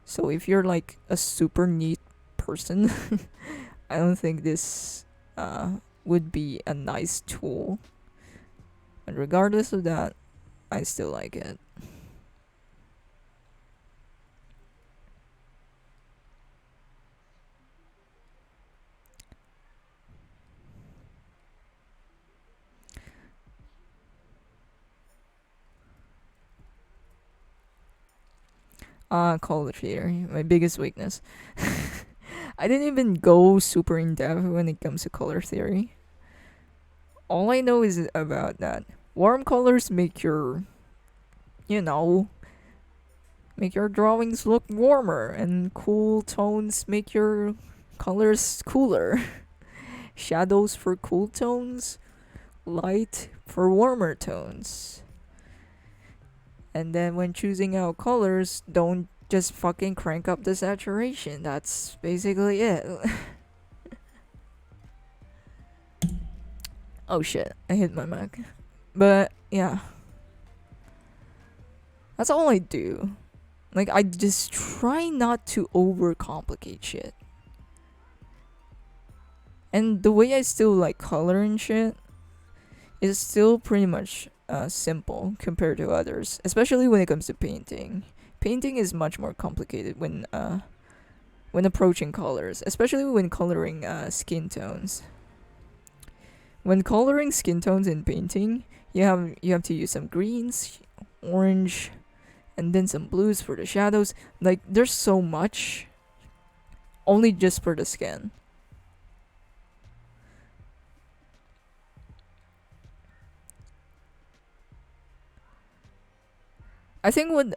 So if you're like a super neat person, I don't think this would be a nice tool. But regardless of that, I still like it. Color theory, my biggest weakness. I didn't even go super in depth when it comes to color theory. All I know is about that warm colors make your, make your drawings look warmer, and cool tones make your colors cooler. Shadows for cool tones, light for warmer tones. And then when choosing out colors, don't just fucking crank up the saturation. That's basically it. Oh shit, I hit my mic. But yeah. That's all I do. Like, I just try not to overcomplicate shit. And the way I still like color and shit is still pretty much simple compared to others, especially when it comes to painting. Painting is much more complicated when approaching colors, especially when coloring skin tones. When coloring skin tones in painting, you have to use some greens, orange, and then some blues for the shadows. Like, there's so much only just for the skin. I think what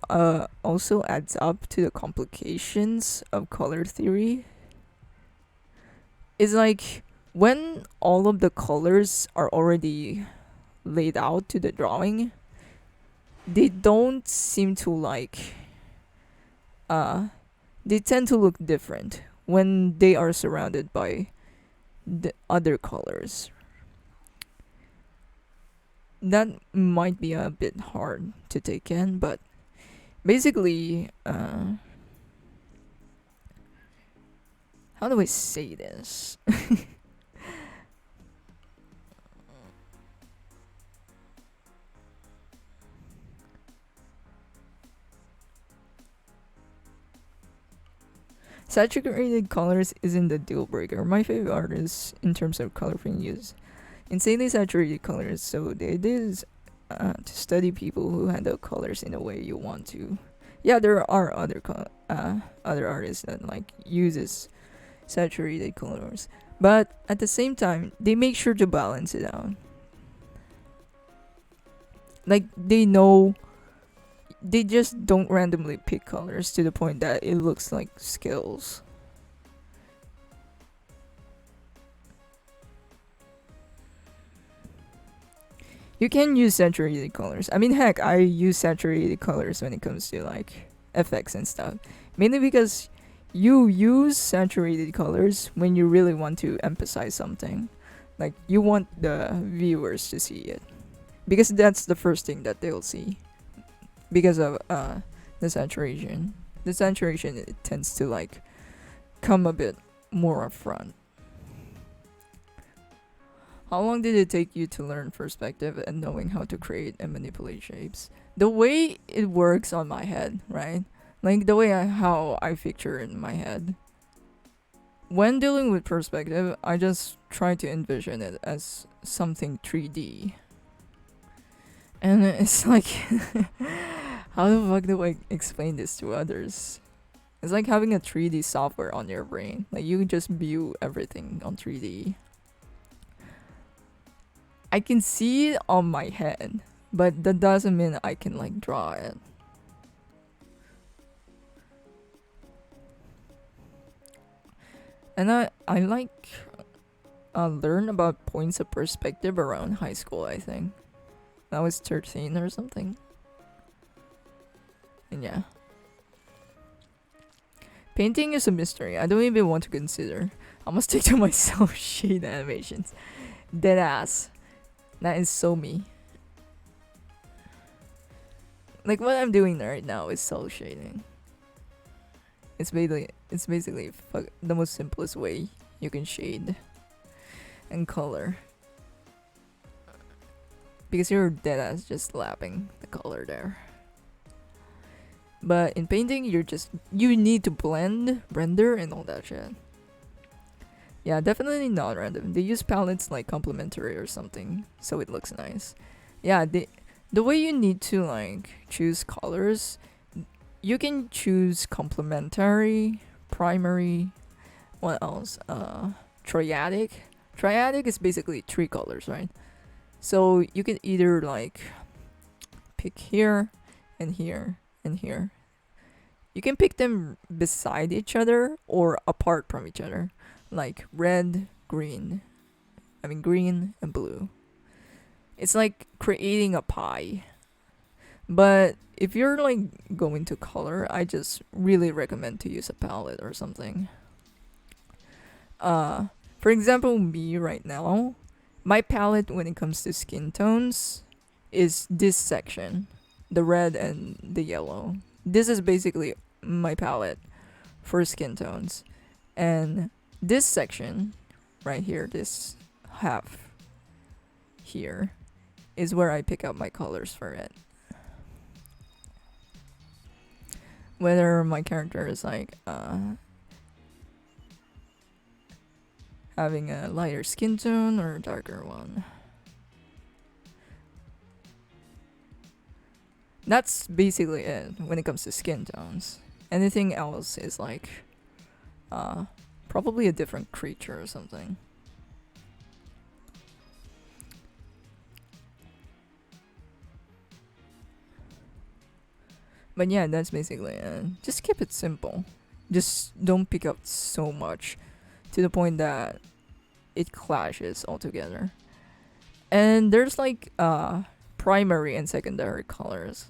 also adds up to the complications of color theory is like when all of the colors are already laid out to the drawing, they don't seem to like they tend to look different when they are surrounded by the other colors. That might be a bit hard to take in, but basically, how do I say this? Saturated colors isn't a deal breaker. My favorite artists in terms of color frame use insanely saturated colors, so it is to study people who handle colors in a way you want to. Yeah, there are other artists that like uses saturated colors, but at the same time, they make sure to balance it out. Like they know, they just don't randomly pick colors to the point that it looks like skills. You can use saturated colors. I mean, heck, I use saturated colors when it comes to like effects and stuff. Mainly because you use saturated colors when you really want to emphasize something. Like you want the viewers to see it. Because that's the first thing that they'll see. Because of the saturation. The saturation, it tends to like come a bit more upfront. How long did it take you to learn perspective and knowing how to create and manipulate shapes? The way it works on my head, right? Like the way how I picture it in my head. When dealing with perspective, I just try to envision it as something 3D. And it's like, how the fuck do I explain this to others? It's like having a 3D software on your brain. Like you just view everything on 3D. I can see it on my head, but that doesn't mean I can like draw it. And I like learn about points of perspective around high school, I think. I was 13 or something. And yeah. Painting is a mystery. I don't even want to consider. I must stick to myself shade animations. Deadass. That is so me. Like what I'm doing right now is cel shading. It's basically the most simplest way you can shade and color. Because you're dead ass just slapping the color there. But in painting, you need to blend, render, and all that shit. Yeah, definitely not random. They use palettes like complementary or something, so it looks nice. Yeah, the way you need to like choose colors, you can choose complementary, primary, what else? Triadic. Triadic is basically 3 colors, right? So you can either like pick here and here and here. You can pick them beside each other or apart from each other. Like red, green. I mean green and blue. It's like creating a pie. But if you're like going to color, I just really recommend to use a palette or something. For example, me right now, my palette when it comes to skin tones is this section, the red and the yellow. This is basically my palette for skin tones. And this section right here, this half here, is where I pick out my colors for it. Whether my character is like having a lighter skin tone or a darker one. That's basically it when it comes to skin tones. Anything else is like probably a different creature or something. But yeah, that's basically it. Just keep it simple. Just don't pick up so much to the point that it clashes altogether. And there's like primary and secondary colors.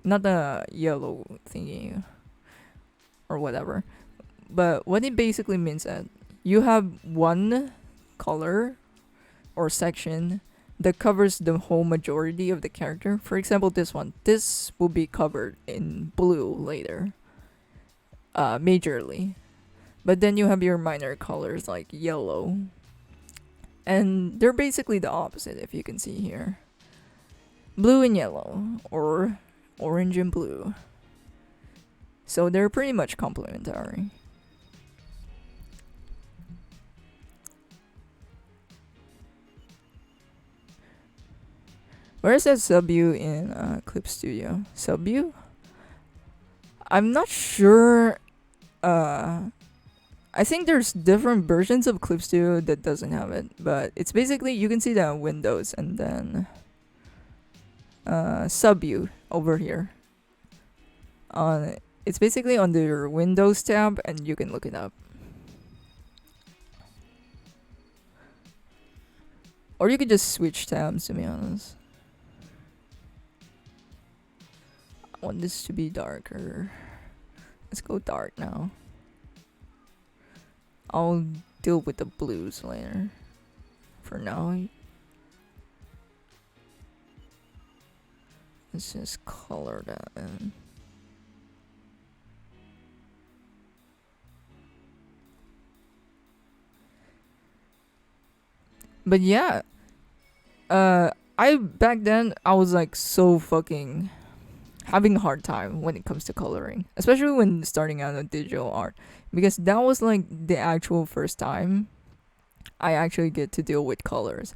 Not the yellow thingy or whatever. But what it basically means that you have one color or section that covers the whole majority of the character. For example, this one. This will be covered in blue later. Majorly. But then you have your minor colors like yellow. And they're basically the opposite if you can see here. Blue and yellow or orange and blue. So they're pretty much complementary. Where's that sub-view in Clip Studio? Sub-view? I'm not sure. I think there's different versions of Clip Studio that doesn't have it, but it's basically you can see the windows and then sub-view over here. It's basically under your Windows tab, and you can look it up. Or you could just switch tabs, to be honest. I want this to be darker. Let's go dark now. I'll deal with the blues later. For now, let's just color that in. But yeah, I back then I was like so fucking having a hard time when it comes to coloring, especially when starting out on digital art, because that was like the actual first time I actually get to deal with colors.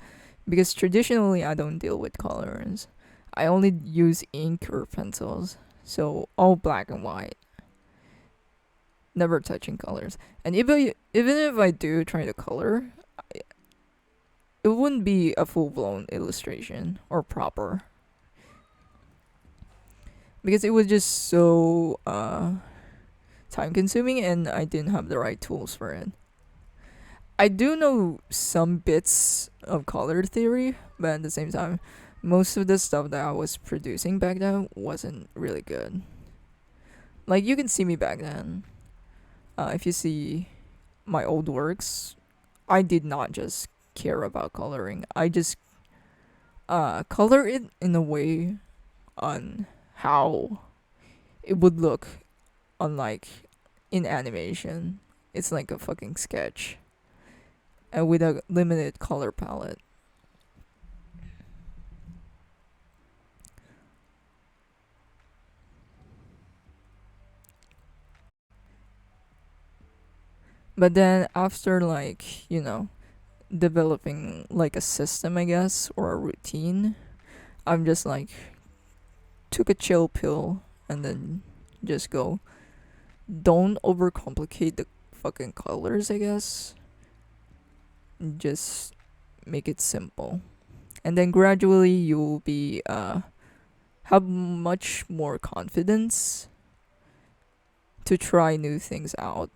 Because traditionally I don't deal with colors. I only use ink or pencils, so all black and white, never touching colors. And even if I do try to color, it wouldn't be a full blown illustration or proper, because it was just so time consuming and I didn't have the right tools for it. I do know some bits of color theory, but at the same time, most of the stuff that I was producing back then wasn't really good. Like, you can see me back then. If you see my old works, I did not just care about coloring. I just color it in a way on how it would look on, like, in animation. It's like a fucking sketch, and with a limited color palette. But then after, like, developing like a system, I guess, or a routine, I'm just like took a chill pill and then just go, don't overcomplicate the fucking colors, I guess. Just make it simple. And then gradually you'll be have much more confidence to try new things out.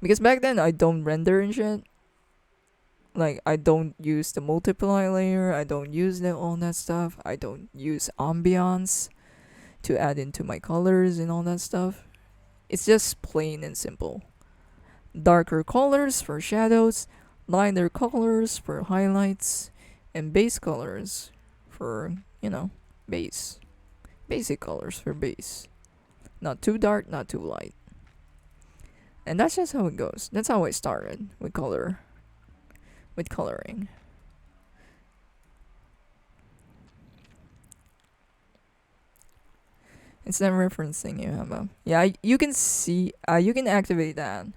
Because back then I don't render and shit. Like, I don't use the multiply layer, I don't use all that stuff, I don't use ambiance to add into my colors and all that stuff. It's just plain and simple. Darker colors for shadows, lighter colors for highlights, and base colors for, base. Basic colors for base. Not too dark, not too light. And that's just how it goes. That's how I started with coloring. It's not referencing you, Emma. Yeah, you can see, you can activate that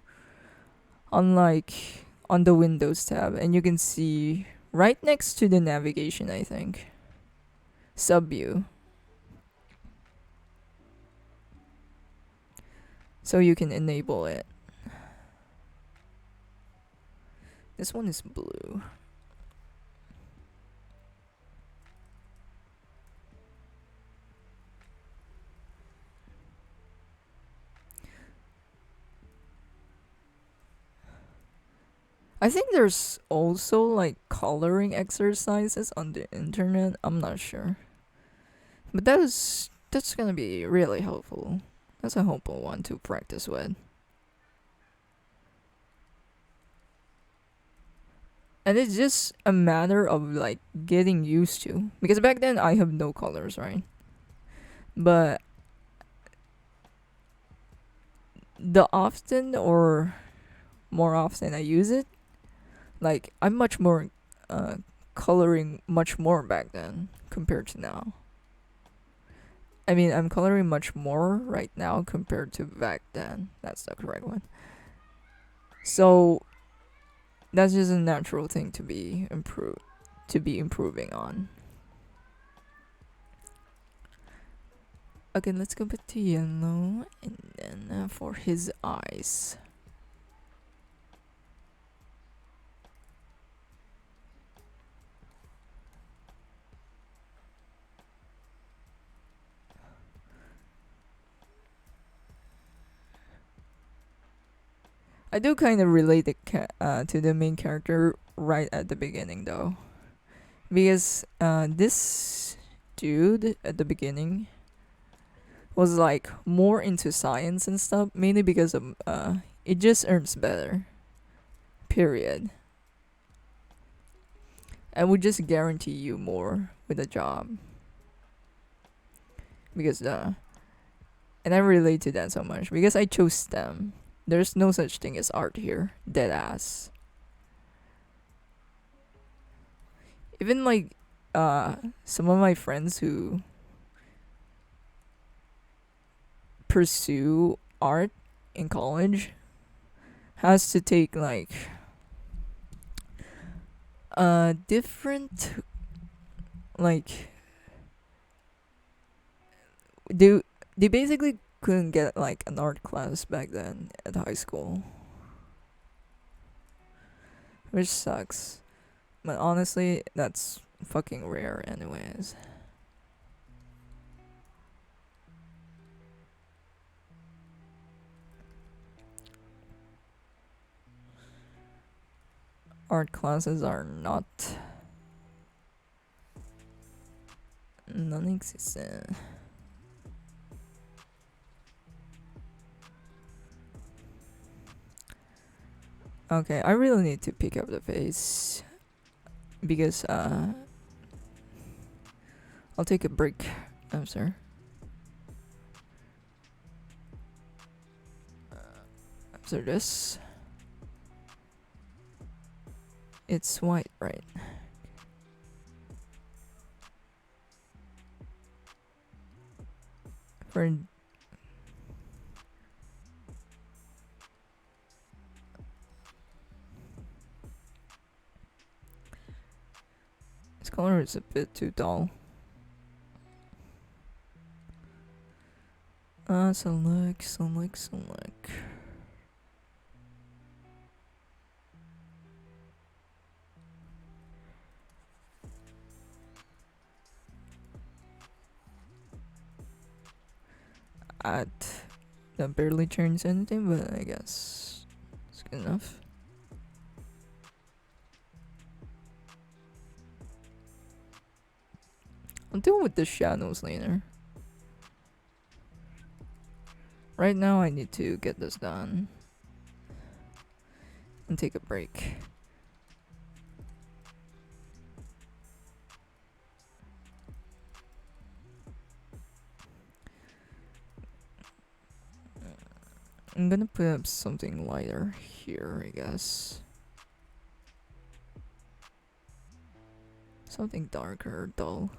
on, like, on the Windows tab, and you can see right next to the navigation, I think, subview. So you can enable it. This one is blue. I think there's also like coloring exercises on the internet. I'm not sure, but that's gonna be really helpful. That's a helpful one to practice with. And it's just a matter of like getting used to, because back then I have no colors, right? But the often or more often I use it, like, I'm much more coloring much more back then compared to now. I mean, I'm coloring much more right now compared to back then. That's the correct one. So that's just a natural thing to be improving on. Okay, let's go back to yellow, and then for his eyes. I do kind of relate to the main character right at the beginning though, because this dude at the beginning was like more into science and stuff, mainly because of it just earns better. Period. And would just guarantee you more with a job because and I relate to that so much because I chose STEM. There's no such thing as art here. Dead ass. Even like some of my friends who pursue art in college has to take like different like they they basically couldn't get like an art class back then at high school, which sucks. But honestly, that's fucking rare, anyways. Art classes are not non-existent. Okay, I really need to pick up the pace because I'll take a break after this. It's white, right? For this color is a bit too dull. Select. Add. That barely turns anything, but I guess it's good enough. I'll deal with the shadows later. Right now, I need to get this done and take a break. I'm gonna put up something lighter here, I guess. Something darker, dull.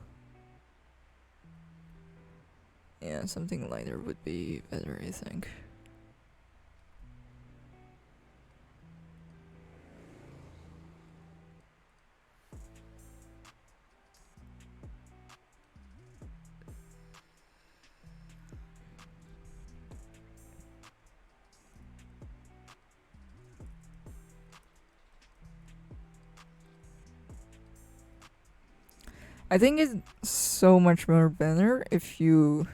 Yeah, something lighter would be better, I think. I think it's so much more better if you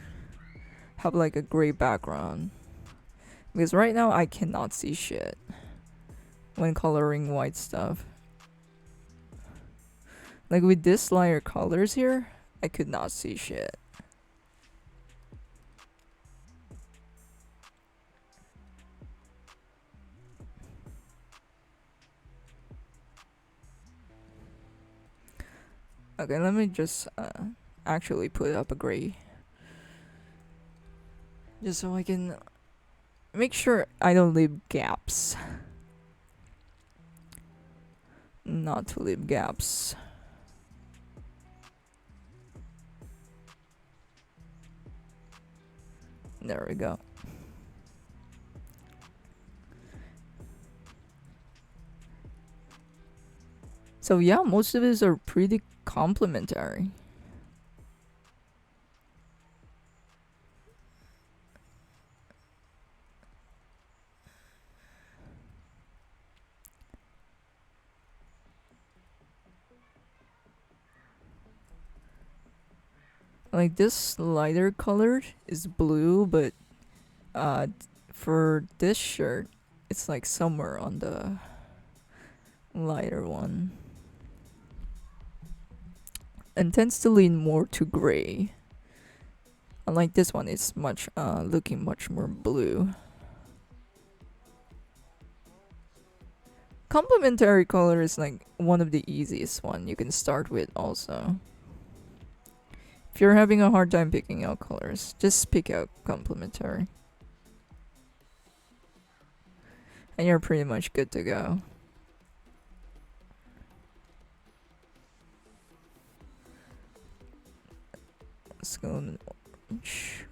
have like a gray background. Because right now I cannot see shit when coloring white stuff. Like with this lighter colors here, I could not see shit. Okay, let me just actually put up a gray. Just so I can make sure I don't leave gaps. Not to leave gaps. There we go. So yeah, most of these are pretty complementary. Like this lighter colored is blue, but for this shirt, it's like somewhere on the lighter one. And tends to lean more to gray. Unlike this one, it's much looking much more blue. Complementary color is like one of the easiest one you can start with also. If you're having a hard time picking out colors, just pick out complementary. And you're pretty much good to go. Let's go in orange.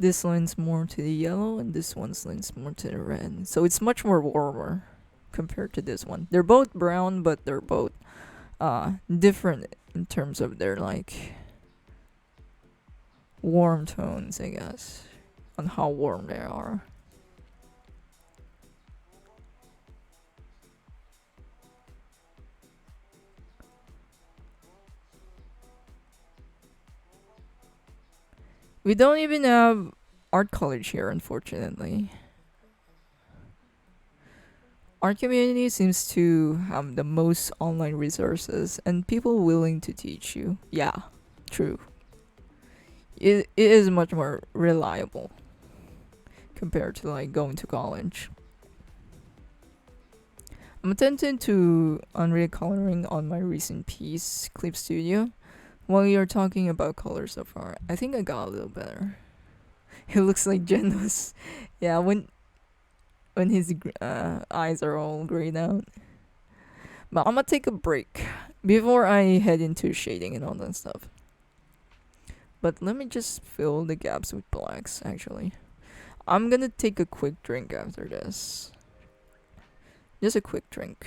This leans more to the yellow and this one leans more to the red. So it's much more warmer compared to this one. They're both brown, but they're both different in terms of their like warm tones, I guess, on how warm they are. We don't even have art college here, unfortunately. Our community seems to have the most online resources and people willing to teach you. Yeah, true. It is much more reliable compared to like going to college. I'm attempting to Unreal coloring on my recent piece, Clip Studio. While you're talking about color so far, I think I got a little better. It looks like Genos. Yeah, when his eyes are all grayed out. But I'm gonna take a break before I head into shading and all that stuff. But let me just fill the gaps with blacks, actually. I'm gonna take a quick drink after this. Just a quick drink.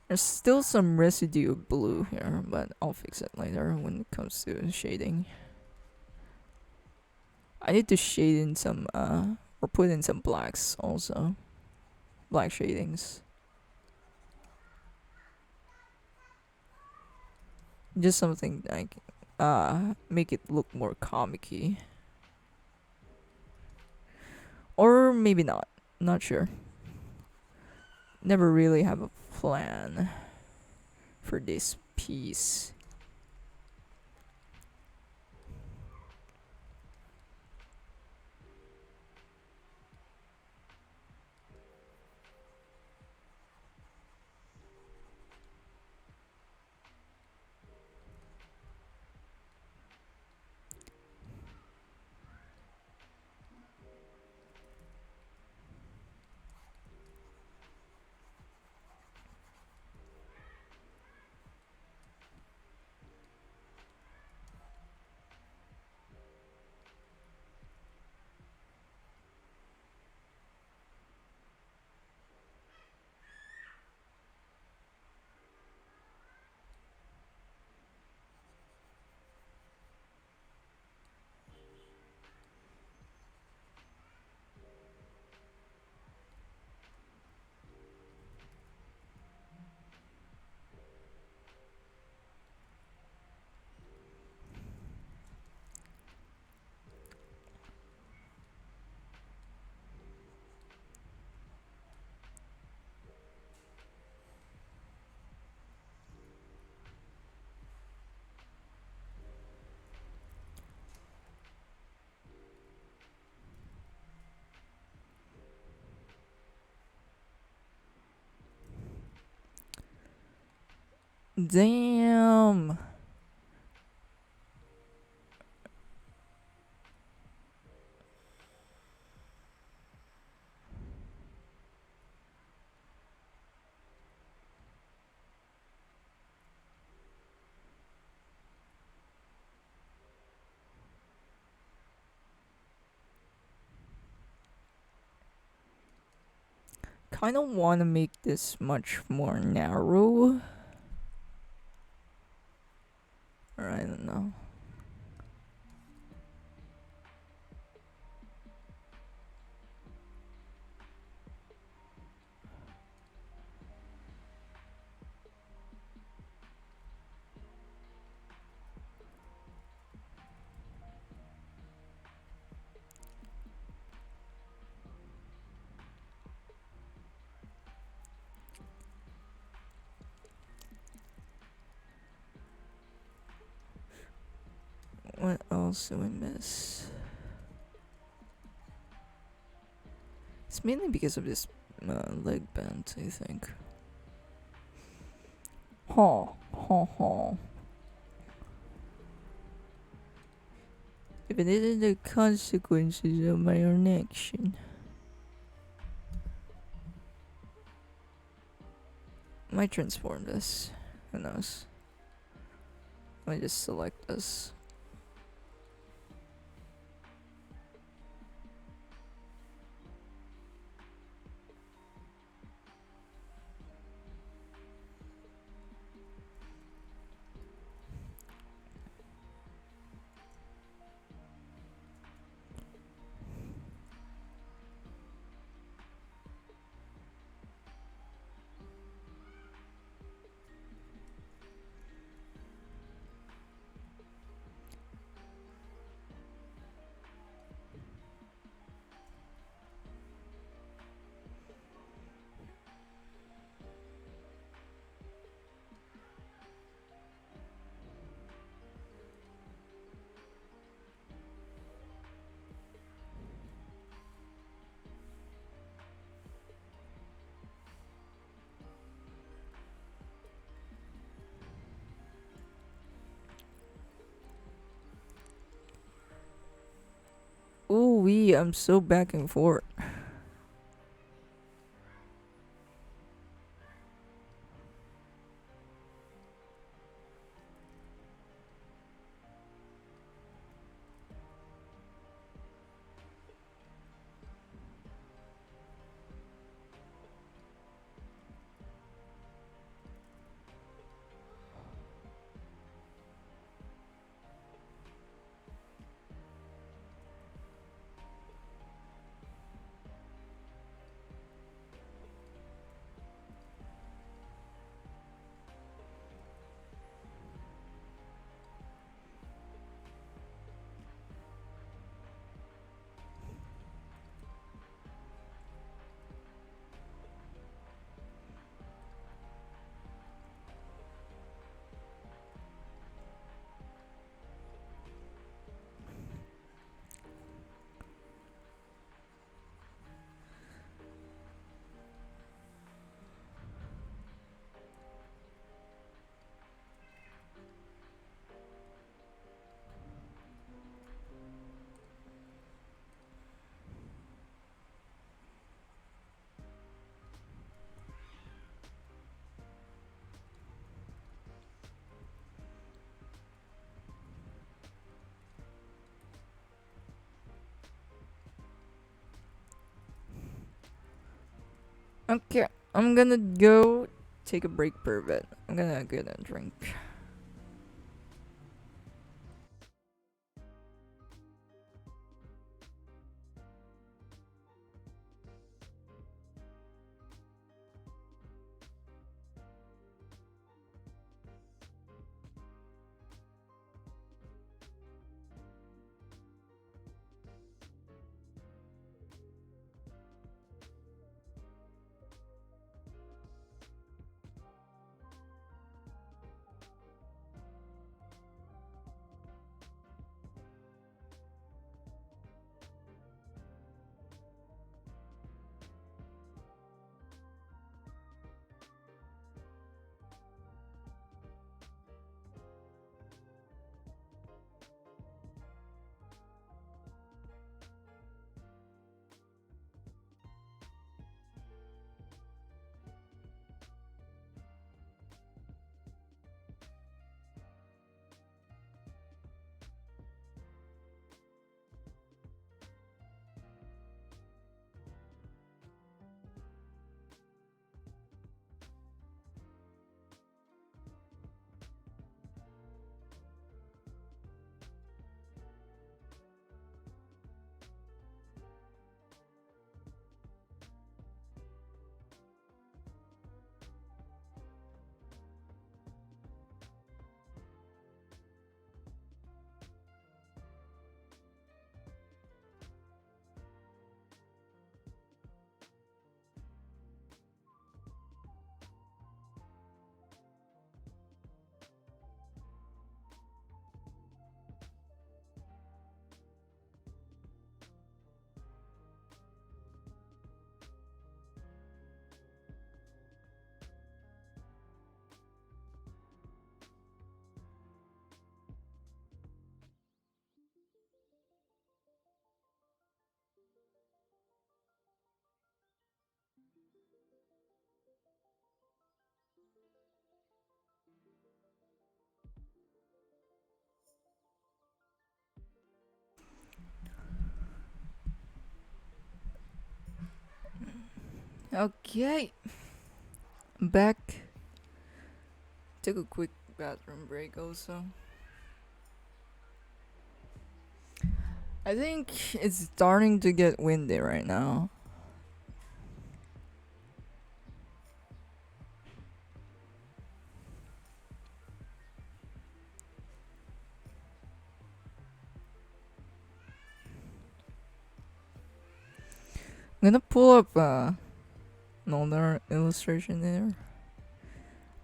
There's still some residue of blue here, but I'll fix it later when it comes to shading. I need to shade in some, or put in some blacks also. Black shadings. Just something like, make it look more comic-y. Or maybe not. Not sure. Never really have a plan for this piece. Damn. Kind of want to make this much more narrow. Or I don't know. What else do I miss? It's mainly because of this leg band, I think. Ha ha ha. If it isn't the consequences of my own action. Might transform this. Who knows? Let me just select this. Ooh wee, I'm so back and forth. Okay, I'm gonna go take a break per bit. I'm gonna get a drink. Okay, back. Took a quick bathroom break also. I think it's starting to get windy right now. I'm gonna pull up another illustration there.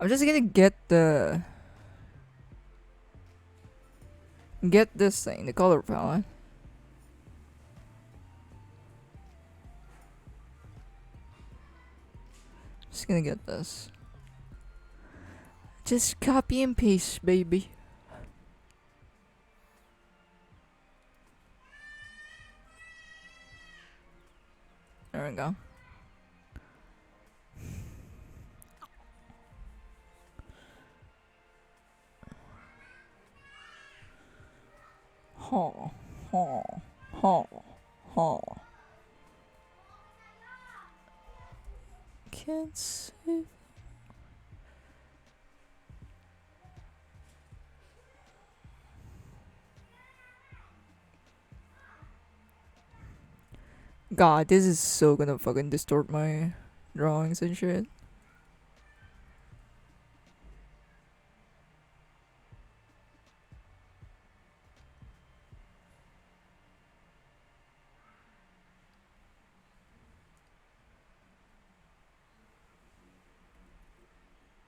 I'm just gonna get this thing, the color palette. Just gonna get this. Just copy and paste, baby. There we go. Ha, ha, ha, ha. Can't see. God, this is so gonna fucking distort my drawings and shit.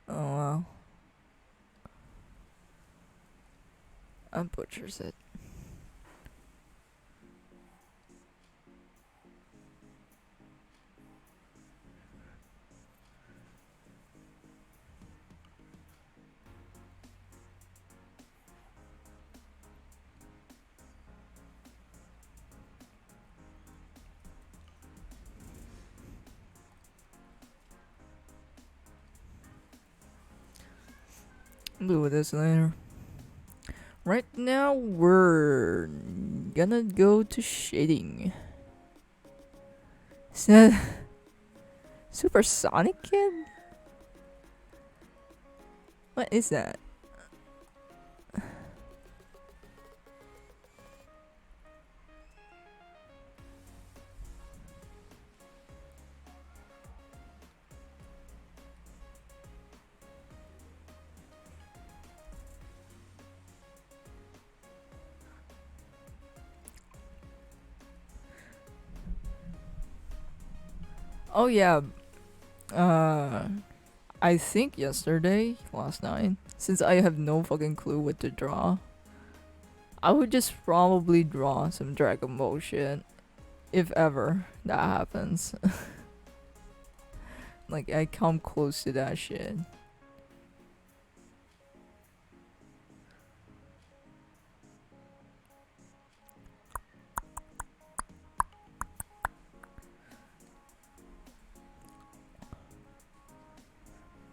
Oh wow. I butchers it. I'll do with this later. Right now, we're gonna go to shading. Is that Supersonic Kid? What is that? Oh yeah. I think last night, since I have no fucking clue what to draw, I would just probably draw some Dragon Ball shit. If ever that happens. Like, I come close to that shit.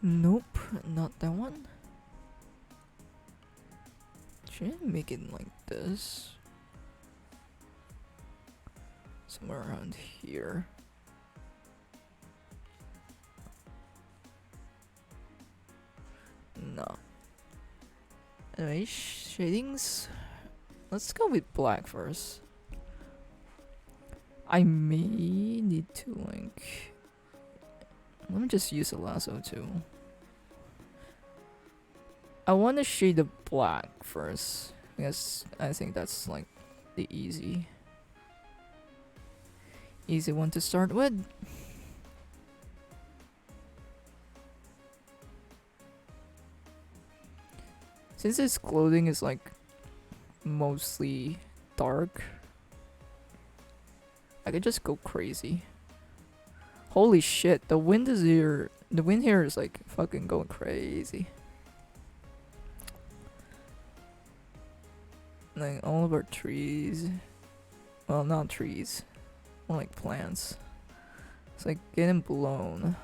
Nope, not that one. Should I make it like this? Somewhere around here. No. Anyway, shadings. Let's go with black first. I may need to, like... Let me just use a lasso too. I want to shade the black first. Because I think that's like the easy one to start with. Since his clothing is like mostly dark, I could just go crazy. Holy shit, the wind here is like fucking going crazy. Like all of our trees, well, not trees, more like plants. It's like getting blown.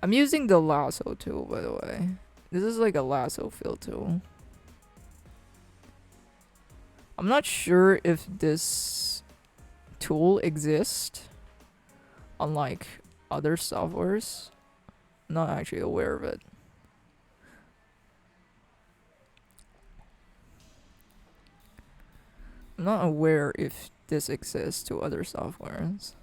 I'm using the lasso tool, by the way. This is like a lasso fill tool. I'm not sure if this tool exists unlike other softwares. Not actually aware of it. I'm not aware if this exists to other softwares.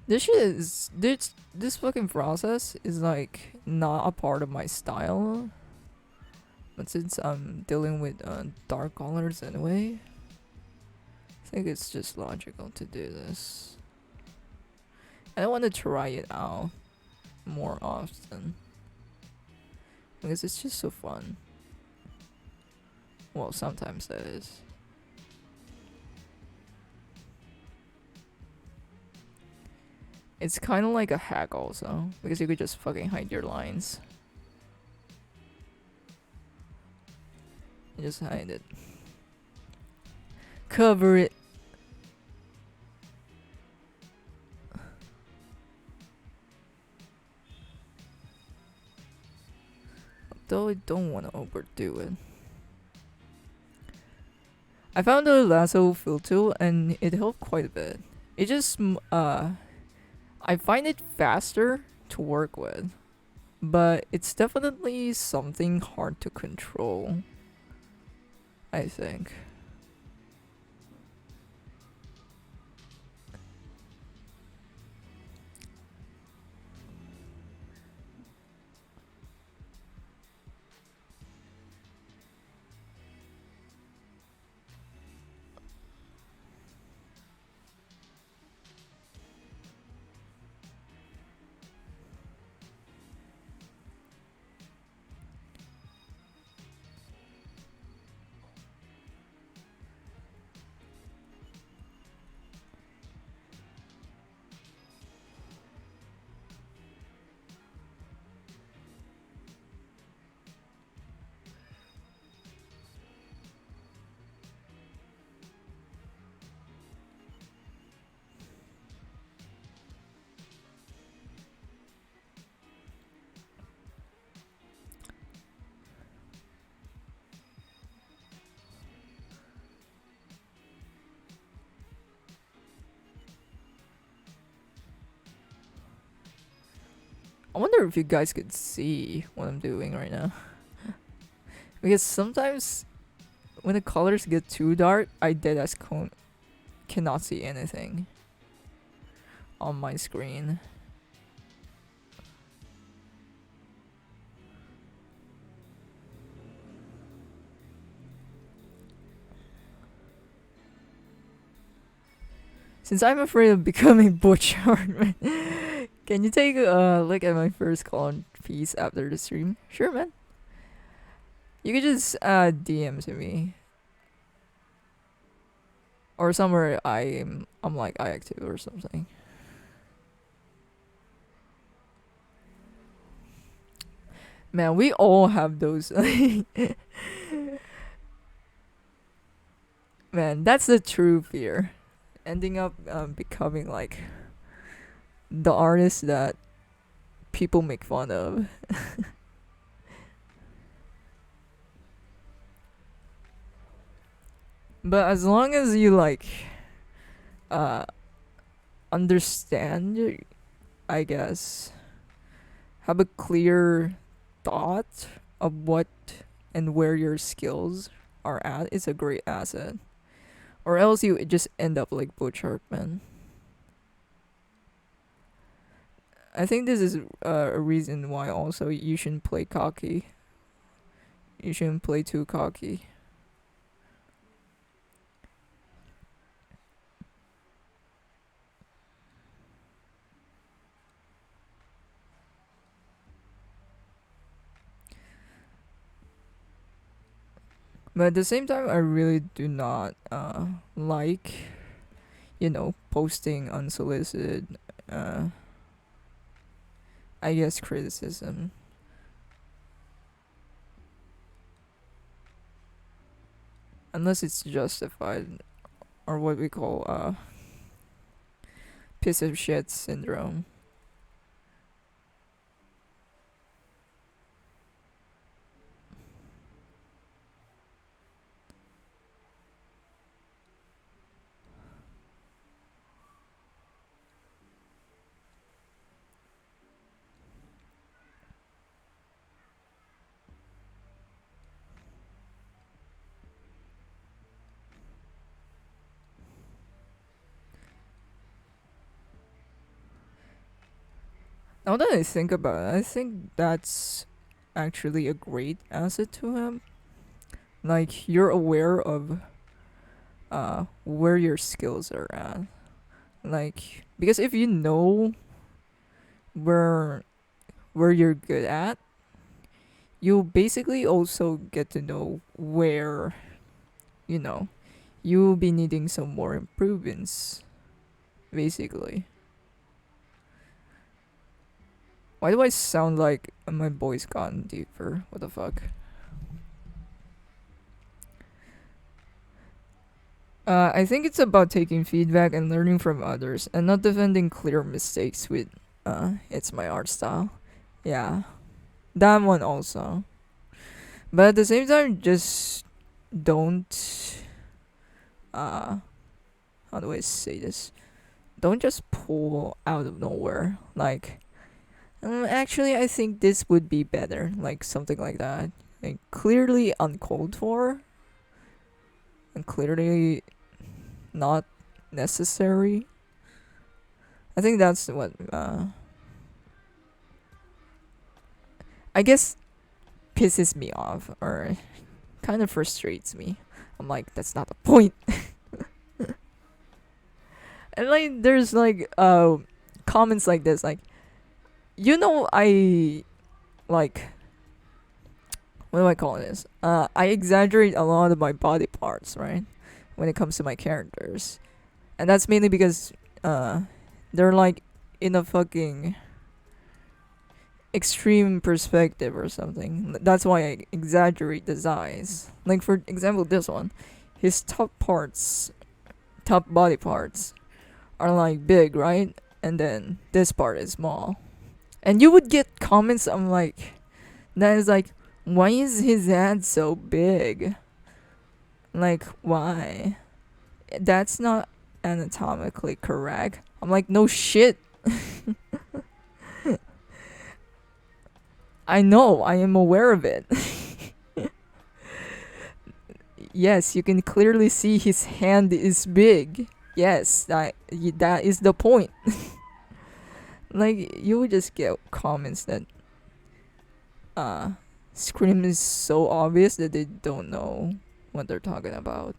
This shit is this fucking process is like not a part of my style. But since I'm dealing with dark colors anyway, I think it's just logical to do this. I want to try it out more often because it's just so fun. Well, sometimes that is. It's kind of like a hack also because you could just fucking hide your lines. You just hide it. Cover it. Though I don't want to overdo it. I found the lasso fill tool and it helped quite a bit. It just I find it faster to work with, but it's definitely something hard to control, I think. I wonder if you guys could see what I'm doing right now. Because sometimes when the colors get too dark, I dead as cannot see anything on my screen. Since I'm afraid of becoming Butch Hartman, can you take a look at my first colon piece after the stream? Sure, man. You could just DM to me or somewhere I'm like I active or something. Man, we all have those. Man, that's the true fear. Ending up becoming like the artist that people make fun of. But as long as you like uh understand, I guess, have a clear thought of what and where your skills are at, it's a great asset. Or else you just end up like Butch Hartman. I think this is a reason why also you shouldn't play cocky. You shouldn't play too cocky. But at the same time, I really do not like, posting unsolicited, I guess, criticism. unless it's justified, or what we call piece of shit syndrome. Now that I think about it, I think that's actually a great asset to him. Like you're aware of where your skills are at. Like because if you know where you're good at, you basically also get to know where, you know, you'll be needing some more improvements, basically. Why do I sound like my voice gotten deeper? What the fuck? I think it's about taking feedback and learning from others and not defending clear mistakes with, it's my art style. Yeah, that one also. But at the same time, just don't, uh, how do I say this? Don't just pull out of nowhere. Like, actually, I think this would be better. Like, something like that. Like, clearly uncalled for and clearly not necessary. I think that's what, I guess pisses me off or kind of frustrates me. I'm like, that's not the point. And like, there's like, comments like this, like, I like, what do I call this? I exaggerate a lot of my body parts, right? When it comes to my characters, and that's mainly because they're like in a fucking extreme perspective or something. That's why I exaggerate the size. Like for example, this one, his top body parts are like big, right? And then this part is small. And you would get comments I'm like that is like, why is his head so big? Like why? That's not anatomically correct. I'm like, no shit. I know, I am aware of it. Yes, you can clearly see his hand is big. Yes, that is the point. Like you would just get comments that Scream is so obvious that they don't know what they're talking about.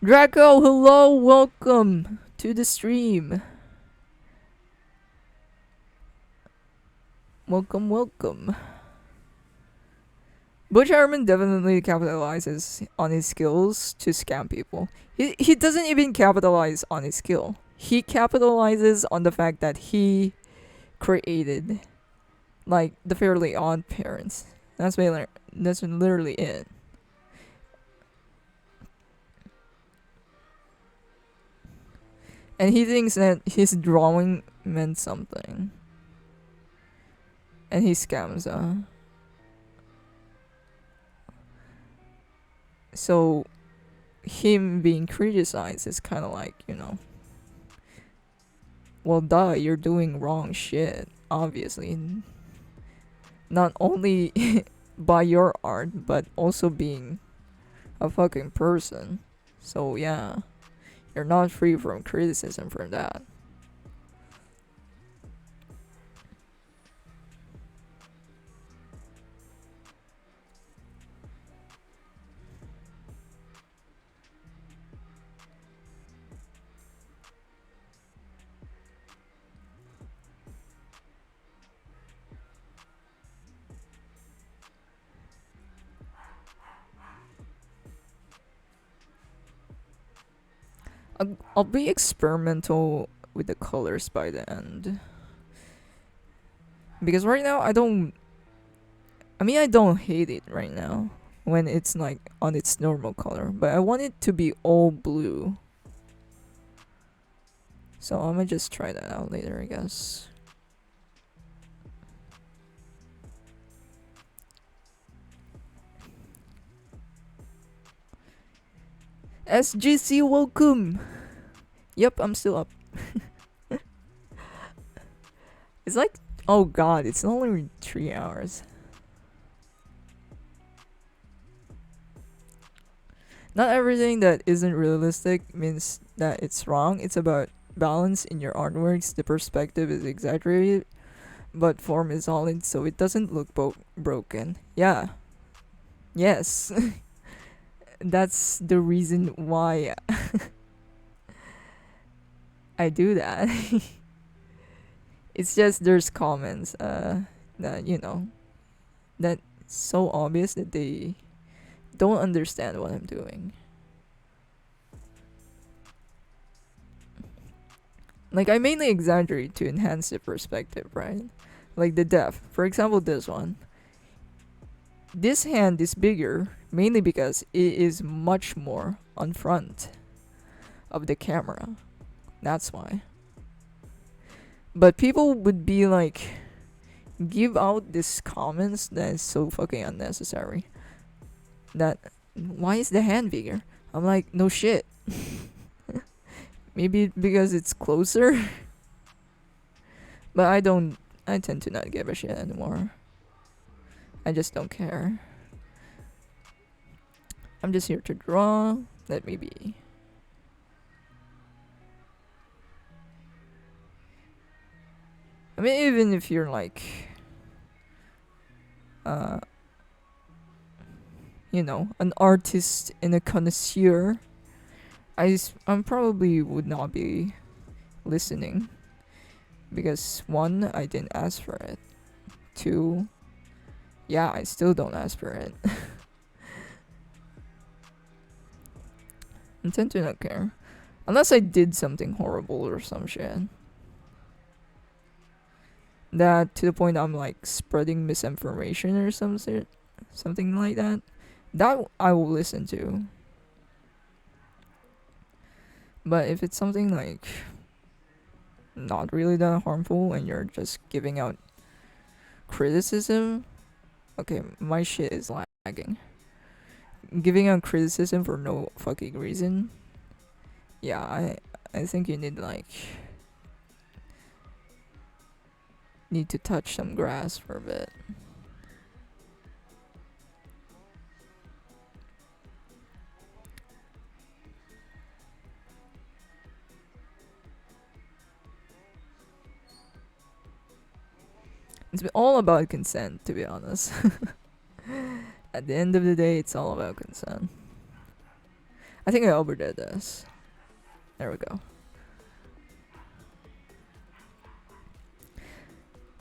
Draco, hello, welcome to the stream. Welcome, welcome. Butch Harmon definitely capitalizes on his skills to scam people. He doesn't even capitalize on his skill. He capitalizes on the fact that he created like the Fairly Odd Parents. That's literally it. And he thinks that his drawing meant something. And he scams so him being criticized is kind of like, well, duh, you're doing wrong shit, obviously. Not only by your art, but also being a fucking person. So, yeah, you're not free from criticism from that. I'll be experimental with the colors by the end. Because right now I don't hate it right now. when it's like on its normal color, but I want it to be all blue. So I'm gonna just try that out later, I guess. SGC, welcome. Yep, I'm still up. It's like, oh god, it's only 3 hours. Not everything that isn't realistic means that it's wrong. It's about balance in your artworks. The perspective is exaggerated, but form is solid, so it doesn't look broken. Yeah. Yes. That's the reason why I do that. It's just there's comments that that so obvious that they don't understand what I'm doing. Like I mainly exaggerate to enhance the perspective, right? Like the depth. For example, this one. This hand is bigger mainly because it is much more on front of the camera. That's why. But people would be like, give out these comments that is so fucking unnecessary. That, why is the hand bigger? I'm like, no shit. Maybe because it's closer. But I tend to not give a shit anymore. I just don't care. I'm just here to draw. Let me be. I mean, even if you're like, uh, an artist and a connoisseur, I'm probably would not be listening because one, I didn't ask for it. Two, yeah, I still don't ask for it. I tend to not care. Unless I did something horrible or some shit. That to the point I'm like spreading misinformation or something like that. That I will listen to. But if it's something like not really that harmful and you're just giving out criticism, okay, my shit is lagging. Giving out criticism for no fucking reason, yeah, I think you need to touch some grass for a bit. It's all about consent, to be honest. At the end of the day, it's all about consent. I think I overdid this. There we go.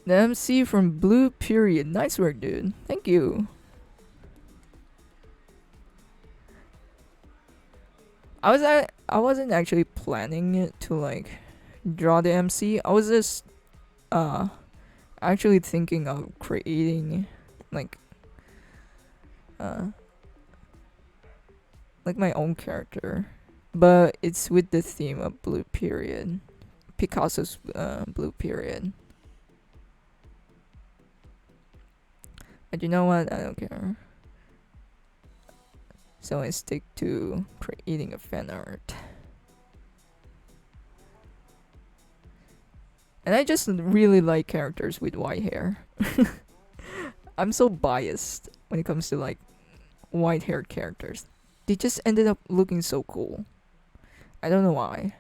The MC from Blue Period. Nice work, dude. Thank you. I wasn't actually planning it to like draw the MC. I was just actually thinking of creating like like my own character, but it's with the theme of Blue Period, Picasso's Blue Period. But you know what? I don't care. So I stick to creating a fan art. And I just really like characters with white hair. I'm so biased when it comes to like white haired characters. They just ended up looking so cool. I don't know why.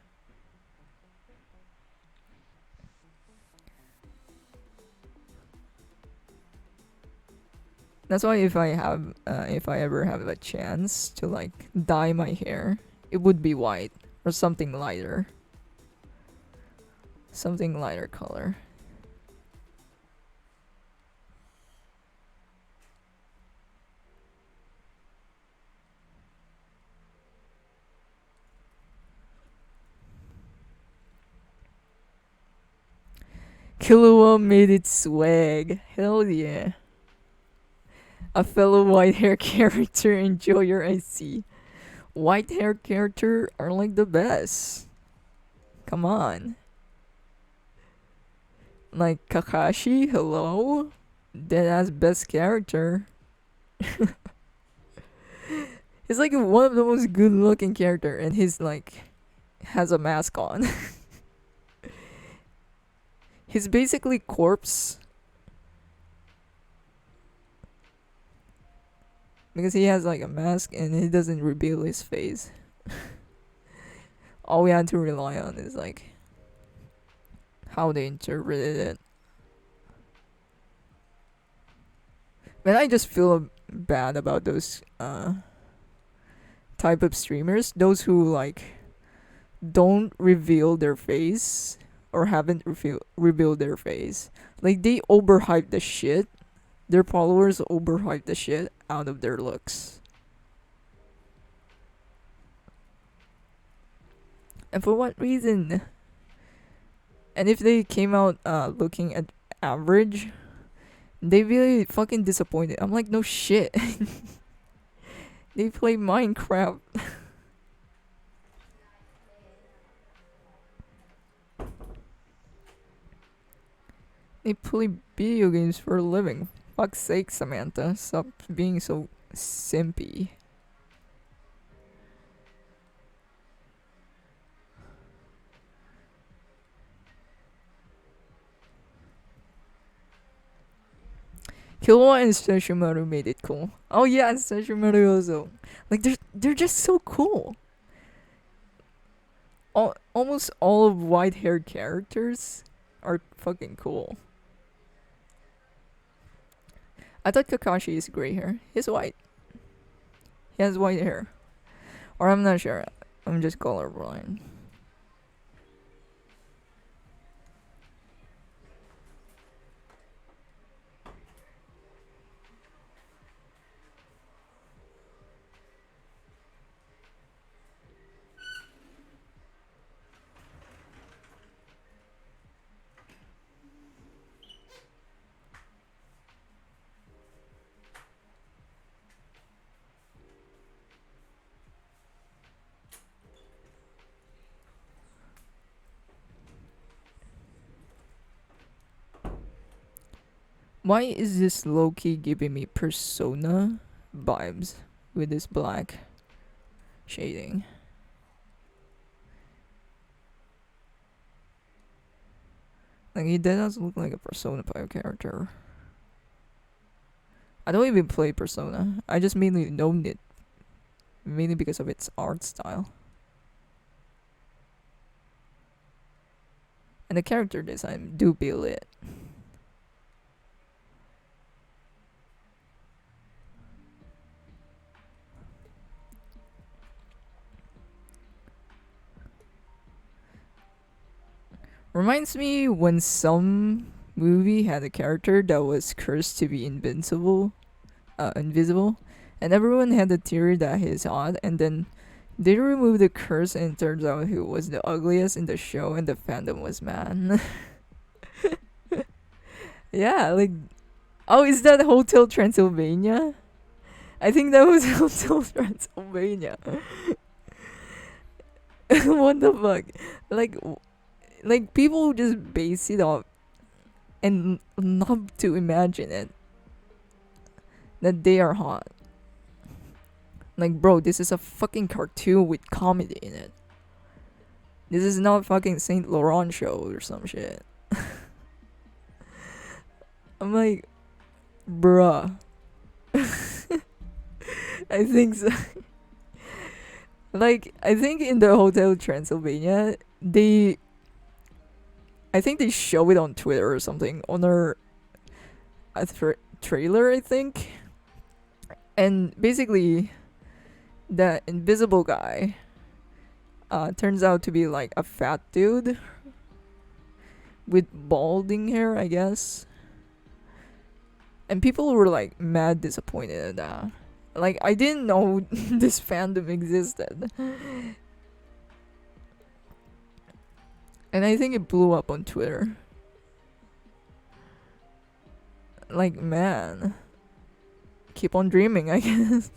That's why if I ever have a chance to like dye my hair, it would be white or something lighter. Something lighter color. Killua made it swag. Hell yeah. A fellow white hair character, enjoy your IC. White hair character are like the best. Come on. Like Kakashi, hello? That has best character. He's like one of the most good looking character and he's like has a mask on. He's basically corpse because he has like a mask and he doesn't reveal his face. All we had to rely on is like how they interpreted it. Man, I just feel bad about those type of streamers, those who like don't reveal their face or haven't revealed their face. Like they overhype the shit. Their followers overhype the shit out of their looks. And for what reason? And if they came out looking at average, they really fucking disappointed. I'm like, no shit. They play Minecraft. They play video games for a living. Fuck's sake, Samantha. Stop being so simpy. Killua and Sesshomaru made it cool. Oh yeah, and Sesshomaru also. Like they're just so cool. Almost all of white-haired characters are fucking cool. I thought Kakashi is gray hair. He's white. He has white hair. Or I'm not sure. I'm just colorblind. Why is this low-key giving me Persona vibes with this black shading? Like, he does look like a Persona 5 character. I don't even play Persona. I just mainly know it. Mainly because of its art style. And the character design do be lit. Reminds me when some movie had a character that was cursed to be invisible, and everyone had the theory that he's hot, and then they removed the curse, and it turns out he was the ugliest in the show, and the fandom was mad. Yeah, like, oh, is that Hotel Transylvania? I think that was Hotel Transylvania. What the fuck? Like people just base it off and love to imagine it that they are hot. Like, bro, this is a fucking cartoon with comedy in it. This is not fucking Saint Laurent show or some shit. I'm like, bruh. I think so. Like, I think in the Hotel Transylvania, I think they show it on Twitter or something on their trailer, I think. And basically, the invisible guy turns out to be like a fat dude with balding hair, I guess. And people were like mad disappointed at that. Like, I didn't know this fandom existed. And I think it blew up on Twitter. Like, man. keep on dreaming, I guess.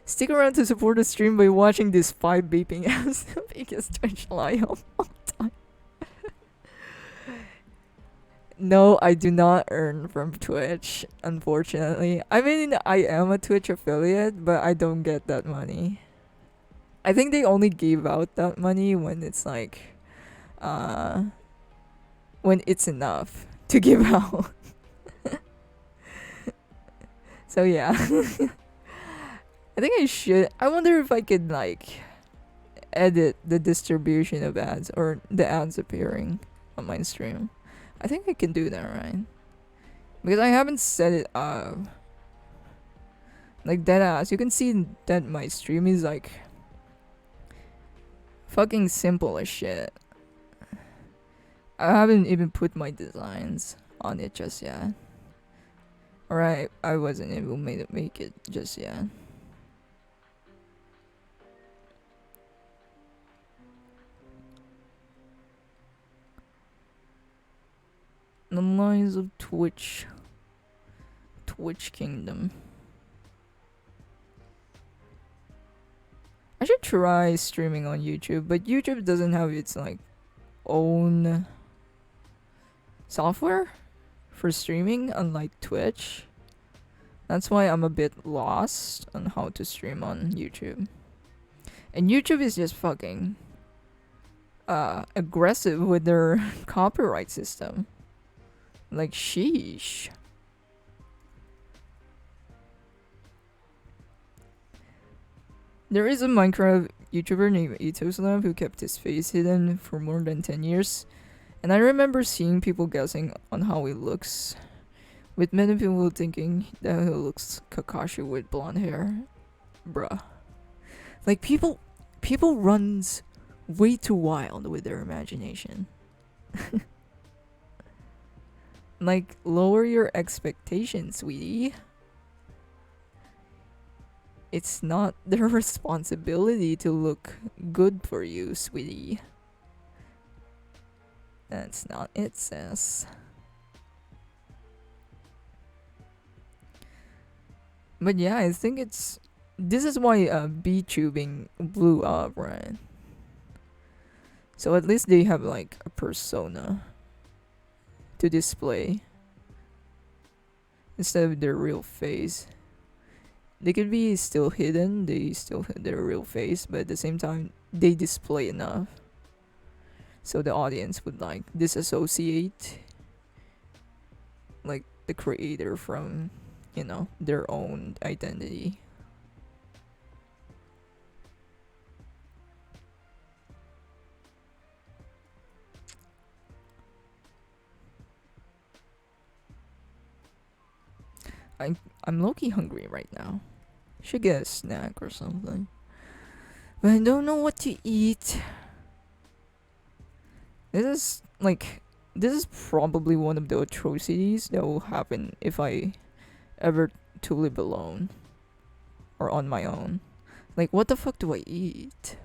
Stick around to support the stream by watching these 5 vaping apps. The biggest Twitch lie of all time. No, I do not earn from Twitch, unfortunately. I mean, I am a Twitch affiliate, but I don't get that money. I think they only give out that money when it's like, uh, when it's enough to give out. So yeah. I think I should. I wonder if I could like edit the distribution of ads or the ads appearing on my stream. I think I can do that, right? Because I haven't set it up. Like dead ass. You can see that my stream is like fucking simple as shit. I haven't even put my designs on it just yet. Alright, I wasn't able to make it just yet. The lines of Twitch Kingdom. I should try streaming on YouTube, but YouTube doesn't have its like own software for streaming, unlike Twitch. That's why I'm a bit lost on how to stream on YouTube. And YouTube is just fucking aggressive with their copyright system. Like, sheesh. There is a Minecraft YouTuber named Etoslab who kept his face hidden for more than 10 years. And I remember seeing people guessing on how he looks, with many people thinking that he looks Kakashi with blonde hair. Bruh. Like, people runs way too wild with their imagination. Like, lower your expectations, sweetie. It's not their responsibility to look good for you, sweetie. That's not it, sis. But yeah, I think it's... This is why B-tubing blew up, right? So at least they have like a persona to display instead of their real face. They could be still hidden, they still have their real face, but at the same time they display enough so the audience would like disassociate like the creator from, you know, their own identity. I'm low-key hungry right now. Should get a snack or something. But I don't know what to eat. This is probably one of the atrocities that will happen if I ever to live alone or on my own. Like, what the fuck do I eat?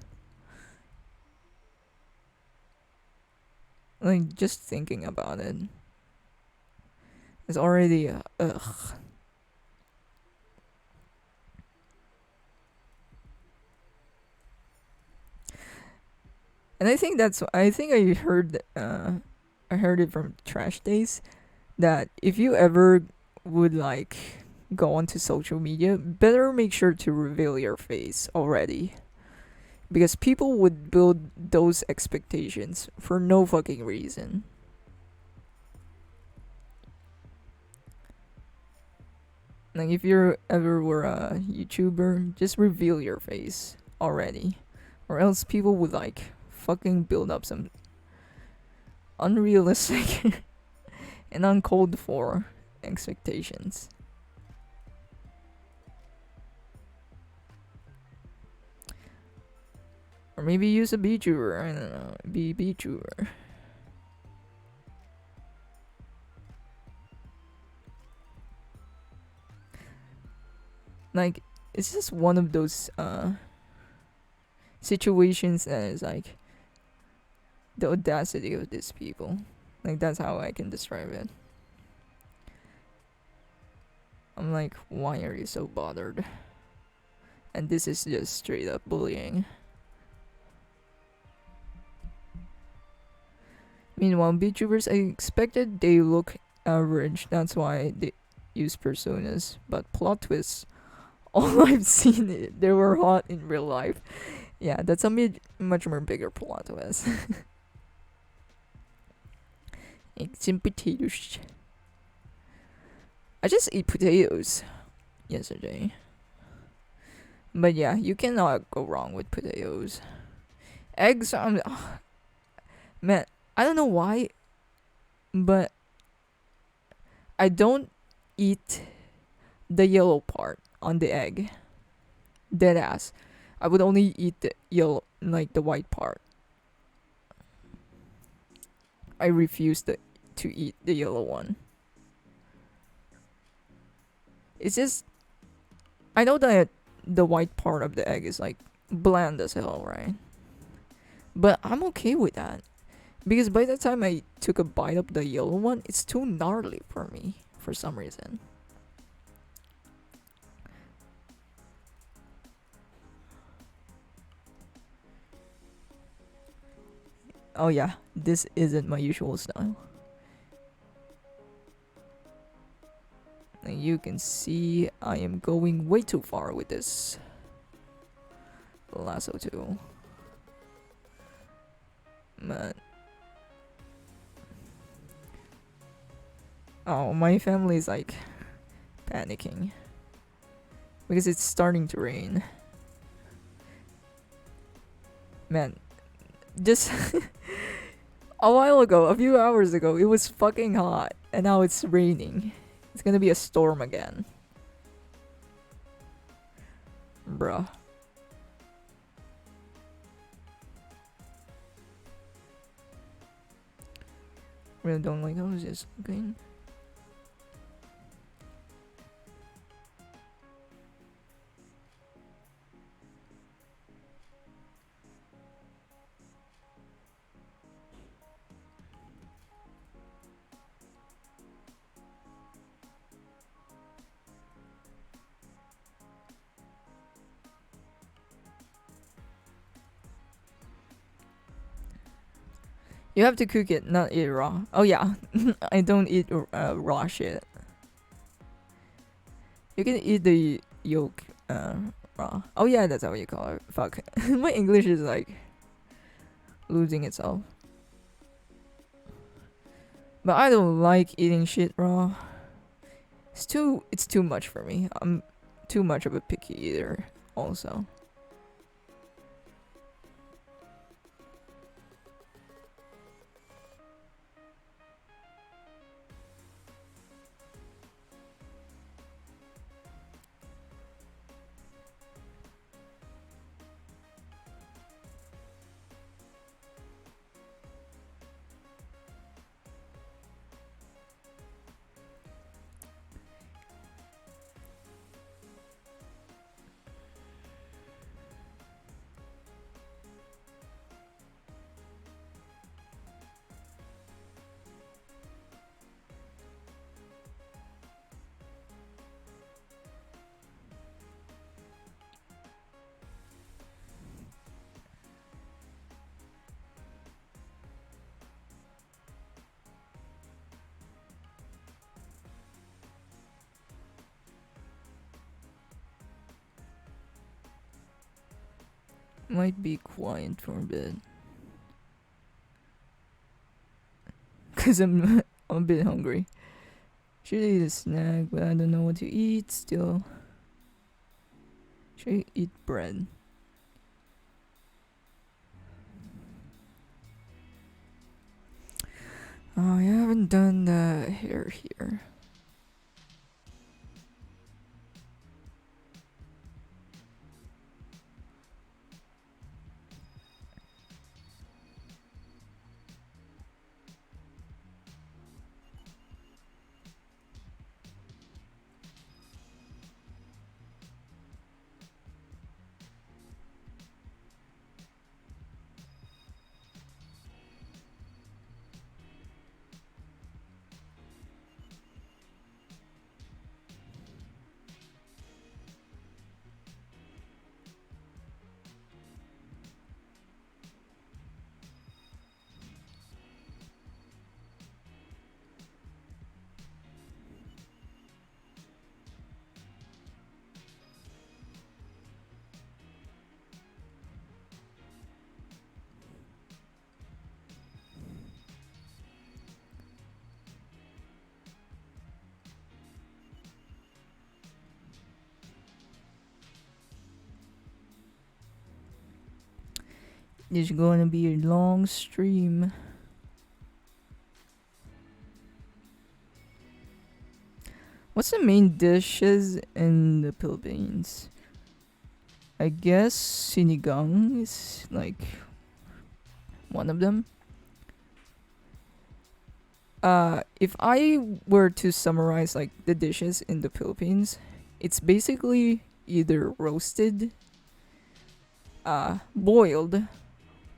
Like, just thinking about it. It's already ugh. And I think I heard it from Trash Days that if you ever would like go onto social media, better make sure to reveal your face already. Because people would build those expectations for no fucking reason. Like, if you ever were a YouTuber, just reveal your face already. Or else people would like fucking build up some unrealistic and uncalled for expectations. Or maybe use a VTuber. I don't know. Be VTuber. Like, it's just one of those situations that is like the audacity of these people. Like, that's how I can describe it. I'm like, why are you so bothered? And this is just straight up bullying. Meanwhile, VTubers, I expected they look average. That's why they use personas. But plot twists, all I've seen, they were hot in real life. Yeah, that's a much more bigger plot twist. Eggs and potatoes. I just ate potatoes yesterday. But yeah, you cannot go wrong with potatoes. Eggs, man, I don't know why, but I don't eat the yellow part on the egg. Dead ass. I would only eat the yellow, like the white part. I refuse to eat the yellow one. It's just, I know that the white part of the egg is like bland as hell, right? But I'm okay with that. Because by the time I took a bite of the yellow one, it's too gnarly for me for some reason. Oh yeah, this isn't my usual style. And you can see I am going way too far with this lasso tool. Man. Oh, my family's like panicking because it's starting to rain. Man, just a while ago, a few hours ago, it was fucking hot, and now it's raining. It's gonna be a storm again. Bruh. Really don't like how it's just looking. You have to cook it, not eat raw. Oh yeah, I don't eat raw shit. You can eat the yolk raw. Oh yeah, that's how you call it. Fuck. My English is like losing itself. But I don't like eating shit raw. It's too much for me. I'm too much of a picky eater also. Might be quiet for a bit. Cause I'm I'm a bit hungry. Should eat a snack, but I don't know what to eat still. Should I eat bread? Oh, I haven't done the hair here. It's going to be a long stream. What's the main dishes in the Philippines? I guess sinigang is like one of them. If I were to summarize like the dishes in the Philippines, it's basically either roasted, boiled,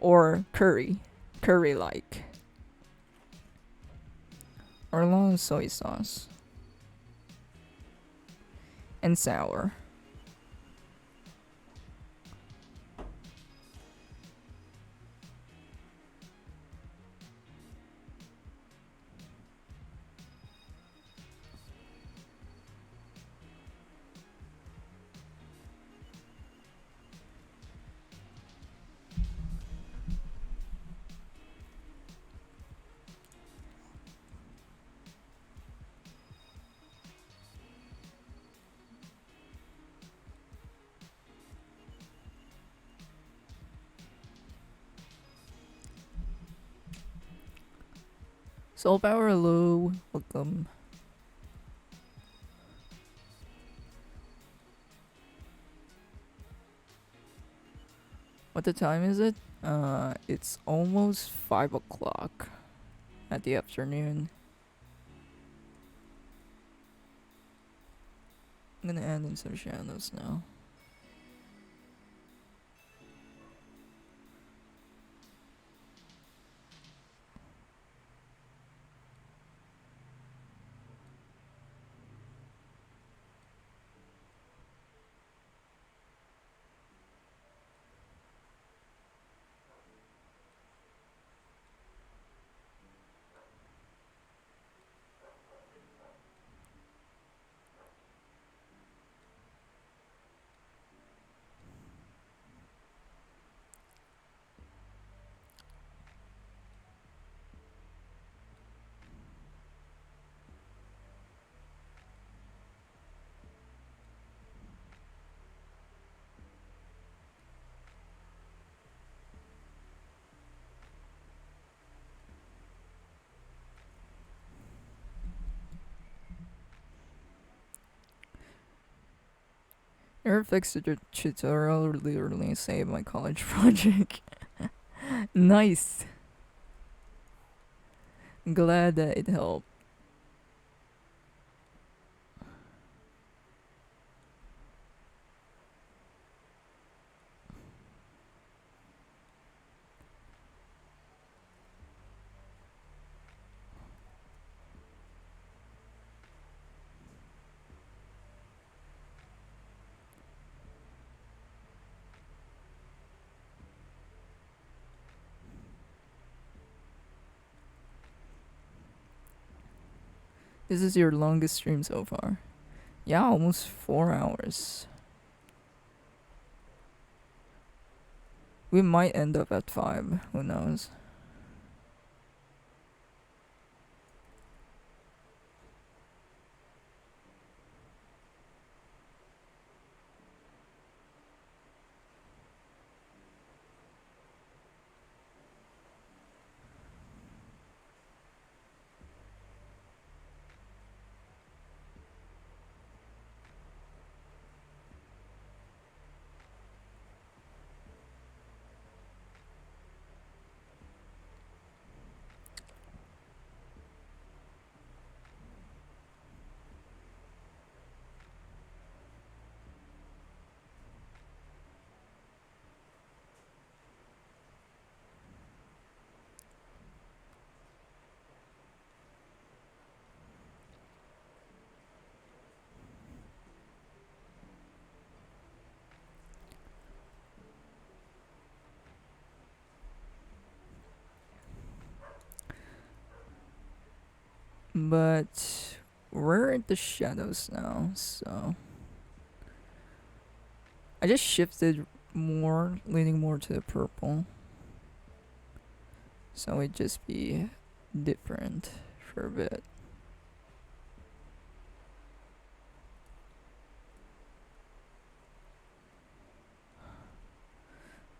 or curry like, or a lot of soy sauce and sour. Soul Power Low, welcome. What the time is it? It's almost 5 o'clock at the afternoon. I'm gonna add in some shadows now. Airfix tutorial literally saved my college project. Nice. Glad that it helped. This is your longest stream so far. Yeah, almost 4 hours. We might end up at 5. Who knows? But we're in the shadows now, so I just shifted more, leaning more to the purple. So it just be different for a bit.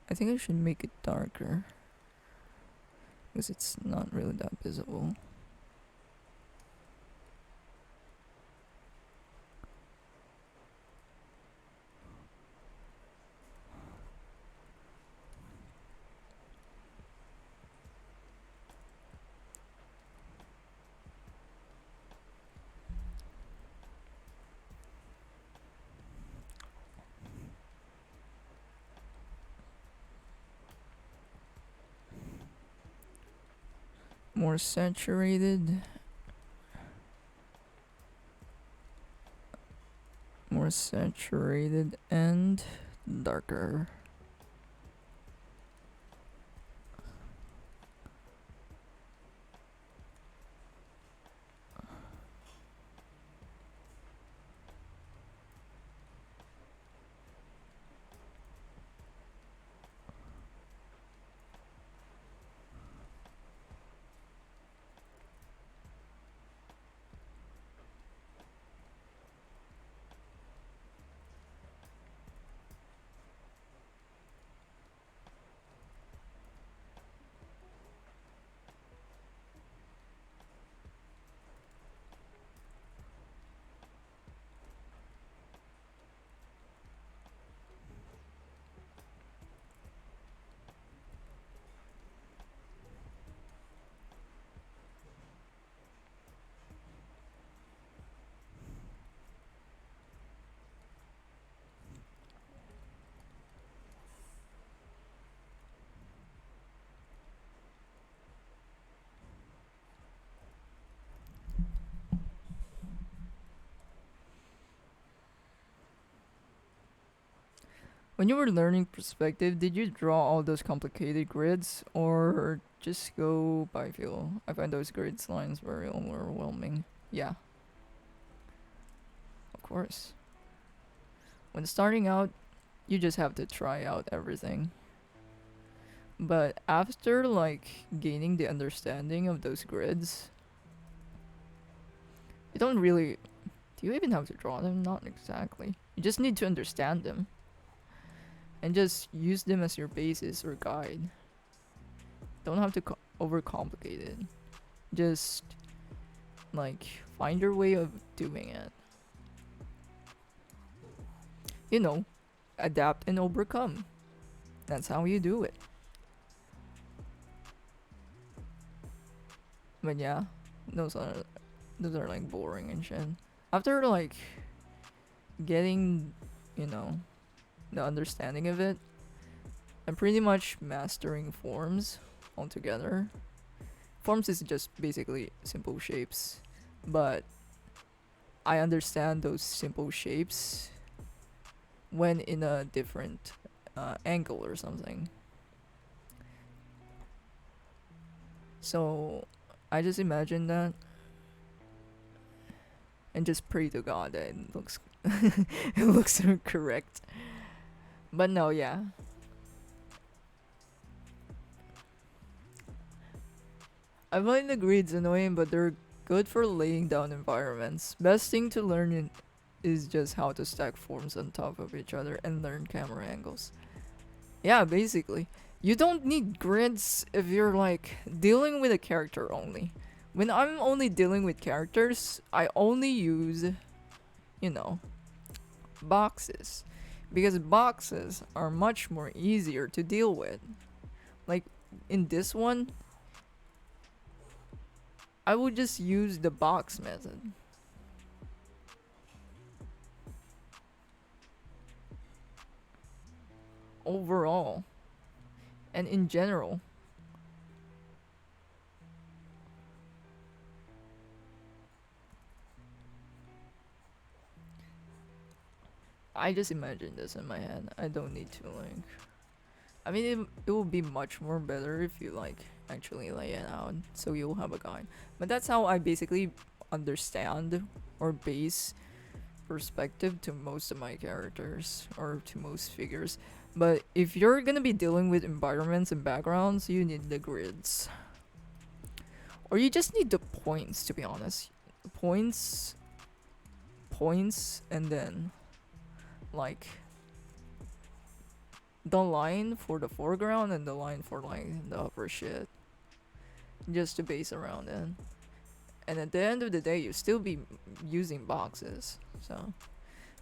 I think I should make it darker because it's not really that visible. More saturated. More saturated and darker. When you were learning perspective, did you draw all those complicated grids or just go by feel? I find those grids lines very overwhelming. Yeah, of course. When starting out, you just have to try out everything. But after like gaining the understanding of those grids, you don't really. Do you even have to draw them? Not exactly. You just need to understand them and just use them as your basis or guide. Don't have to overcomplicate it. Just like find your way of doing it. You know, adapt and overcome. That's how you do it. But yeah, those are those are like boring and shit. After like getting, you know, the understanding of it, I'm pretty much mastering forms altogether. Forms is just basically simple shapes, but I understand those simple shapes when in a different angle or something. So I just imagine that and just pray to God that it looks it looks correct. But no, yeah. I find the grids annoying, but they're good for laying down environments. Best thing to learn is just how to stack forms on top of each other and learn camera angles. Yeah, basically. You don't need grids if you're like dealing with a character only. When I'm only dealing with characters, I only use, you know, boxes. Because boxes are much more easier to deal with. Like in this one, I would just use the box method. Overall, and in general. I just imagine this in my head. I don't need to like. I mean, it will be much more better if you like actually lay it out, so you'll have a guide. But that's how I basically understand or base perspective to most of my characters or to most figures. But if you're gonna be dealing with environments and backgrounds, you need the grids. Or you just need the points, to be honest. Points, points, and then like the line for the foreground and the line for like the upper shit, just to base around it. And at the end of the day, you still be using boxes. So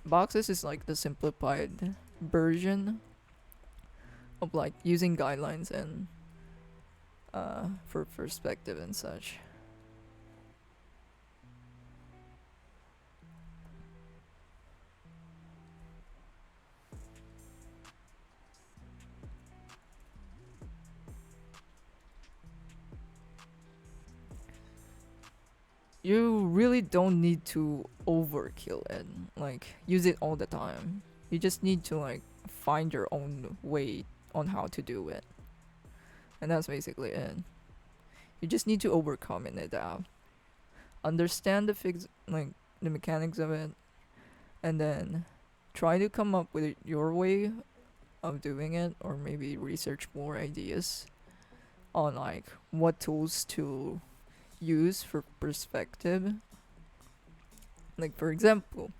boxes is like the simplified version of like using guidelines and for perspective and such. You really don't need to overkill it, like use it all the time. You just need to like find your own way on how to do it, and that's basically it. You just need to overcome and adapt, understand like the mechanics of it, and then try to come up with your way of doing it, or maybe research more ideas on like what tools to use for perspective. Like for example,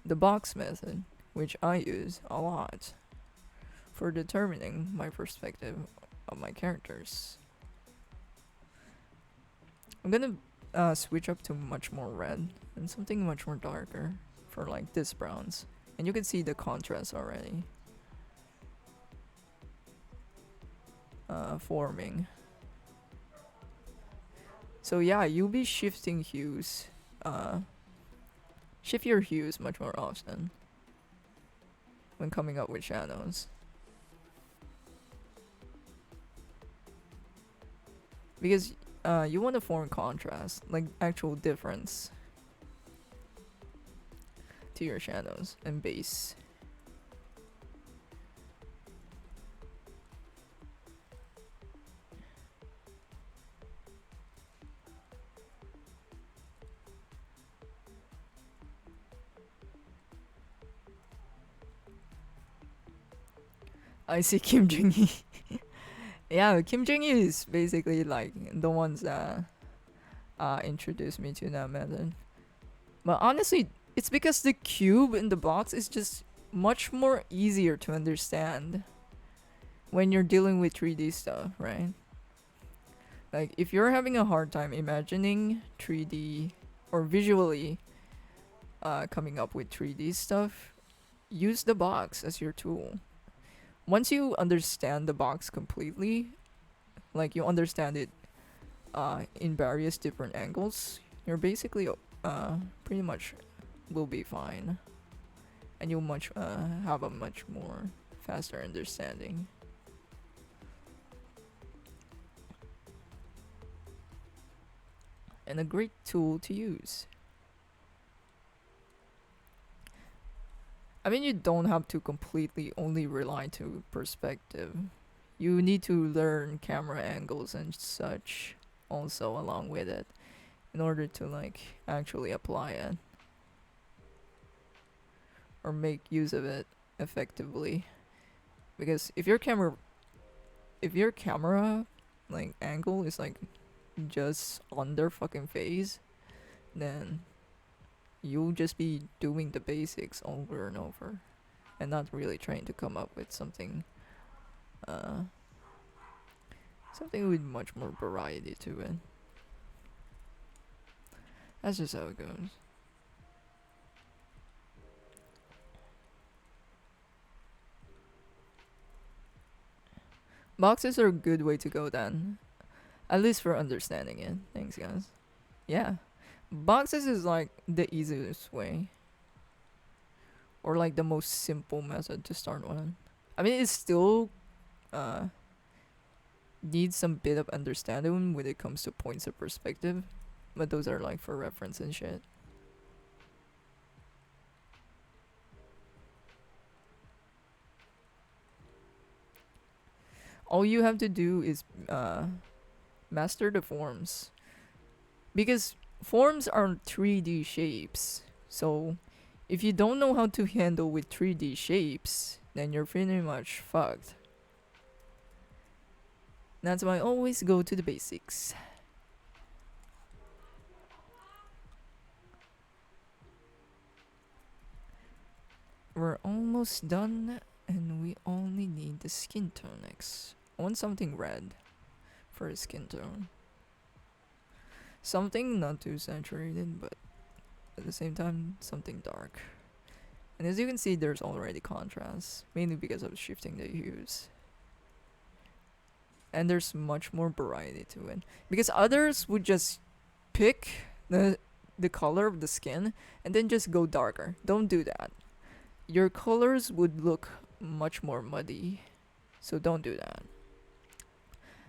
the box method, which I use a lot for determining my perspective of my characters. I'm gonna switch up to much more red and something much more darker for like this browns, and you can see the contrast already forming. So yeah, you'll be shifting hues, shift your hues much more often when coming up with shadows. Because you want to form contrast, like actual difference to your shadows and base. I see Kim Jong Hee. Yeah, Kim Jong Hee is basically like the ones that introduced me to that method. But honestly, it's because the cube in the box is just much more easier to understand when you're dealing with 3D stuff, right? Like if you're having a hard time imagining 3D or visually coming up with 3D stuff, use the box as your tool. Once you understand the box completely, like you understand it in various different angles, you're basically pretty much will be fine, and you'll much have a much more faster understanding. And a great tool to use. I mean, you don't have to completely only rely to perspective. You need to learn camera angles and such also along with it in order to like actually apply it or make use of it effectively. Because if your camera like angle is like just on their fucking face, then you'll just be doing the basics over and over and not really trying to come up with something uh something with much more variety to it. That's just how it goes. Boxes are a good way to go then. At least for understanding it. Thanks guys. Yeah. Boxes is like the easiest way. Or like the most simple method to start one. I mean, it still uh, needs some bit of understanding when it comes to points of perspective, but those are like for reference and shit. All you have to do is master the forms, because forms are 3D shapes. So if you don't know how to handle with 3D shapes, then you're pretty much fucked. That's why I always go to the basics. We're almost done, and we all only need the skin tone next. I want something red for a skin tone. Something not too saturated, but at the same time, something dark. And as you can see, there's already contrast, mainly because of shifting the hues. And there's much more variety to it. Because others would just pick the color of the skin and then just go darker. Don't do that. Your colors would look much more muddy. So don't do that.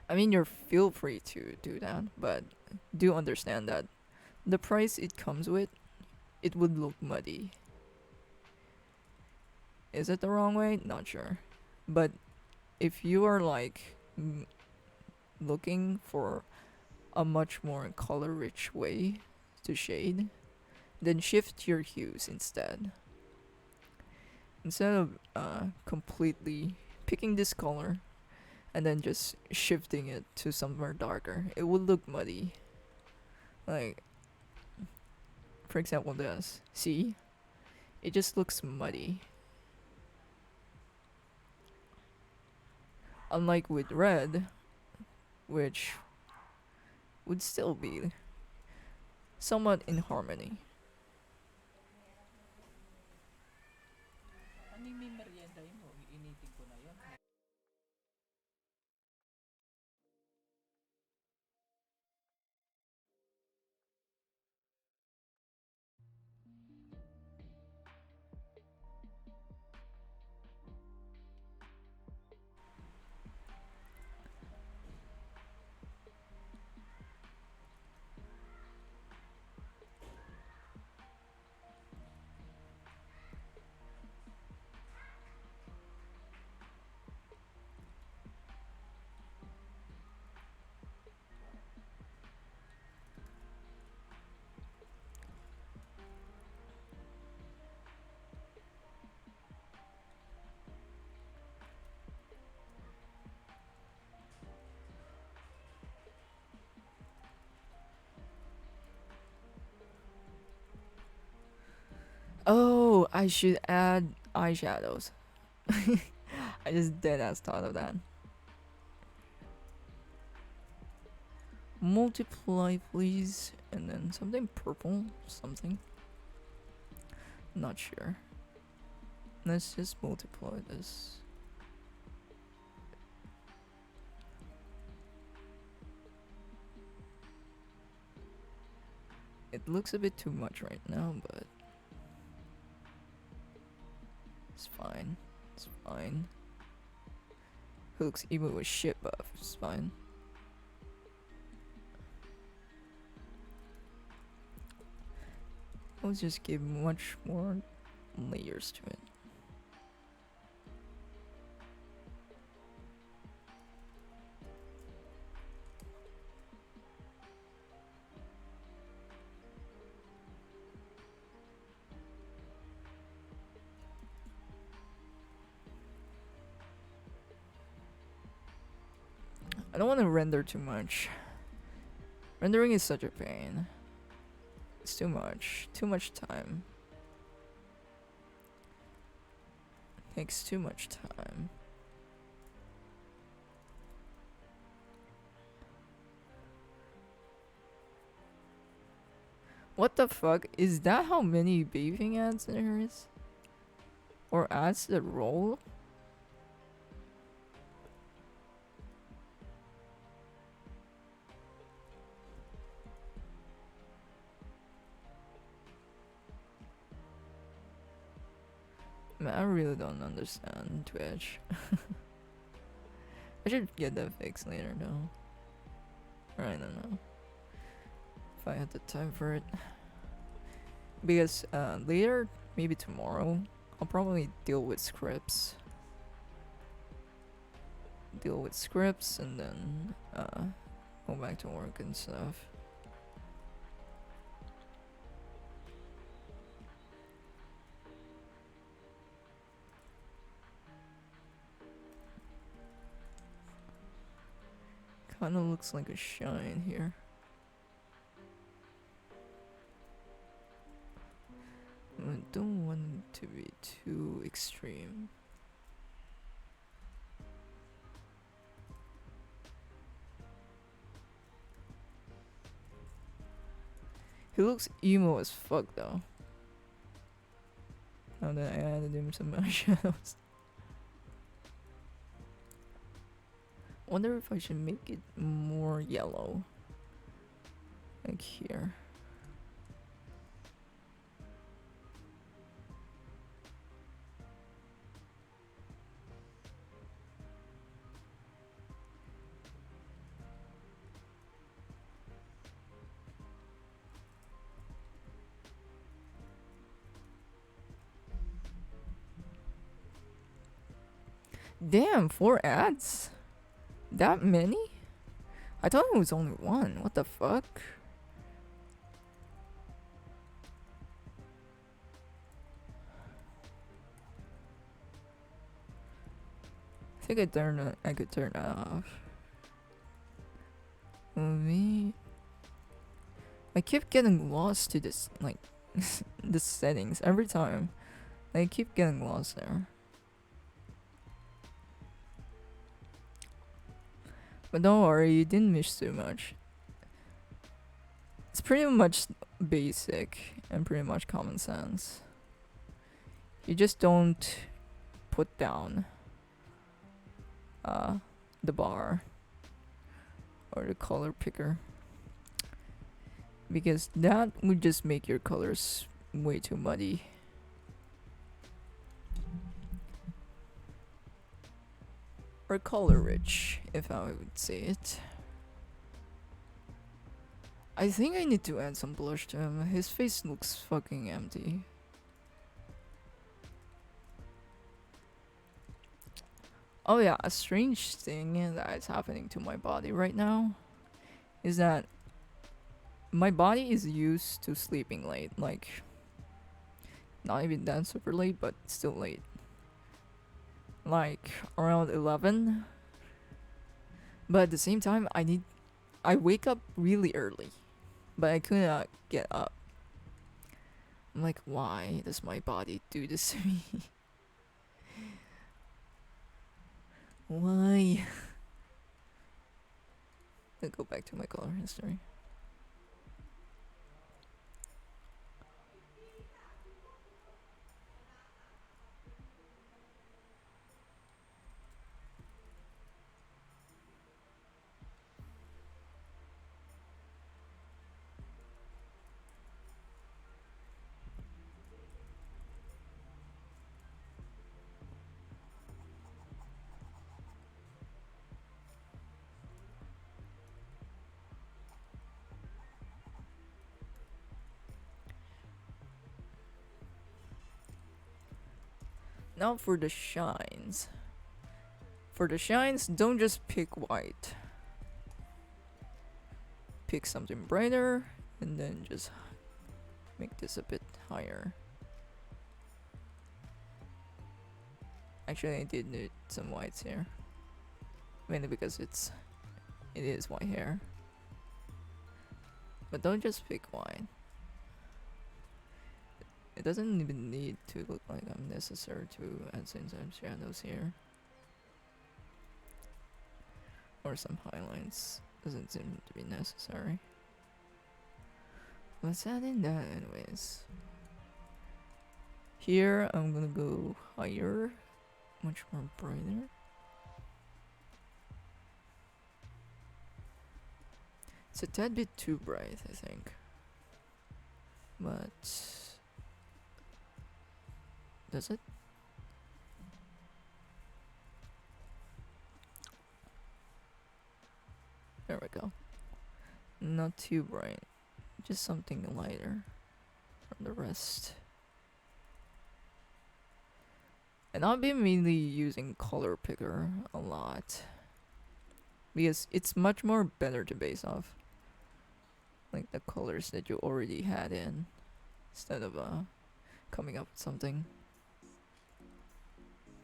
I mean, you're feel free to do that, but do understand that the price it comes with, it would look muddy. Is it the wrong way? Not sure. But if you are like looking for a much more color rich way to shade, then shift your hues instead. Instead of completely picking this color and then just shifting it to somewhere darker, it would look muddy. Like, for example, this. See? It just looks muddy. Unlike with red, which would still be somewhat in harmony. Oh, I should add eyeshadows. I just dead ass thought of that. Multiply, please, and then something purple, something. Not sure. Let's just multiply this. It looks a bit too much right now, but it's fine. It's fine. It looks even with shit buff. It's fine. Let's just give much more layers to it. I don't want to render too much. Rendering is such a pain. It's too much. Too much time. Takes too much time. What the fuck? Is that how many bathing ads there is? Or ads that roll? Man, I really don't understand Twitch. I should get that fixed later though. Or I don't know. If I had the time for it. Because later, maybe tomorrow, I'll probably deal with scripts. Deal with scripts and then go back to work and stuff. Kinda looks like a shine here. I don't want it to be too extreme. He looks emo as fuck though. Now that I added him some eyeshadows. Wonder if I should make it more yellow. Like here. Damn, 4 ads? That many? I thought it was only one. What the fuck? I think I could turn that off. Me. I keep getting lost to this, like, the settings every time. I keep getting lost there. But don't worry, you didn't miss too much. It's pretty much basic and pretty much common sense. You just don't put down the bar or the color picker, because that would just make your colors way too muddy. Or color rich, if I would say it. I think I need to add some blush to him. His face looks fucking empty. Oh yeah, a strange thing that is happening to my body right now is that my body is used to sleeping late, like not even that super late, but still late. Like around 11. But at the same time, I wake up really early, but I could not get up. I'm like, why does my body do this to me? Why? I'll go back to my color history. Now for the shines. For the shines, don't just pick white. Pick something brighter and then just make this a bit higher. Actually, I did need some whites here. Mainly because it is white hair. But don't just pick white. It doesn't even need to look like I'm necessary to add some shadows here. Or some highlights. Doesn't seem to be necessary. Let's add in that anyways. Here I'm gonna go higher. Much more brighter. It's a tad bit too bright, I think. But does it? There we go. Not too bright. Just something lighter from the rest. And I've been mainly using color picker a lot, because it's much more better to base off like the colors that you already had in, instead of coming up with something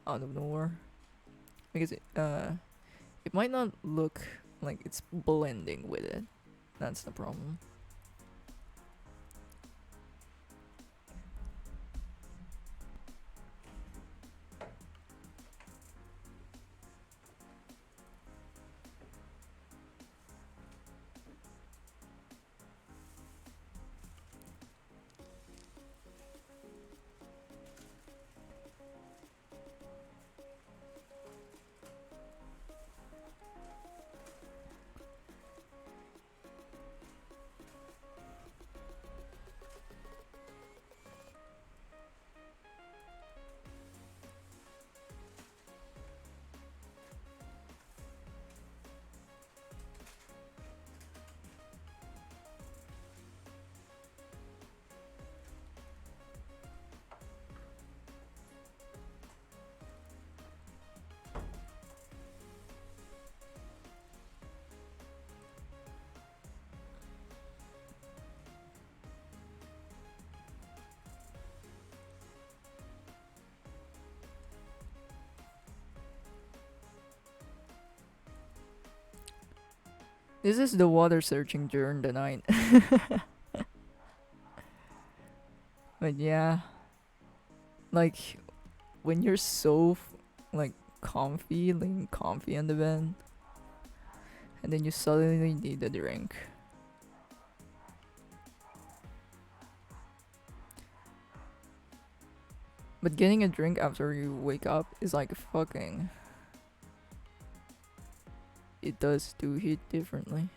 out of nowhere, because it might not look like it's blending with it. That's the problem. This is the water searching during the night. But yeah, like when you're so like comfy, laying comfy on the bed, and then you suddenly need a drink. But getting a drink after you wake up is like fucking. It does do hit differently.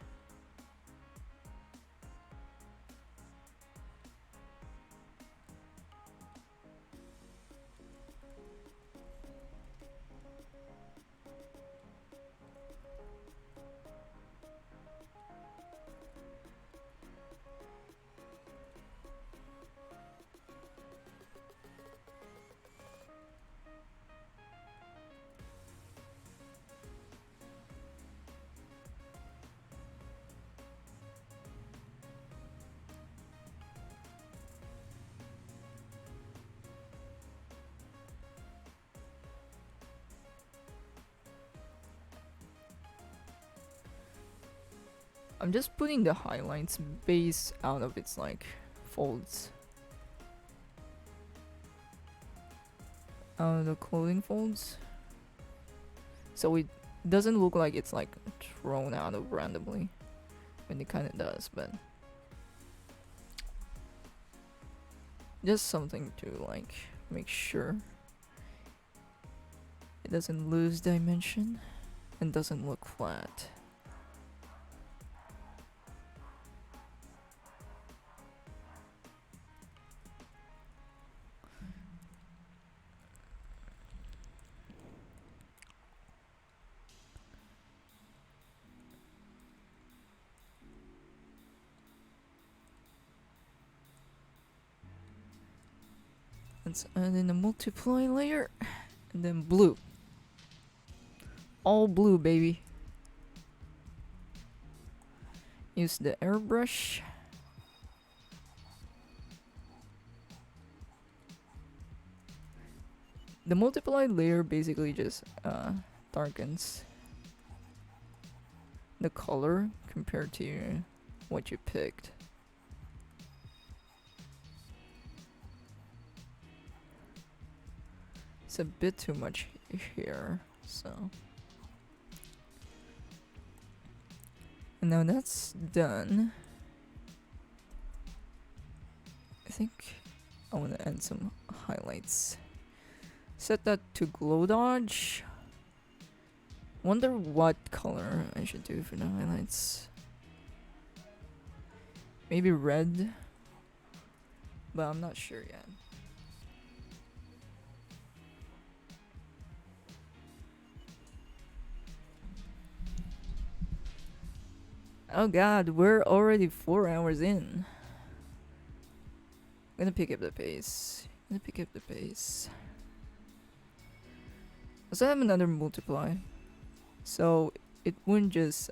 I'm just putting the highlights base out of its like folds. Out of the clothing folds. So it doesn't look like it's like thrown out of randomly. When it kinda does, but just something to like make sure it doesn't lose dimension and doesn't look flat. Let's add in a multiply layer and then blue. All blue, baby. Use the airbrush. The multiply layer basically just darkens the color compared to what you picked. It's a bit too much here, so. And now that's done. I think I want to add some highlights. Set that to glow dodge. Wonder what color I should do for the highlights. Maybe red, but I'm not sure yet. Oh god, we're already 4 hours in. I'm gonna pick up the pace. Also have another multiply. So it wouldn't just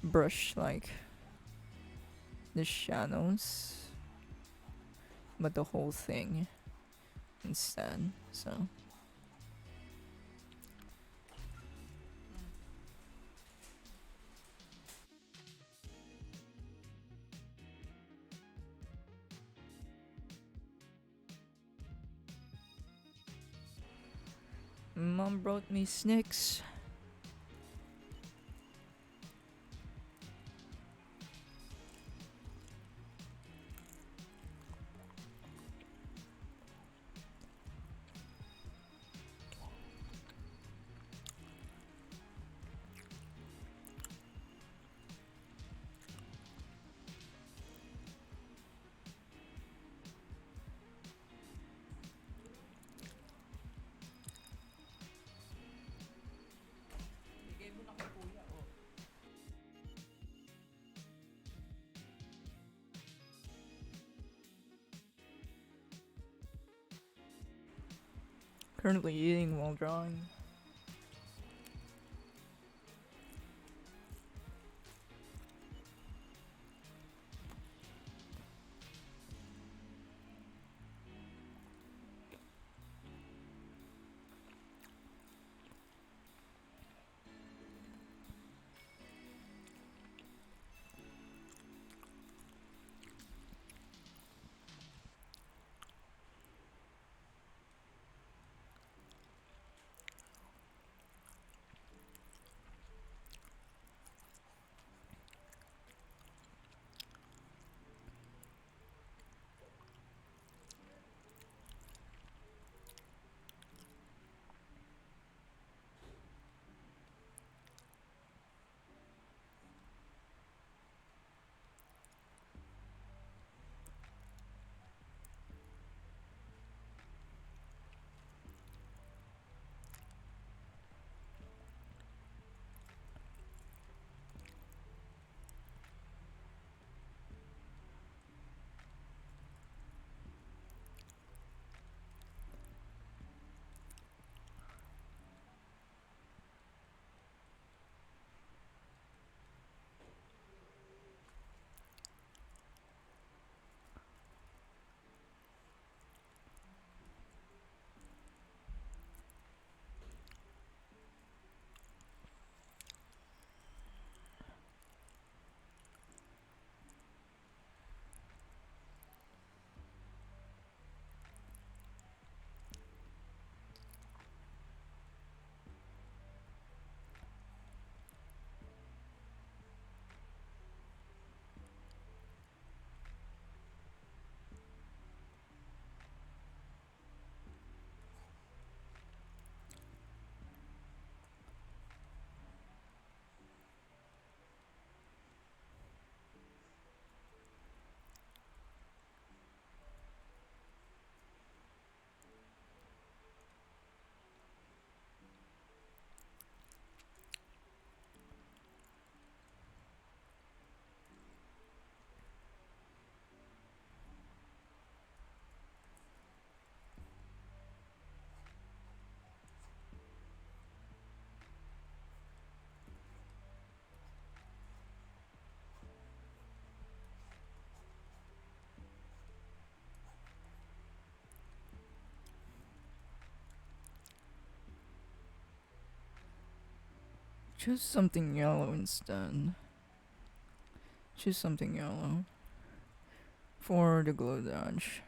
brush like the shadows, but the whole thing instead. So Mom brought me snacks. Currently eating while drawing. Choose something yellow instead. Choose something yellow for the glow dodge.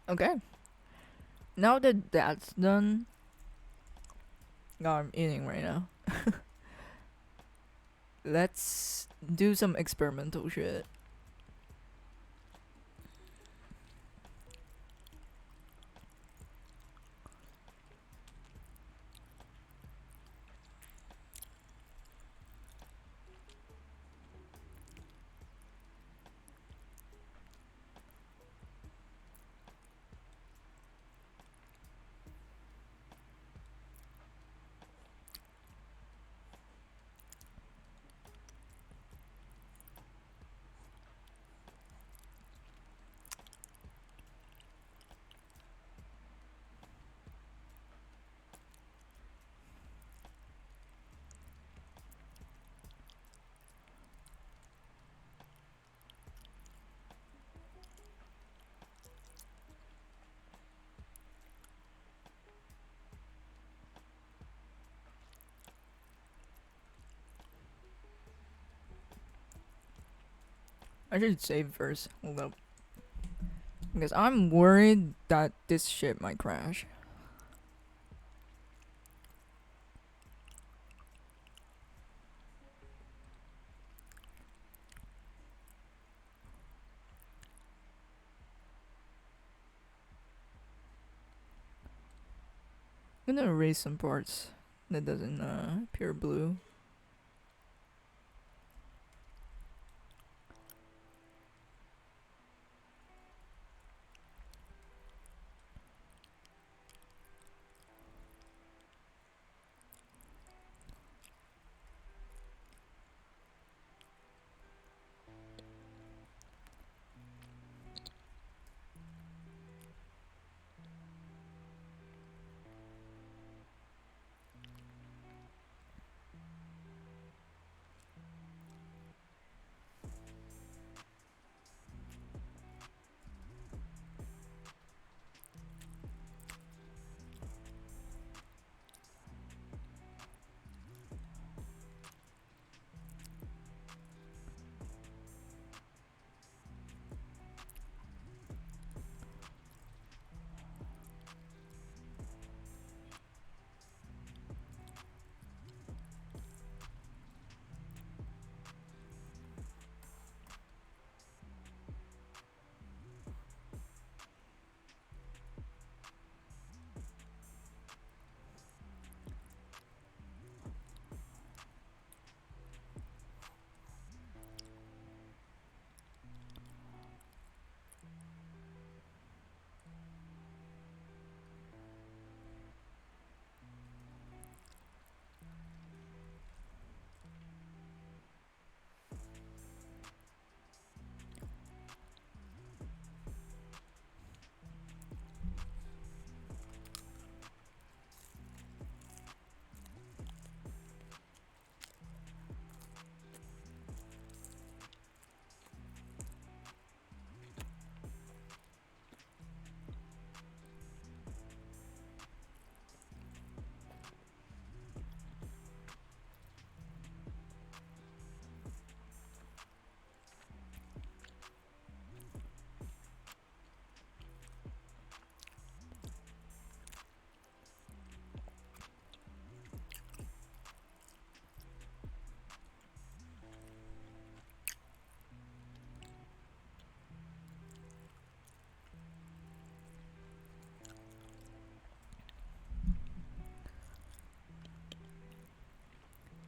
Okay. Now that that's done, God, I'm eating right now. Let's do some experimental shit. I should save first. Hold up. Because I'm worried that this shit might crash. I'm gonna erase some parts that doesn't appear blue.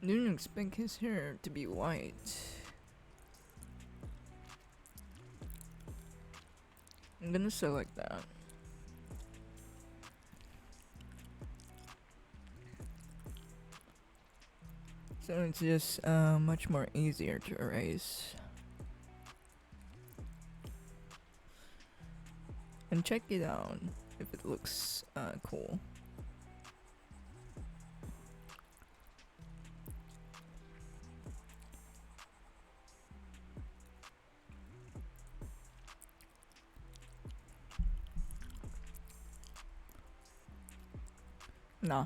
Didn't expect his hair to be white. I'm gonna select that. So it's just much more easier to erase. And check it out if it looks cool. Nah.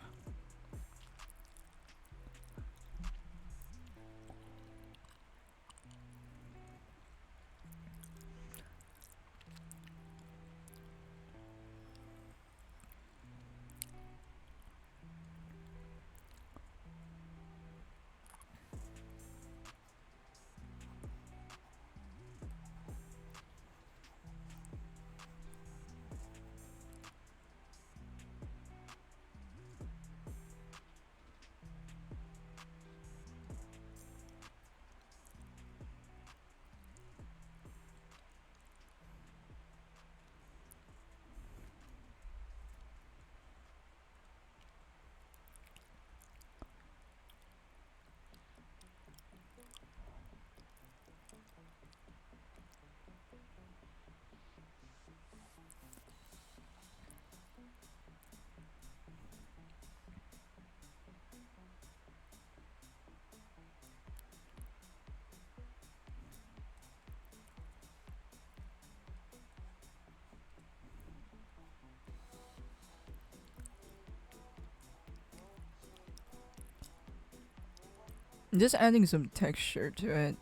Just adding some texture to it.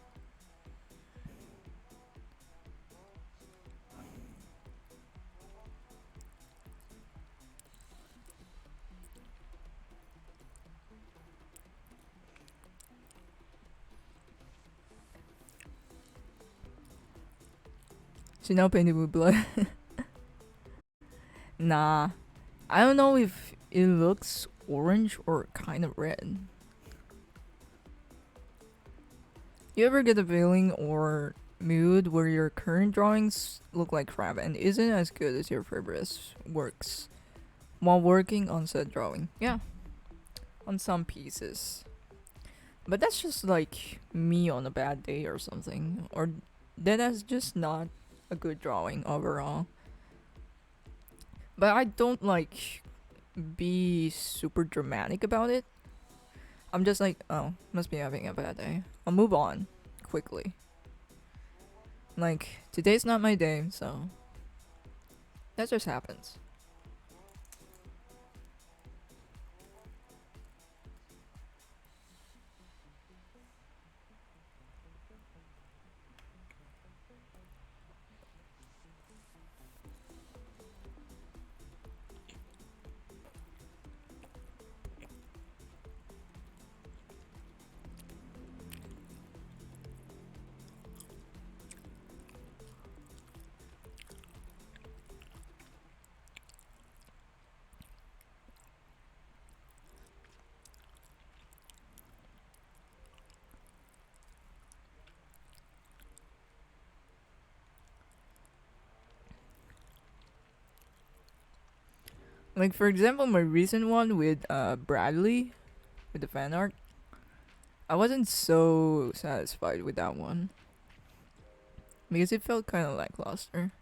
So now painted with blood. Nah. I don't know if it looks orange or kind of red. You ever get a feeling or mood where your current drawings look like crap and isn't as good as your previous works while working on said drawing? Yeah, on some pieces. But that's just like me on a bad day or something. Or that's just not a good drawing overall. But I don't like be super dramatic about it. I'm just like, oh, must be having a bad day. I'll move on quickly. Like, today's not my day, so that just happens. Like, for example, my recent one with Bradley, with the fan art, I wasn't so satisfied with that one because it felt kind of lackluster.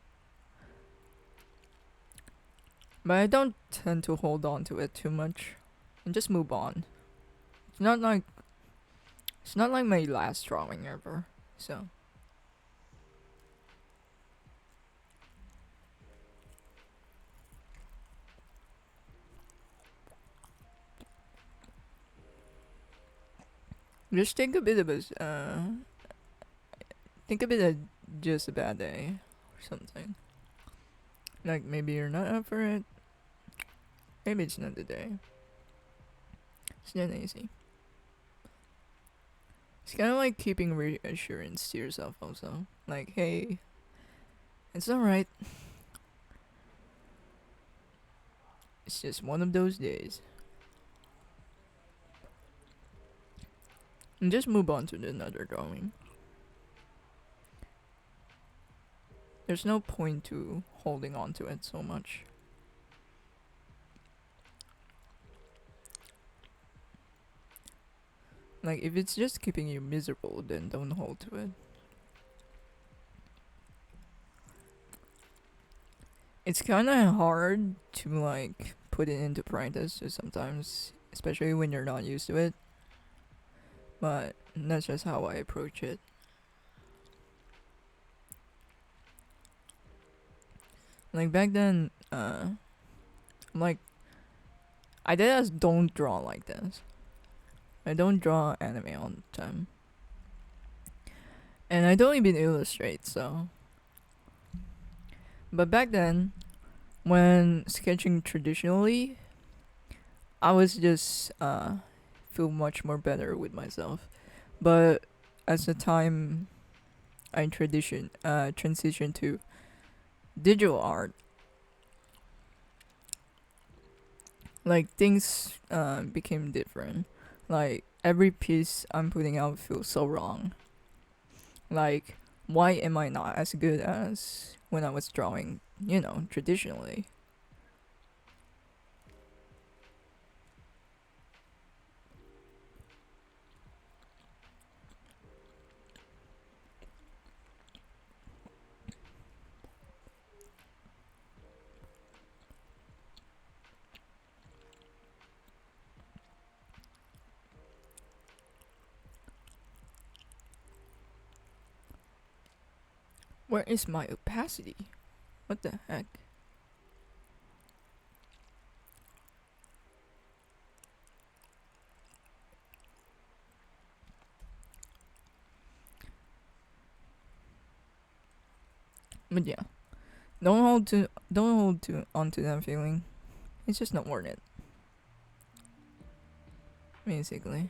But I don't tend to hold on to it too much and just move on. It's not like my last drawing ever. So just think of it as just a bad day or something. Like maybe you're not up for it. Maybe it's not the day. It's not easy. It's kind of like keeping reassurance to yourself also. Like, hey, it's alright. It's just one of those days. And just move on to the another drawing. There's no point to holding on to it so much. Like, if it's just keeping you miserable, then don't hold to it. It's kind of hard to, like, put it into practice sometimes, especially when you're not used to it. But that's just how I approach it. Like, back then, like, I did as don't draw like this. I don't draw anime all the time. And I don't even illustrate, so. But back then, when sketching traditionally, I was just feel much more better with myself. But as the time I transition to digital art, like things became different. Like every piece I'm putting out feels so wrong. Like, why am I not as good as when I was drawing, traditionally? Where is my opacity? What the heck? But yeah, don't hold onto that feeling. It's just not worth it. Basically.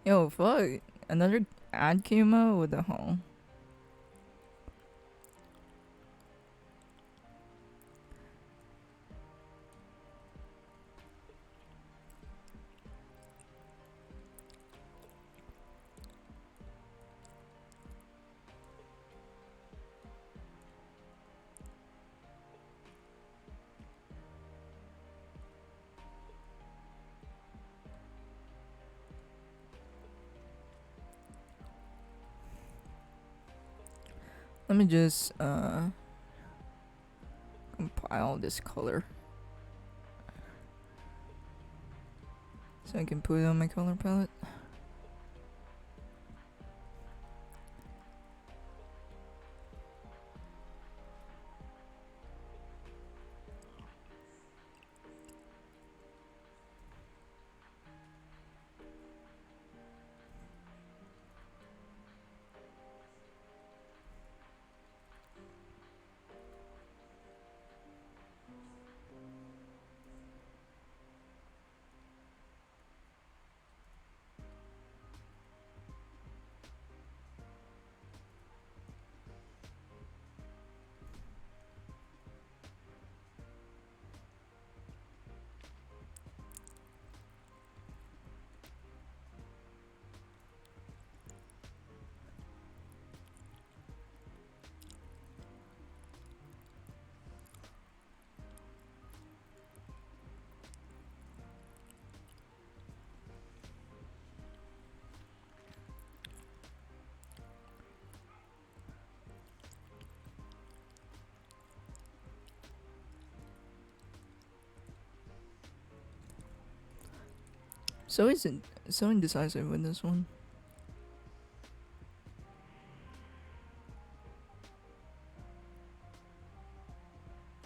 Yo, fuck. Another ad came out. What the hell? Let me just compile this color. So I can put it on my color palette. So isn't so indecisive with this one.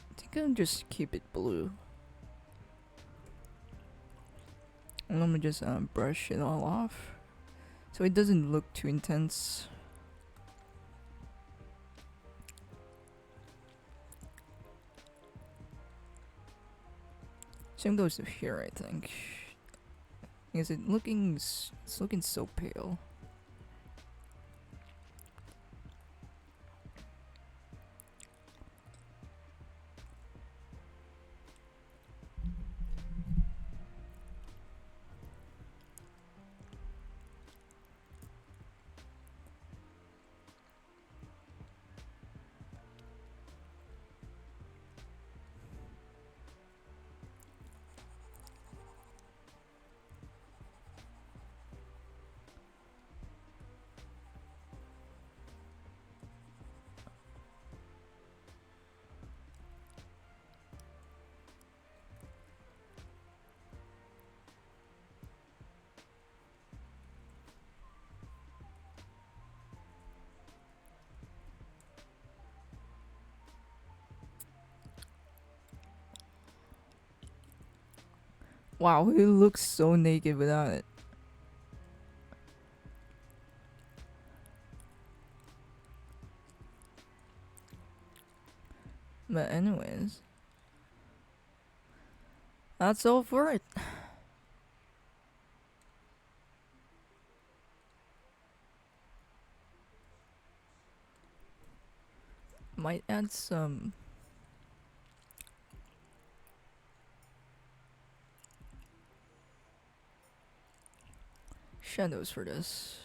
I think I'll just keep it blue. And let me just brush it all off, so it doesn't look too intense. Same goes to here, I think. Because it's looking so pale. Wow, he looks so naked without it. But anyways, that's all for it. Might add some shadows for this.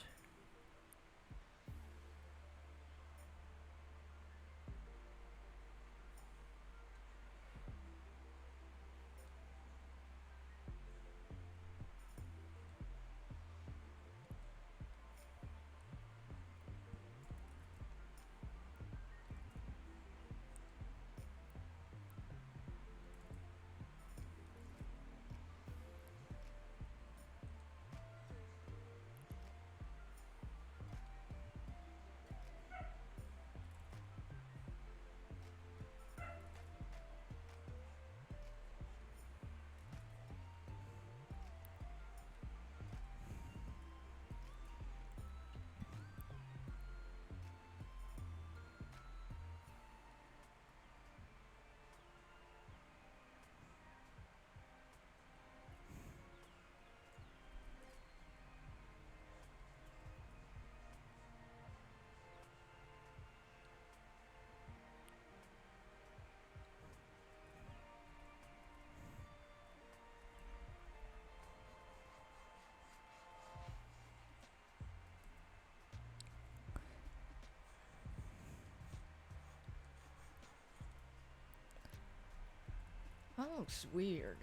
That looks weird.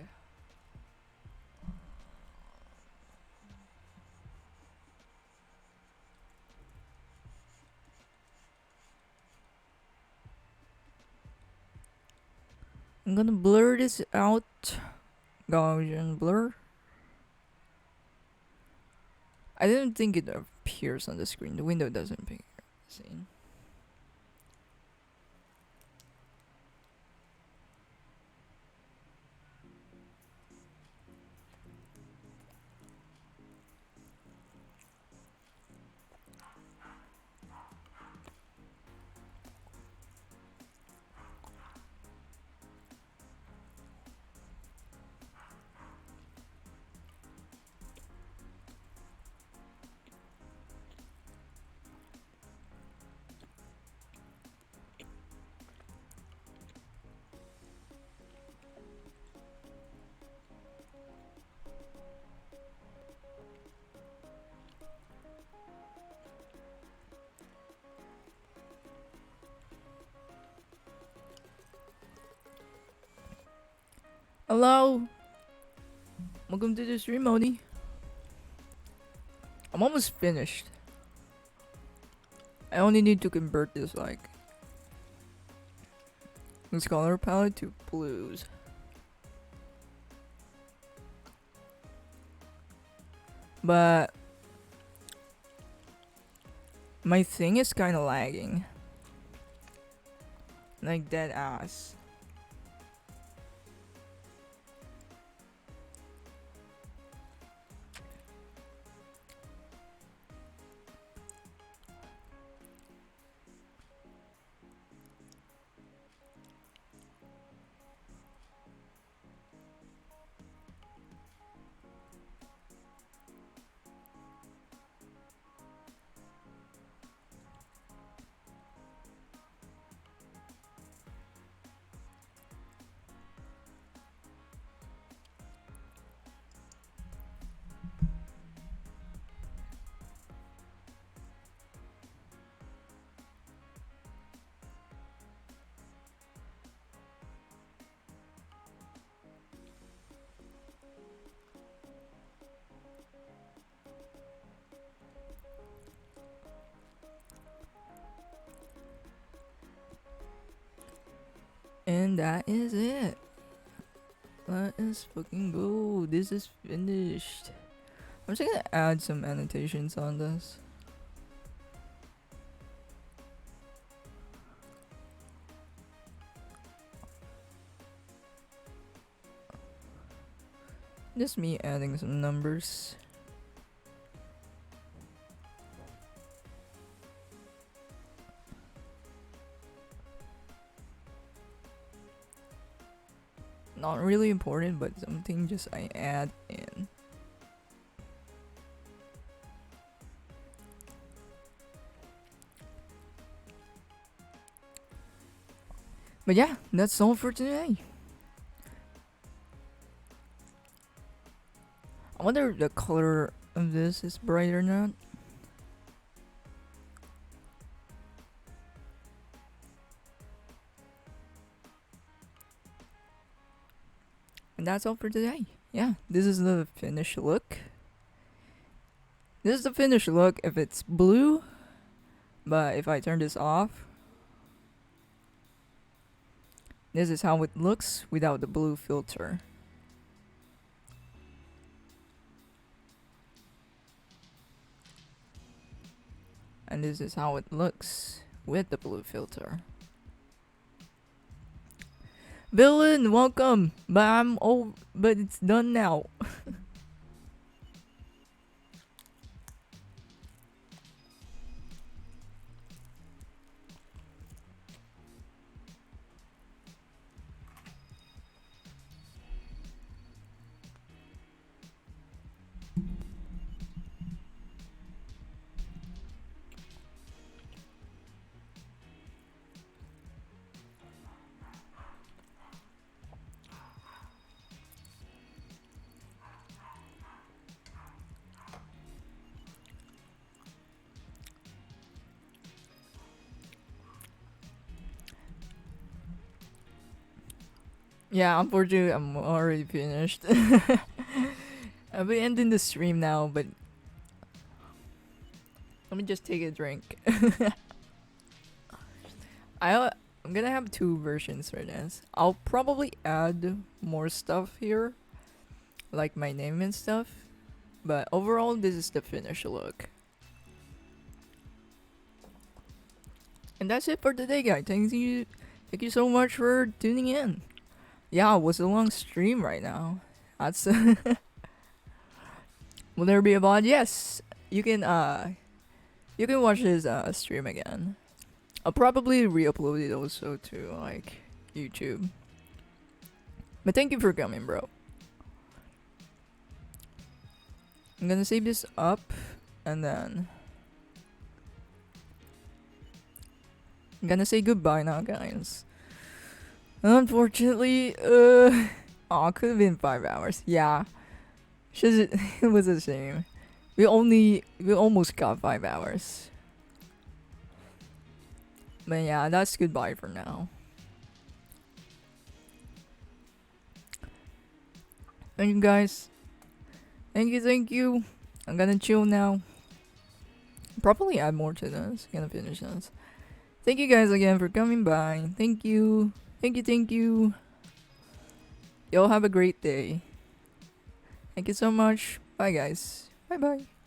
I'm gonna blur this out. Gaussian blur. I didn't think it appears on the screen. The window doesn't appear. See? Hello. Welcome to the stream, Modi. I'm almost finished. I only need to convert this this color palette to blues. But my thing is kind of lagging. Like dead ass. And that is it. Let us fucking go. This is finished. I'm just gonna add some annotations on this. Just me adding some numbers. Not really important, but something just I add in. But yeah, that's all for today. I wonder if the color of this is bright or not. And that's all for today. Yeah, this is the finished look. This is the finished look if it's blue. But if I turn this off, this is how it looks without the blue filter. And this is how it looks with the blue filter. Villain, welcome! But it's done now. Yeah, unfortunately, I'm already finished. I'll be ending the stream now, but let me just take a drink. I'm gonna have two versions for this. I'll probably add more stuff here, like my name and stuff. But overall, this is the finished look. And that's it for today, guys. Thank you so much for tuning in. Yeah, it was a long stream right now. That's will there be a bot? Yes, you can watch his stream again. I'll probably re-upload it also to like YouTube. But thank you for coming, bro. I'm gonna save this up and then I'm gonna say goodbye now, guys. Unfortunately, oh, could have been 5 hours. Yeah, should it was a shame. We almost got 5 hours. But yeah, that's goodbye for now. Thank you guys. Thank you. I'm gonna chill now. Probably add more to this. Gonna finish this. Thank you guys again for coming by. Thank you. Thank you. Y'all have a great day. Thank you so much. Bye guys. Bye bye.